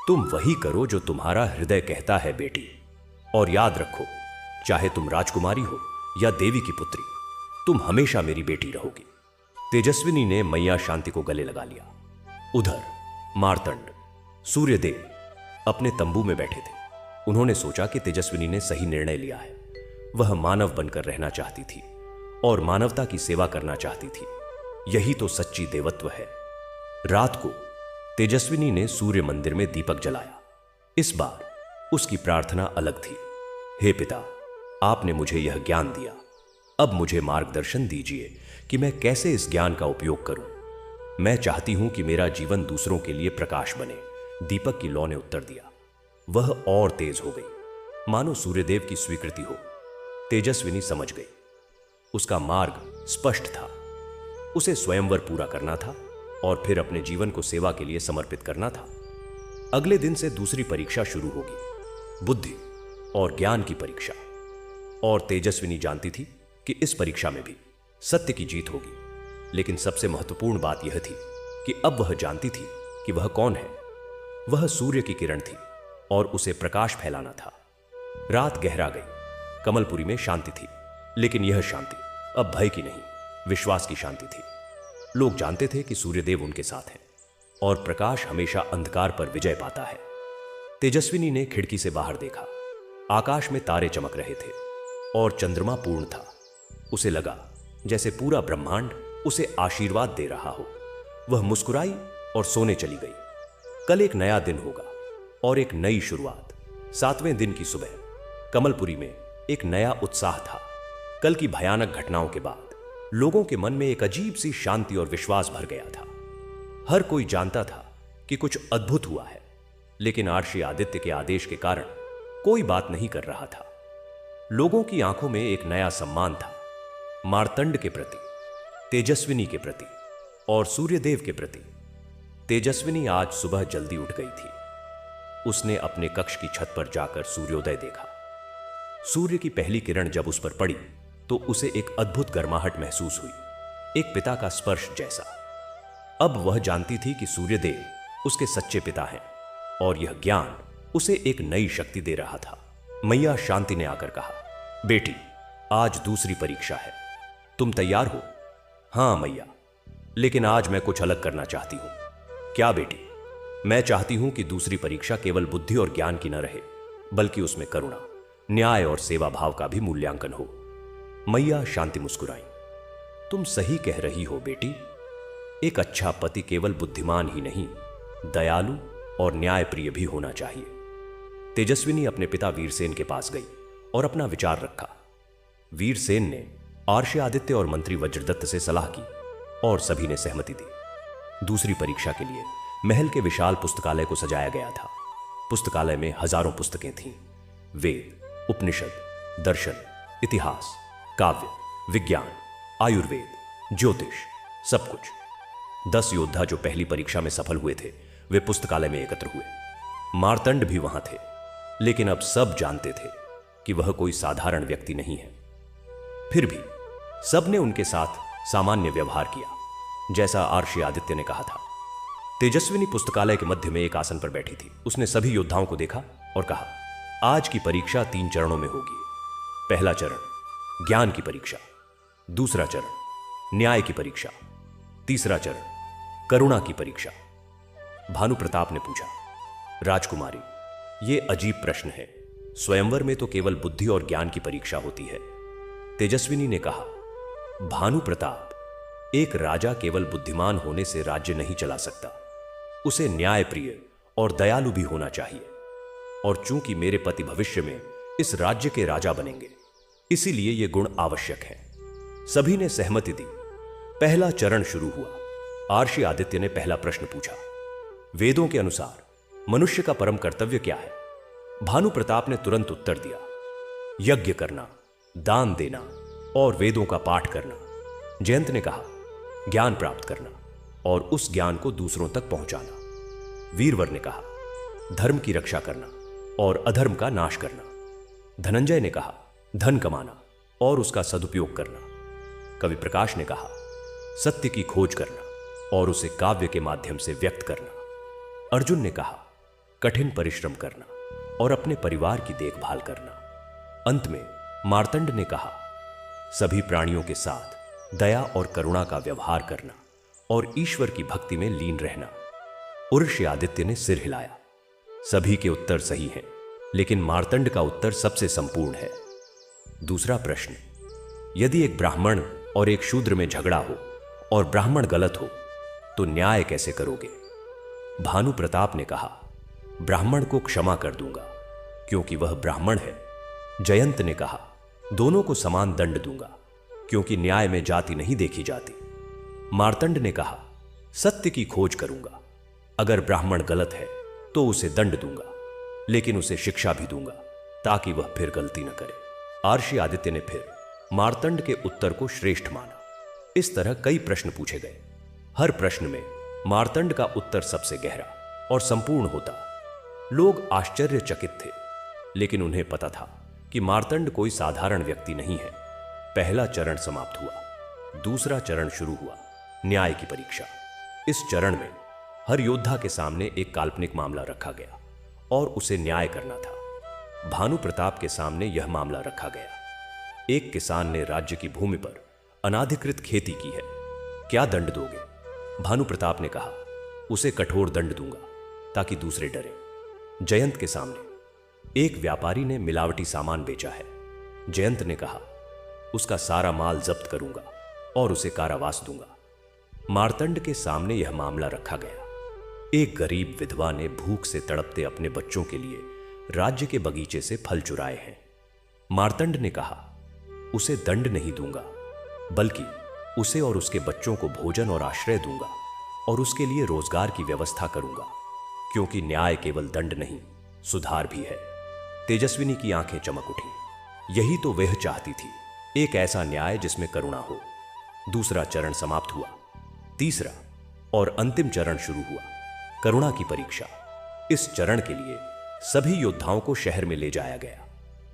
तुम वही करो जो तुम्हारा हृदय कहता है बेटी, और याद रखो, चाहे तुम राजकुमारी हो या देवी की पुत्री, तुम हमेशा मेरी बेटी रहोगी। तेजस्विनी ने मैया शांति को गले लगा लिया। उधर मार्तंड, सूर्यदेव अपने तंबू में बैठे थे। उन्होंने सोचा कि तेजस्विनी ने सही निर्णय लिया है। वह मानव बनकर रहना चाहती थी और मानवता की सेवा करना चाहती थी। यही तो सच्ची देवत्व है। रात को तेजस्विनी ने सूर्य मंदिर में दीपक जलाया। इस बार उसकी प्रार्थना अलग थी। हे पिता, आपने मुझे यह ज्ञान दिया, अब मुझे मार्गदर्शन दीजिए कि मैं कैसे इस ज्ञान का उपयोग करूं। मैं चाहती हूं कि मेरा जीवन दूसरों के लिए प्रकाश बने। दीपक की लौ ने उत्तर दिया। वह और तेज हो गई, मानो सूर्यदेव की स्वीकृति हो। तेजस्विनी समझ गई। उसका मार्ग स्पष्ट था। उसे स्वयंवर पूरा करना था और फिर अपने जीवन को सेवा के लिए समर्पित करना था। अगले दिन से दूसरी परीक्षा शुरू होगी, बुद्धि और ज्ञान की परीक्षा। और तेजस्विनी जानती थी कि इस परीक्षा में भी सत्य की जीत होगी। लेकिन सबसे महत्वपूर्ण बात यह थी कि अब वह जानती थी कि वह कौन है। वह सूर्य की किरण थी और उसे प्रकाश फैलाना था। रात गहरा गई। कमलपुरी में शांति थी, लेकिन यह शांति अब भय की नहीं, विश्वास की शांति थी। लोग जानते थे कि सूर्यदेव उनके साथ हैं और प्रकाश हमेशा अंधकार पर विजय पाता है। तेजस्विनी ने खिड़की से बाहर देखा। आकाश में तारे चमक रहे थे और चंद्रमा पूर्ण था। उसे लगा जैसे पूरा ब्रह्मांड उसे आशीर्वाद दे रहा हो। वह मुस्कुराई और सोने चली गई। कल एक नया दिन होगा और एक नई शुरुआत। 7वें दिन की सुबह कमलपुरी में एक नया उत्साह था। कल की भयानक घटनाओं के बाद लोगों के मन में एक अजीब सी शांति और विश्वास भर गया था। हर कोई जानता था कि कुछ अद्भुत हुआ है, लेकिन आर्षी आदित्य के आदेश के कारण कोई बात नहीं कर रहा था। लोगों की आंखों में एक नया सम्मान था, मार्तंड के प्रति, तेजस्विनी के प्रति और सूर्यदेव के प्रति। तेजस्विनी आज सुबह जल्दी उठ गई थी। उसने अपने कक्ष की छत पर जाकर सूर्योदय देखा। सूर्य की पहली किरण जब उस पर पड़ी तो उसे एक अद्भुत गर्माहट महसूस हुई, एक पिता का स्पर्श जैसा। अब वह जानती थी कि सूर्यदेव उसके सच्चे पिता हैं और यह ज्ञान उसे एक नई शक्ति दे रहा था। मैया शांति ने आकर कहा, बेटी, आज दूसरी परीक्षा है, तुम तैयार हो? हां मैया, लेकिन आज मैं कुछ अलग करना चाहती हूं। क्या बेटी? मैं चाहती हूं कि दूसरी परीक्षा केवल बुद्धि और ज्ञान की न रहे, बल्कि उसमें करुणा, न्याय और सेवा भाव का भी मूल्यांकन हो। मैया शांति मुस्कुराई। तुम सही कह रही हो बेटी। एक अच्छा पति केवल बुद्धिमान ही नहीं, दयालु और न्यायप्रिय भी होना चाहिए। तेजस्विनी अपने पिता वीरसेन के पास गई और अपना विचार रखा। वीरसेन ने आर्षादित्य और मंत्री वज्रदत्त से सलाह की और सभी ने सहमति दी। दूसरी परीक्षा के लिए महल के विशाल पुस्तकालय को सजाया गया था। पुस्तकालय में हजारों पुस्तकें थीं। वेद, उपनिषद, दर्शन, इतिहास, काव्य, विज्ञान, आयुर्वेद, ज्योतिष, सब कुछ। 10 योद्धा जो पहली परीक्षा में सफल हुए थे वे पुस्तकालय में एकत्र हुए। मार्तंड भी वहां थे, लेकिन अब सब जानते थे कि वह कोई साधारण व्यक्ति नहीं है। फिर भी सबने उनके साथ सामान्य व्यवहार किया, जैसा आर्षादित्य ने कहा था। तेजस्विनी पुस्तकालय के मध्य में एक आसन पर बैठी थी। उसने सभी योद्धाओं को देखा और कहा, आज की परीक्षा 3 चरणों में होगी। पहला चरण ज्ञान की परीक्षा, दूसरा चरण न्याय की परीक्षा, तीसरा चरण करुणा की परीक्षा। भानु प्रताप ने पूछा, राजकुमारी, यह अजीब प्रश्न है। स्वयंवर में तो केवल बुद्धि और ज्ञान की परीक्षा होती है। तेजस्विनी ने कहा, भानु प्रताप, एक राजा केवल बुद्धिमान होने से राज्य नहीं चला सकता। उसे न्यायप्रिय और दयालु भी होना चाहिए। और चूंकि मेरे पति भविष्य में इस राज्य के राजा बनेंगे, इसीलिए ये गुण आवश्यक है। सभी ने सहमति दी। पहला चरण शुरू हुआ। आर्षादित्य ने पहला प्रश्न पूछा, वेदों के अनुसार मनुष्य का परम कर्तव्य क्या है? भानु प्रताप ने तुरंत उत्तर दिया, यज्ञ करना, दान देना और वेदों का पाठ करना। जयंत ने कहा, ज्ञान प्राप्त करना और उस ज्ञान को दूसरों तक पहुंचाना। वीरवर ने कहा, धर्म की रक्षा करना और अधर्म का नाश करना। धनंजय ने कहा, धन कमाना और उसका सदुपयोग करना। कवि प्रकाश ने कहा, सत्य की खोज करना और उसे काव्य के माध्यम से व्यक्त करना। अर्जुन ने कहा, कठिन परिश्रम करना और अपने परिवार की देखभाल करना। अंत में मार्तंड ने कहा, सभी प्राणियों के साथ दया और करुणा का व्यवहार करना और ईश्वर की भक्ति में लीन रहना। आदित्य ने सिर हिलाया। सभी के उत्तर सही हैं, लेकिन मार्तंड का उत्तर सबसे संपूर्ण है। दूसरा प्रश्न, यदि एक ब्राह्मण और एक शूद्र में झगड़ा हो और ब्राह्मण गलत हो तो न्याय कैसे करोगे? भानु प्रताप ने कहा, ब्राह्मण को क्षमा कर दूंगा क्योंकि वह ब्राह्मण है। जयंत ने कहा, दोनों को समान दंड दूंगा क्योंकि न्याय में जाति नहीं देखी जाती। मार्तंड ने कहा, सत्य की खोज करूंगा। अगर ब्राह्मण गलत है तो उसे दंड दूंगा, लेकिन उसे शिक्षा भी दूंगा ताकि वह फिर गलती न करे। आर्षादित्य ने फिर मार्तंड के उत्तर को श्रेष्ठ माना। इस तरह कई प्रश्न पूछे गए। हर प्रश्न में मार्तंड का उत्तर सबसे गहरा और संपूर्ण होता। लोग आश्चर्यचकित थे, लेकिन उन्हें पता था कि मार्तंड कोई साधारण व्यक्ति नहीं है। पहला चरण समाप्त हुआ। दूसरा चरण शुरू हुआ, न्याय की परीक्षा। इस चरण में हर योद्धा के सामने एक काल्पनिक मामला रखा गया और उसे न्याय करना था। भानु प्रताप के सामने यह मामला रखा गया। एक किसान ने राज्य की भूमि पर अनाधिकृत खेती की है, क्या दंड दोगे? भानु प्रताप ने कहा, उसे कठोर दंड दूंगा ताकि दूसरे डरें। जयंत के सामने एक व्यापारी ने मिलावटी सामान बेचा है। जयंत ने कहा, उसका सारा माल जब्त करूंगा और उसे कारावास दूंगा। मार्तंड के सामने यह मामला रखा गया। एक गरीब विधवा ने भूख से तड़पते अपने बच्चों के लिए राज्य के बगीचे से फल चुराए हैं। मार्तंड ने कहा, उसे दंड नहीं दूंगा, बल्कि उसे और उसके बच्चों को भोजन और आश्रय दूंगा और उसके लिए रोजगार की व्यवस्था करूंगा, क्योंकि न्याय केवल दंड नहीं, सुधार भी है। तेजस्विनी की आंखें चमक उठी। यही तो वह चाहती थी, एक ऐसा न्याय जिसमें करुणा हो। दूसरा चरण समाप्त हुआ। तीसरा और अंतिम चरण शुरू हुआ, करुणा की परीक्षा। इस चरण के लिए सभी योद्धाओं को शहर में ले जाया गया,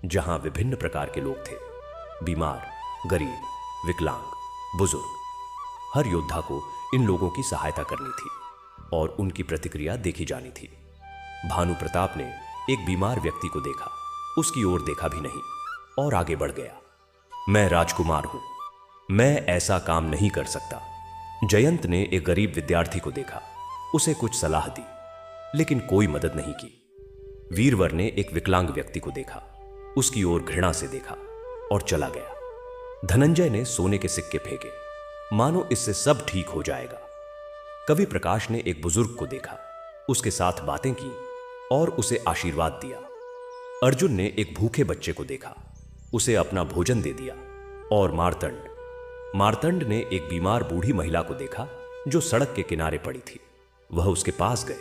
जहां विभिन्न प्रकार के लोग थे, बीमार, गरीब, विकलांग, बुजुर्ग। हर योद्धा को इन लोगों की सहायता करनी थी और उनकी प्रतिक्रिया देखी जानी थी। भानु प्रताप ने एक बीमार व्यक्ति को देखा, उसकी ओर देखा भी नहीं और आगे बढ़ गया। मैं राजकुमार हूं, मैं ऐसा काम नहीं कर सकता। जयंत ने एक गरीब विद्यार्थी को देखा, उसे कुछ सलाह दी, लेकिन कोई मदद नहीं की। वीरवर ने एक विकलांग व्यक्ति को देखा, उसकी ओर घृणा से देखा और चला गया। धनंजय ने सोने के सिक्के फेंके, मानो इससे सब ठीक हो जाएगा। कवि प्रकाश ने एक बुजुर्ग को देखा, उसके साथ बातें की और उसे आशीर्वाद दिया। अर्जुन ने एक भूखे बच्चे को देखा, उसे अपना भोजन दे दिया। और मार्तंड ने एक बीमार बूढ़ी महिला को देखा जो सड़क के किनारे पड़ी थी। वह उसके पास गए,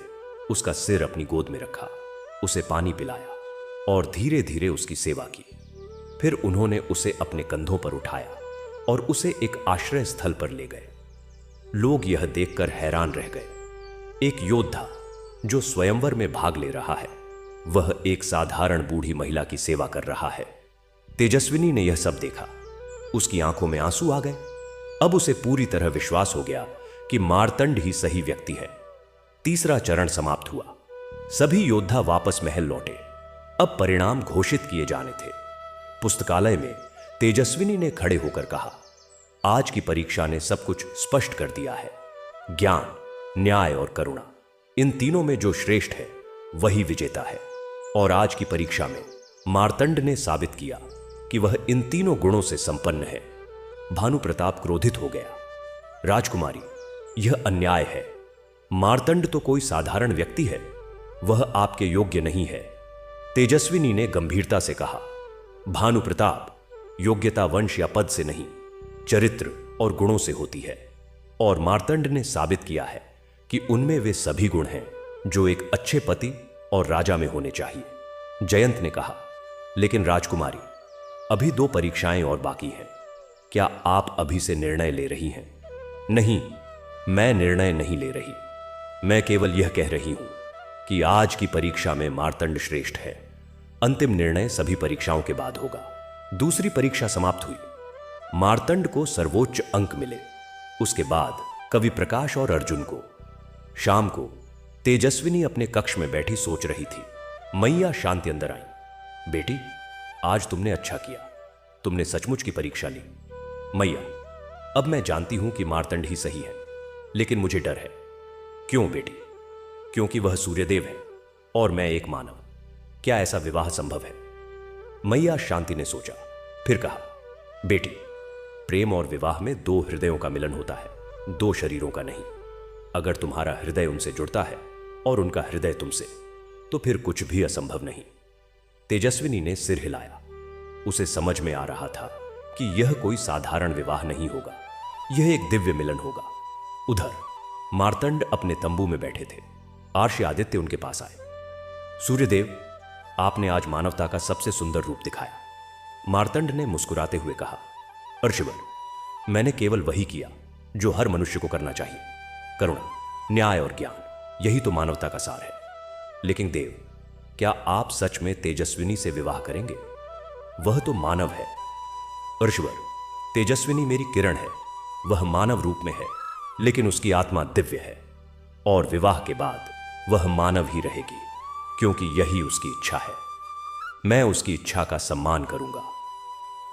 उसका सिर अपनी गोद में रखा, उसे पानी पिलाया और धीरे धीरे उसकी सेवा की। फिर उन्होंने उसे अपने कंधों पर उठाया और उसे एक आश्रय स्थल पर ले गए। लोग यह देखकर हैरान रह गए। एक योद्धा जो स्वयंवर में भाग ले रहा है, वह एक साधारण बूढ़ी महिला की सेवा कर रहा है। तेजस्विनी ने यह सब देखा, उसकी आंखों में आंसू आ गए। अब उसे पूरी तरह विश्वास हो गया कि मार्तंड ही सही व्यक्ति है। तीसरा चरण समाप्त हुआ, सभी योद्धा वापस महल लौटे। अब परिणाम घोषित किए जाने थे। पुस्तकालय में तेजस्विनी ने खड़े होकर कहा, आज की परीक्षा ने सब कुछ स्पष्ट कर दिया है। ज्ञान, न्याय और करुणा, इन तीनों में जो श्रेष्ठ है वही विजेता है। और आज की परीक्षा में मार्तंड ने साबित किया कि वह इन तीनों गुणों से संपन्न है। भानु प्रताप क्रोधित हो गया। राजकुमारी, यह अन्याय है। मार्तंड तो कोई साधारण व्यक्ति है, वह आपके योग्य नहीं है। तेजस्विनी ने गंभीरता से कहा, भानु प्रताप, योग्यता वंश या पद से नहीं, चरित्र और गुणों से होती है। और मार्तंड ने साबित किया है कि उनमें वे सभी गुण हैं जो एक अच्छे पति और राजा में होने चाहिए। जयंत ने कहा, लेकिन राजकुमारी, अभी 2 परीक्षाएं और बाकी हैं। क्या आप अभी से निर्णय ले रही हैं? नहीं, मैं निर्णय नहीं ले रही। मैं केवल यह कह रही हूं कि आज की परीक्षा में मार्तंड श्रेष्ठ है। अंतिम निर्णय सभी परीक्षाओं के बाद होगा। दूसरी परीक्षा समाप्त हुई। मार्तंड को सर्वोच्च अंक मिले। उसके बाद कवि प्रकाश और अर्जुन को। शाम को तेजस्विनी अपने कक्ष में बैठी सोच रही थी। मैया शांति अंदर आई। बेटी, आज तुमने अच्छा किया, तुमने सचमुच की परीक्षा ली। मैया, अब मैं जानती हूं कि मार्तंड ही सही है, लेकिन मुझे डर है। क्यों बेटी? क्योंकि वह सूर्यदेव है और मैं एक मानव। क्या ऐसा विवाह संभव है? मैया शांति ने सोचा, फिर कहा, बेटी, प्रेम और विवाह में 2 हृदयों का मिलन होता है, 2 शरीरों का नहीं। अगर तुम्हारा हृदय उनसे जुड़ता है और उनका हृदय तुमसे, तो फिर कुछ भी असंभव नहीं। तेजस्विनी ने सिर हिलाया। उसे समझ में आ रहा था कि यह कोई साधारण विवाह नहीं होगा, यह एक दिव्य मिलन होगा। उधर मार्तंड अपने तंबू में बैठे थे। आर्ष आदित्य उनके पास आए। सूर्यदेव, आपने आज मानवता का सबसे सुंदर रूप दिखाया। मार्तंड ने मुस्कुराते हुए कहा, अर्षवर, मैंने केवल वही किया जो हर मनुष्य को करना चाहिए। करुणा, न्याय और ज्ञान, यही तो मानवता का सार है। लेकिन देव, क्या आप सच में तेजस्विनी से विवाह करेंगे? वह तो मानव है। अर्षवर, तेजस्विनी मेरी किरण है। वह मानव रूप में है, लेकिन उसकी आत्मा दिव्य है। और विवाह के बाद वह मानव ही रहेगी, क्योंकि यही उसकी इच्छा है। मैं उसकी इच्छा का सम्मान करूंगा।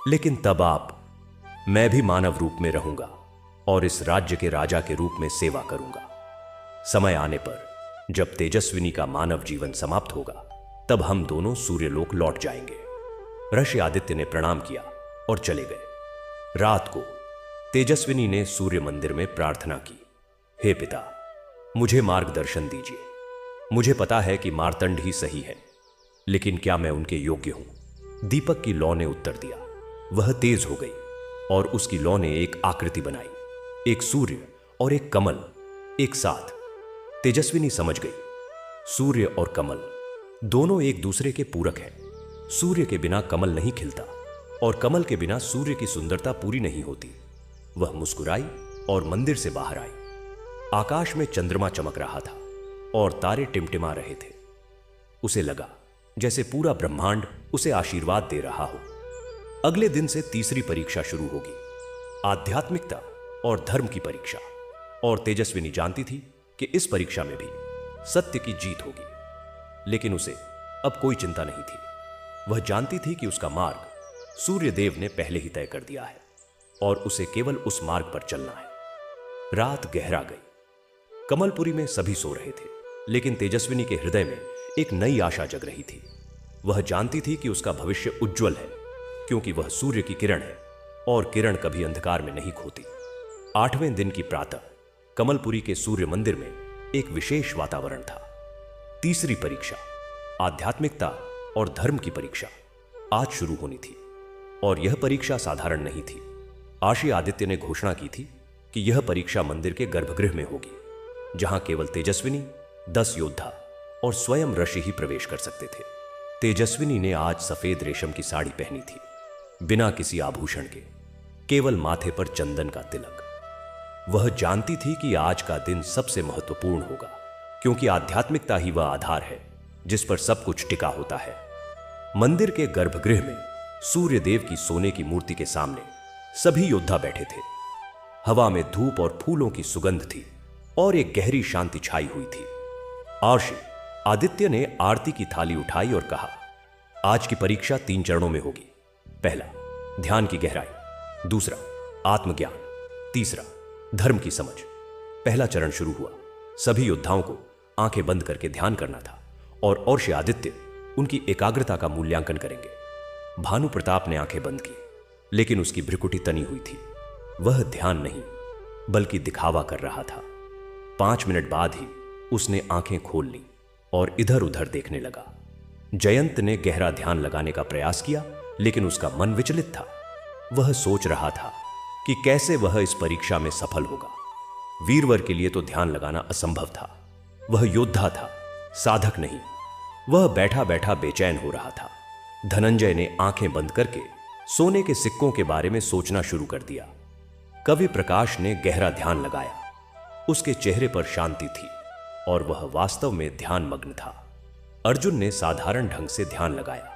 लेकिन तब मैं भी मानव रूप में रहूंगा और इस राज्य के राजा के रूप में सेवा करूंगा। समय आने पर जब तेजस्विनी का मानव जीवन समाप्त होगा, तब हम दोनों सूर्यलोक लौट जाएंगे। ऋषि आदित्य ने प्रणाम किया और चले गए। रात को तेजस्विनी ने सूर्य मंदिर में प्रार्थना की, हे पिता, मुझे मार्गदर्शन दीजिए। मुझे पता है कि मार्तंड ही सही है, लेकिन क्या मैं उनके योग्य हूं? दीपक की लौ ने उत्तर दिया। वह तेज हो गई और उसकी लौ ने एक आकृति बनाई, एक सूर्य और एक कमल एक साथ। तेजस्विनी समझ गई, सूर्य और कमल दोनों एक दूसरे के पूरक हैं। सूर्य के बिना कमल नहीं खिलता और कमल के बिना सूर्य की सुंदरता पूरी नहीं होती। वह मुस्कुराई और मंदिर से बाहर आई। आकाश में चंद्रमा चमक रहा था और तारे टिमटिमा रहे थे। उसे लगा जैसे पूरा ब्रह्मांड उसे आशीर्वाद दे रहा हो। अगले दिन से तीसरी परीक्षा शुरू होगी, आध्यात्मिकता और धर्म की परीक्षा। और तेजस्विनी जानती थी कि इस परीक्षा में भी सत्य की जीत होगी। लेकिन उसे अब कोई चिंता नहीं थी। वह जानती थी कि उसका मार्ग सूर्य देव ने पहले ही तय कर दिया है और उसे केवल उस मार्ग पर चलना है। रात गहरा गई। कमलपुरी में सभी सो रहे थे, लेकिन तेजस्विनी के हृदय में एक नई आशा जग रही थी। वह जानती थी कि उसका भविष्य उज्जवल है, क्योंकि वह सूर्य की किरण है और किरण कभी अंधकार में नहीं खोती। 8वें दिन की प्रातः कमलपुरी के सूर्य मंदिर में एक विशेष वातावरण था। तीसरी परीक्षा, आध्यात्मिकता और धर्म की परीक्षा, आज शुरू होनी थी। और यह परीक्षा साधारण नहीं थी। आशी आदित्य ने घोषणा की थी कि यह परीक्षा मंदिर के गर्भगृह में होगी, जहां केवल तेजस्विनी, 10 योद्धा और स्वयं ऋषि ही प्रवेश कर सकते थे। तेजस्विनी ने आज सफेद रेशम की साड़ी पहनी थी, बिना किसी आभूषण के, केवल माथे पर चंदन का तिलक। वह जानती थी कि आज का दिन सबसे महत्वपूर्ण होगा, क्योंकि आध्यात्मिकता ही वह आधार है जिस पर सब कुछ टिका होता है। मंदिर के गर्भगृह में सूर्य देव की सोने की मूर्ति के सामने सभी योद्धा बैठे थे। हवा में धूप और फूलों की सुगंध थी और एक गहरी शांति छाई हुई थी। आशी आदित्य ने आरती की थाली उठाई और कहा, आज की परीक्षा 3 चरणों में होगी। पहला, ध्यान की गहराई। दूसरा, आत्मज्ञान। तीसरा, धर्म की समझ। पहला चरण शुरू हुआ। सभी योद्धाओं को आंखें बंद करके ध्यान करना था और और्ष्य आदित्य उनकी एकाग्रता का मूल्यांकन करेंगे। भानु प्रताप ने आंखें बंद की, लेकिन उसकी भ्रुकुटी तनी हुई थी। वह ध्यान नहीं बल्कि दिखावा कर रहा था। 5 मिनट बाद ही उसने आंखें खोल ली और इधर उधर देखने लगा। जयंत ने गहरा ध्यान लगाने का प्रयास किया, लेकिन उसका मन विचलित था। वह सोच रहा था कि कैसे वह इस परीक्षा में सफल होगा। वीरवर के लिए तो ध्यान लगाना असंभव था। वह योद्धा था, साधक नहीं। वह बैठा बैठा बेचैन हो रहा था। धनंजय ने आंखें बंद करके सोने के सिक्कों के बारे में सोचना शुरू कर दिया। कवि प्रकाश ने गहरा ध्यान लगाया। उसके चेहरे पर शांति थी और वह वास्तव में ध्यान मग्न था। अर्जुन ने साधारण ढंग से ध्यान लगाया।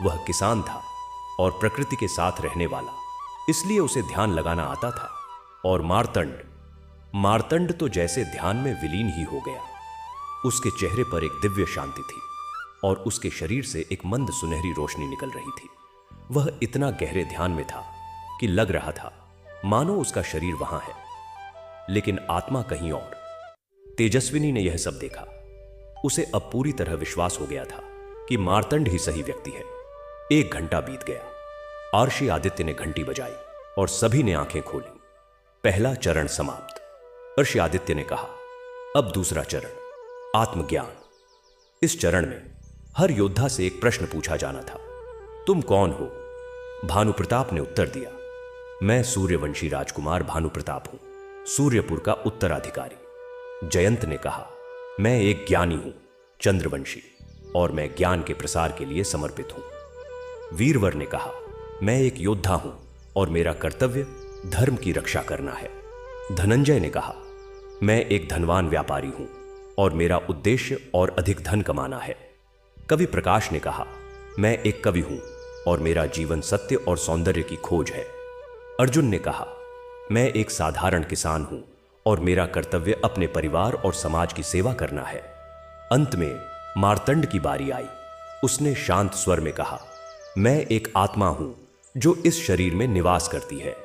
वह किसान था और प्रकृति के साथ रहने वाला, इसलिए उसे ध्यान लगाना आता था। और मार्तंड तो जैसे ध्यान में विलीन ही हो गया। उसके चेहरे पर एक दिव्य शांति थी और उसके शरीर से एक मंद सुनहरी रोशनी निकल रही थी। वह इतना गहरे ध्यान में था कि लग रहा था मानो उसका शरीर वहां है, लेकिन आत्मा कहीं और। तेजस्विनी ने यह सब देखा। उसे अब पूरी तरह विश्वास हो गया था कि मार्तंड ही सही व्यक्ति है। 1 घंटा बीत गया। आर्षि आदित्य ने घंटी बजाई और सभी ने आंखें खोली। पहला चरण समाप्त। अर्षि आदित्य ने कहा, अब दूसरा चरण, आत्मज्ञान। इस चरण में हर योद्धा से एक प्रश्न पूछा जाना था। तुम कौन हो? भानु प्रताप ने उत्तर दिया, मैं सूर्यवंशी राजकुमार भानु प्रताप हूं, सूर्यपुर का उत्तराधिकारी। जयंत ने कहा, मैं एक ज्ञानी हूं, चंद्रवंशी, और मैं ज्ञान के प्रसार के लिए समर्पित हूं। वीरवर ने कहा, मैं एक योद्धा हूं और मेरा कर्तव्य धर्म की रक्षा करना है। धनंजय ने कहा, मैं एक धनवान व्यापारी हूं और मेरा उद्देश्य और अधिक धन कमाना है। कवि प्रकाश ने कहा, मैं एक कवि हूं और मेरा जीवन सत्य और सौंदर्य की खोज है। अर्जुन ने कहा, मैं एक साधारण किसान हूं और मेरा कर्तव्य अपने परिवार और समाज की सेवा करना है। अंत में मार्तंड की बारी आई। उसने शांत स्वर में कहा, मैं एक आत्मा हूं जो इस शरीर में निवास करती है।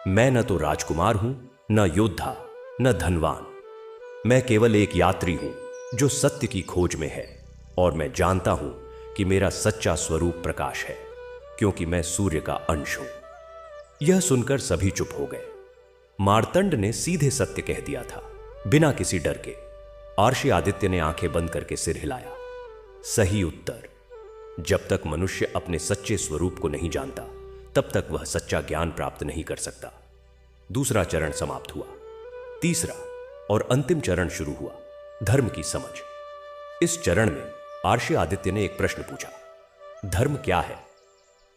मैं न तो राजकुमार हूं, न योद्धा, न धनवान। मैं केवल एक यात्री हूं जो सत्य की खोज में है, और मैं जानता हूं कि मेरा सच्चा स्वरूप प्रकाश है, क्योंकि मैं सूर्य का अंश हूं। यह सुनकर सभी चुप हो गए। मार्तंड ने सीधे सत्य कह दिया था, बिना किसी डर के। आर्षि आदित्य ने आंखें बंद करके सिर हिलाया। सही उत्तर। जब तक मनुष्य अपने सच्चे स्वरूप को नहीं जानता, तब तक वह सच्चा ज्ञान प्राप्त नहीं कर सकता। दूसरा चरण समाप्त हुआ। तीसरा और अंतिम चरण शुरू हुआ, धर्म की समझ। इस चरण में आर्षि आदित्य ने एक प्रश्न पूछा, धर्म क्या है?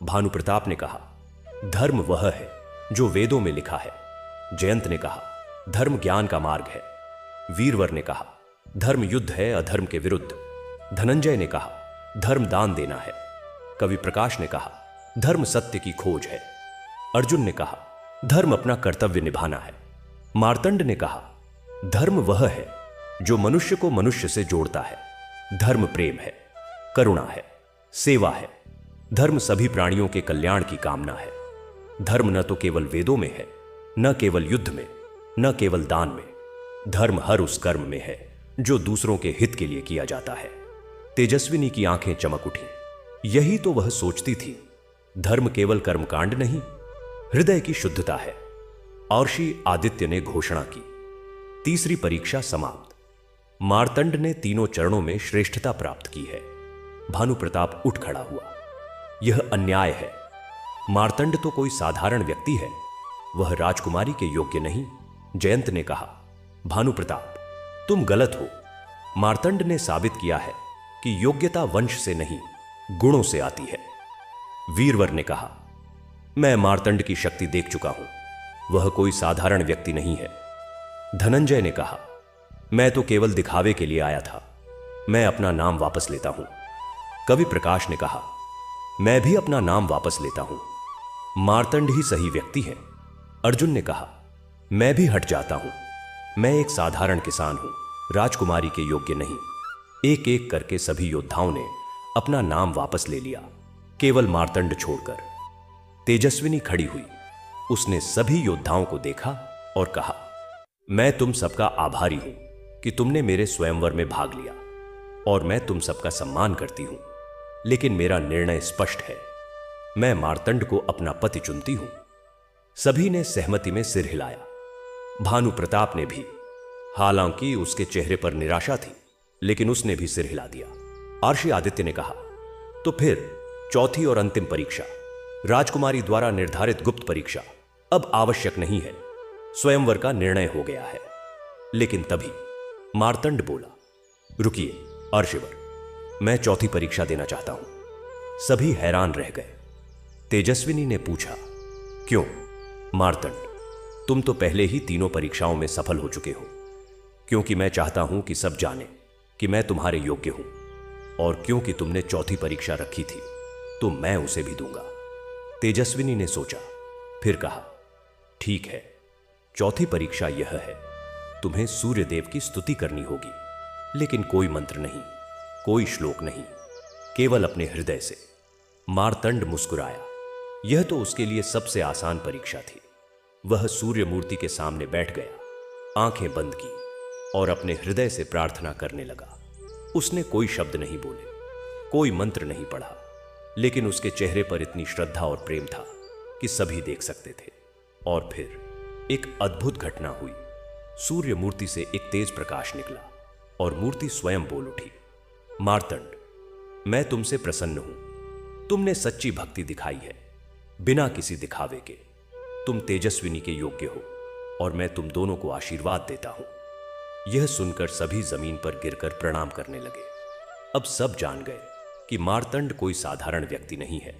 भानु प्रताप ने कहा, धर्म वह है जो वेदों में लिखा है। जयंत ने कहा, धर्म ज्ञान का मार्ग है। वीरवर ने कहा, धर्म युद्ध है अधर्म के विरुद्ध। धनंजय ने कहा, धर्म दान देना है। कवि प्रकाश ने कहा, धर्म सत्य की खोज है। अर्जुन ने कहा, धर्म अपना कर्तव्य निभाना है। मार्तंड ने कहा, धर्म वह है जो मनुष्य को मनुष्य से जोड़ता है। धर्म प्रेम है, करुणा है, सेवा है। धर्म सभी प्राणियों के कल्याण की कामना है। धर्म न तो केवल वेदों में है, न केवल युद्ध में, न केवल दान में। धर्म हर उस कर्म में है जो दूसरों के हित के लिए किया जाता है। तेजस्विनी की आंखें चमक उठी। यही तो वह सोचती थी। धर्म केवल कर्मकांड नहीं, हृदय की शुद्धता है। और्षि आदित्य ने घोषणा की, तीसरी परीक्षा समाप्त। मार्तंड ने तीनों चरणों में श्रेष्ठता प्राप्त की है। भानु प्रताप उठ खड़ा हुआ। यह अन्याय है। मार्तंड तो कोई साधारण व्यक्ति है, वह राजकुमारी के योग्य नहीं। जयंत ने कहा, भानु प्रताप, तुम गलत हो। मार्तंड ने साबित किया है कि योग्यता वंश से नहीं, गुणों से आती है। वीरवर ने कहा, मैं मार्तंड की शक्ति देख चुका हूं, वह कोई साधारण व्यक्ति नहीं है। धनंजय ने कहा, मैं तो केवल दिखावे के लिए आया था, मैं अपना नाम वापस लेता हूं। कवि प्रकाश ने कहा, मैं भी अपना नाम वापस लेता हूं, मार्तंड ही सही व्यक्ति है। अर्जुन ने कहा, मैं भी हट जाता हूं, मैं एक साधारण किसान हूं, राजकुमारी के योग्य नहीं। एक एक करके सभी योद्धाओं ने अपना नाम वापस ले लिया, केवल मार्तंड छोड़कर। तेजस्विनी खड़ी हुई। उसने सभी योद्धाओं को देखा और कहा, मैं तुम सबका आभारी हूं कि तुमने मेरे स्वयंवर में भाग लिया, और मैं तुम सबका सम्मान करती हूं। लेकिन मेरा निर्णय स्पष्ट है, मैं मार्तंड को अपना पति चुनती हूं। सभी ने सहमति में सिर हिलाया। भानु प्रताप ने भी, हालांकि उसके चेहरे पर निराशा थी, लेकिन उसने भी सिर हिला दिया। और्षि आदित्य ने कहा, तो फिर चौथी और अंतिम परीक्षा, राजकुमारी द्वारा निर्धारित गुप्त परीक्षा अब आवश्यक नहीं है। स्वयंवर का निर्णय हो गया है। लेकिन तभी मार्तंड बोला, रुकिए अर्षिवर, मैं चौथी परीक्षा देना चाहता हूं। सभी हैरान रह गए। तेजस्विनी ने पूछा, क्यों? मार्तंड, तुम तो पहले ही तीनों परीक्षाओं में सफल हो चुके हो। क्योंकि मैं चाहता हूं कि सब जाने कि मैं तुम्हारे योग्य हूं, और क्योंकि तुमने चौथी परीक्षा रखी थी तो मैं उसे भी दूंगा। तेजस्विनी ने सोचा, फिर कहा, ठीक है, चौथी परीक्षा यह है, तुम्हें सूर्य देव की स्तुति करनी होगी, लेकिन कोई मंत्र नहीं, कोई श्लोक नहीं, केवल अपने हृदय से। मार्तंड मुस्कुराया। यह तो उसके लिए सबसे आसान परीक्षा थी। वह सूर्य मूर्ति के सामने बैठ गया, आंखें बंद की और अपने हृदय से प्रार्थना करने लगा। उसने कोई शब्द नहीं बोले, कोई मंत्र नहीं पढ़ा, लेकिन उसके चेहरे पर इतनी श्रद्धा और प्रेम था कि सभी देख सकते थे। और फिर एक अद्भुत घटना हुई। सूर्य मूर्ति से एक तेज प्रकाश निकला और मूर्ति स्वयं बोल उठी, मार्तंड, मैं तुमसे प्रसन्न हूं। तुमने सच्ची भक्ति दिखाई है, बिना किसी दिखावे के। तुम तेजस्विनी के योग्य हो, और मैं तुम दोनों को आशीर्वाद देता हूं। यह सुनकर सभी जमीन पर गिरकर प्रणाम करने लगे। अब सब जान गए कि मार्तंड कोई साधारण व्यक्ति नहीं है।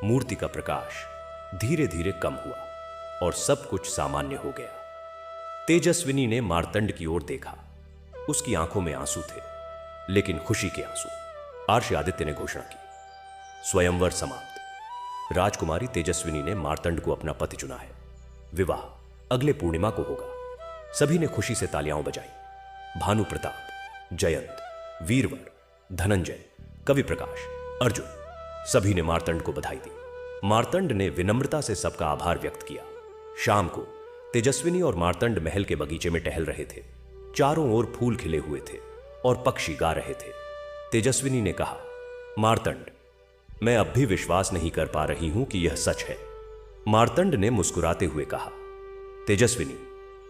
मूर्ति का प्रकाश धीरे धीरे कम हुआ और सब कुछ सामान्य हो गया। तेजस्विनी ने मार्तंड की ओर देखा। उसकी आंखों में आंसू थे, लेकिन खुशी के आंसू। और्षि आदित्य ने घोषणा की, स्वयंवर समाप्त। राजकुमारी तेजस्विनी ने मार्तंड को अपना पति चुना है। विवाह अगले पूर्णिमा को होगा। सभी ने खुशी से तालियां बजाई। भानु प्रताप, जयंत, वीरवर, धनंजय, कवि प्रकाश, अर्जुन, सभी ने मार्तंड को बधाई दी। मार्तंड ने विनम्रता से सबका आभार व्यक्त किया। शाम को तेजस्विनी और मार्तंड महल के बगीचे में टहल रहे थे। चारों ओर फूल खिले हुए थे और पक्षी गा रहे थे। तेजस्विनी ने कहा, मार्तंड, मैं अब भी विश्वास नहीं कर पा रही हूं कि यह सच है। मार्तंड ने मुस्कुराते हुए कहा, तेजस्विनी,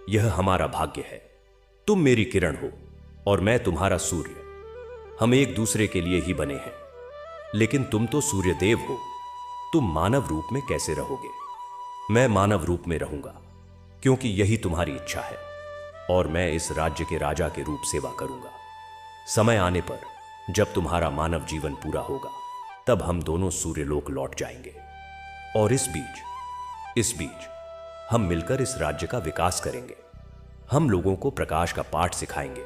यह हमारा भाग्य है। तुम मेरी किरण हो और मैं तुम्हारा सूर्य। हम एक दूसरे के लिए ही बने हैं। लेकिन तुम तो सूर्य देव हो, तुम मानव रूप में कैसे रहोगे? मैं मानव रूप में रहूंगा, क्योंकि यही तुम्हारी इच्छा है, और मैं इस राज्य के राजा के रूप सेवा करूंगा। समय आने पर जब तुम्हारा मानव जीवन पूरा होगा, तब हम दोनों सूर्यलोक लौट जाएंगे, और इस बीच हम मिलकर इस राज्य का विकास करेंगे। हम लोगों को प्रकाश का पाठ सिखाएंगे,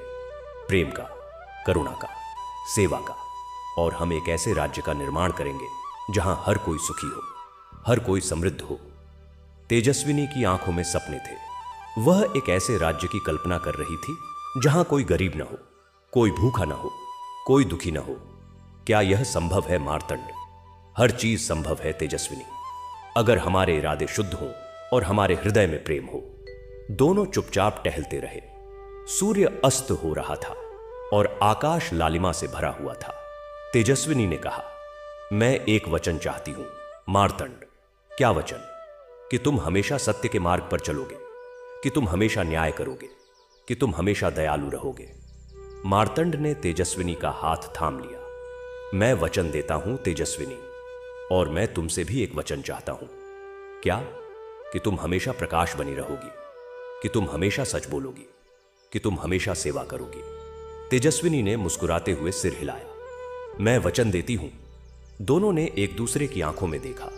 प्रेम का, करुणा का, सेवा का। और हम एक ऐसे राज्य का निर्माण करेंगे जहां हर कोई सुखी हो, हर कोई समृद्ध हो। तेजस्विनी की आंखों में सपने थे। वह एक ऐसे राज्य की कल्पना कर रही थी जहां कोई गरीब ना हो, कोई भूखा ना हो, कोई दुखी ना हो। क्या यह संभव है मार्तंड? हर चीज संभव है तेजस्विनी, अगर हमारे इरादे शुद्ध हों और हमारे हृदय में प्रेम हो। दोनों चुपचाप टहलते रहे। सूर्य अस्त हो रहा था और आकाश लालिमा से भरा हुआ था। तेजस्विनी ने कहा, मैं एक वचन चाहती हूं मार्तंड। क्या वचन? कि तुम हमेशा सत्य के मार्ग पर चलोगे, कि तुम हमेशा न्याय करोगे, कि तुम हमेशा दयालु रहोगे। मार्तंड ने तेजस्विनी का हाथ थाम लिया। मैं वचन देता हूं तेजस्विनी, और मैं तुमसे भी एक वचन चाहता हूं। क्या? कि तुम हमेशा प्रकाश बनी रहोगी, कि तुम हमेशा सच बोलोगी, कि तुम हमेशा सेवा करोगी। तेजस्विनी ने मुस्कुराते हुए सिर हिलाया। मैं वचन देती हूं। दोनों ने एक दूसरे की आंखों में देखा।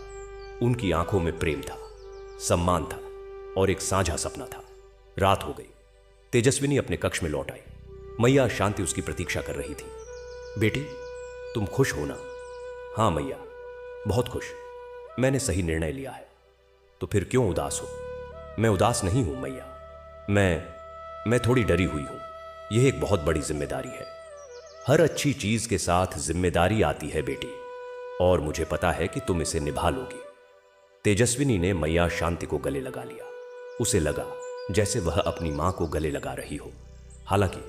उनकी आंखों में प्रेम था, सम्मान था और एक साझा सपना था। रात हो गई। तेजस्विनी अपने कक्ष में लौट आई। मैया शांति उसकी प्रतीक्षा कर रही थी। बेटी, तुम खुश हो ना? हां मैया, बहुत खुश। मैंने सही निर्णय लिया है। तो फिर क्यों उदास हो? मैं उदास नहीं हूं मैया। मैं थोड़ी डरी हुई हूं। यह एक बहुत बड़ी जिम्मेदारी है। हर अच्छी चीज के साथ जिम्मेदारी आती है बेटी, और मुझे पता है कि तुम इसे निभा लोगी। तेजस्विनी ने मैया शांति को गले लगा लिया। उसे लगा जैसे वह अपनी मां को गले लगा रही हो, हालांकि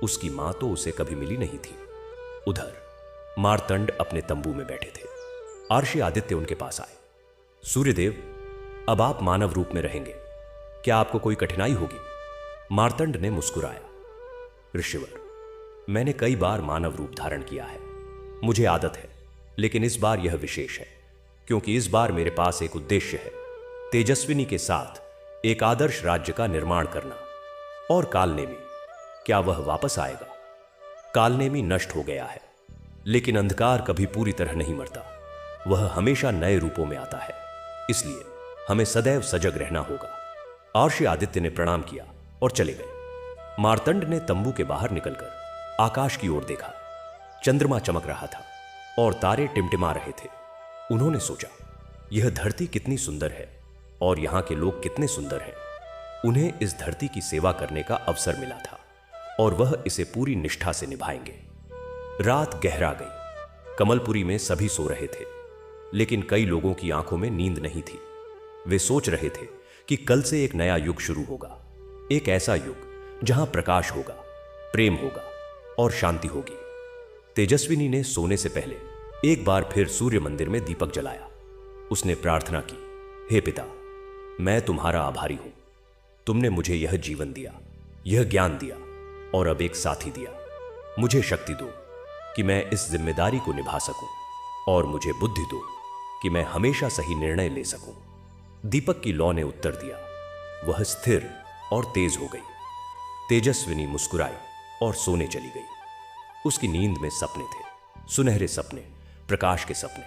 उसकी मां तो उसे कभी मिली नहीं थी। उधर मार्तंड अपने तंबू में बैठे थे। आर्षि आदित्य उनके पास आए। सूर्यदेव, अब आप मानव रूप में रहेंगे, क्या आपको कोई कठिनाई होगी? मार्तंड ने मुस्कुराया। ऋषिवर, मैंने कई बार मानव रूप धारण किया है, मुझे आदत है, लेकिन इस बार यह विशेष है, क्योंकि इस बार मेरे पास एक उद्देश्य है, तेजस्विनी के साथ एक आदर्श राज्य का निर्माण करना। और कालनेमी, क्या वह वापस आएगा? कालनेमी नष्ट हो गया है, लेकिन अंधकार कभी पूरी तरह नहीं मरता। वह हमेशा नए रूपों में आता है, इसलिए हमें सदैव सजग रहना होगा। आर्षि आदित्य ने प्रणाम किया और चले गए। मार्तंड ने तंबू के बाहर निकलकर आकाश की ओर देखा। चंद्रमा चमक रहा था और तारे टिमटिमा रहे थे। उन्होंने सोचा, यह धरती कितनी सुंदर है और यहां के लोग कितने सुंदर हैं। उन्हें इस धरती की सेवा करने का अवसर मिला था और वह इसे पूरी निष्ठा से निभाएंगे। रात गहरा गई। कमलपुरी में सभी सो रहे थे, लेकिन कई लोगों की आंखों में नींद नहीं थी। वे सोच रहे थे कि कल से एक नया युग शुरू होगा, एक ऐसा युग जहां प्रकाश होगा, प्रेम होगा और शांति होगी। तेजस्विनी ने सोने से पहले एक बार फिर सूर्य मंदिर में दीपक जलाया। उसने प्रार्थना की, हे पिता, मैं तुम्हारा आभारी हूं। तुमने मुझे यह जीवन दिया, यह ज्ञान दिया और अब एक साथी दिया। मुझे शक्ति दो कि मैं इस जिम्मेदारी को निभा सकूं, और मुझे बुद्धि दो कि मैं हमेशा सही निर्णय ले सकूं। दीपक की लौ ने उत्तर दिया। वह स्थिर और तेज हो गई। तेजस्विनी मुस्कुराई और सोने चली गई। उसकी नींद में सपने थे, सुनहरे सपने, प्रकाश के सपने।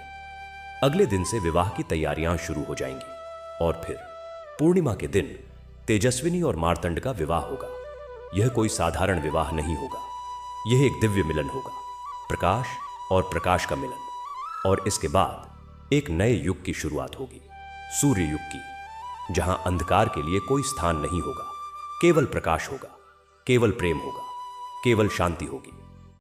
अगले दिन से विवाह की तैयारियां शुरू हो जाएंगी और फिर पूर्णिमा के दिन तेजस्विनी और मार्तंड का विवाह होगा। यह कोई साधारण विवाह नहीं होगा, यह एक दिव्य मिलन होगा, प्रकाश और प्रकाश का मिलन। और इसके बाद एक नए युग की शुरुआत होगी, सूर्य युग की, जहां अंधकार के लिए कोई स्थान नहीं होगा, केवल प्रकाश होगा, केवल प्रेम होगा, केवल शांति होगी।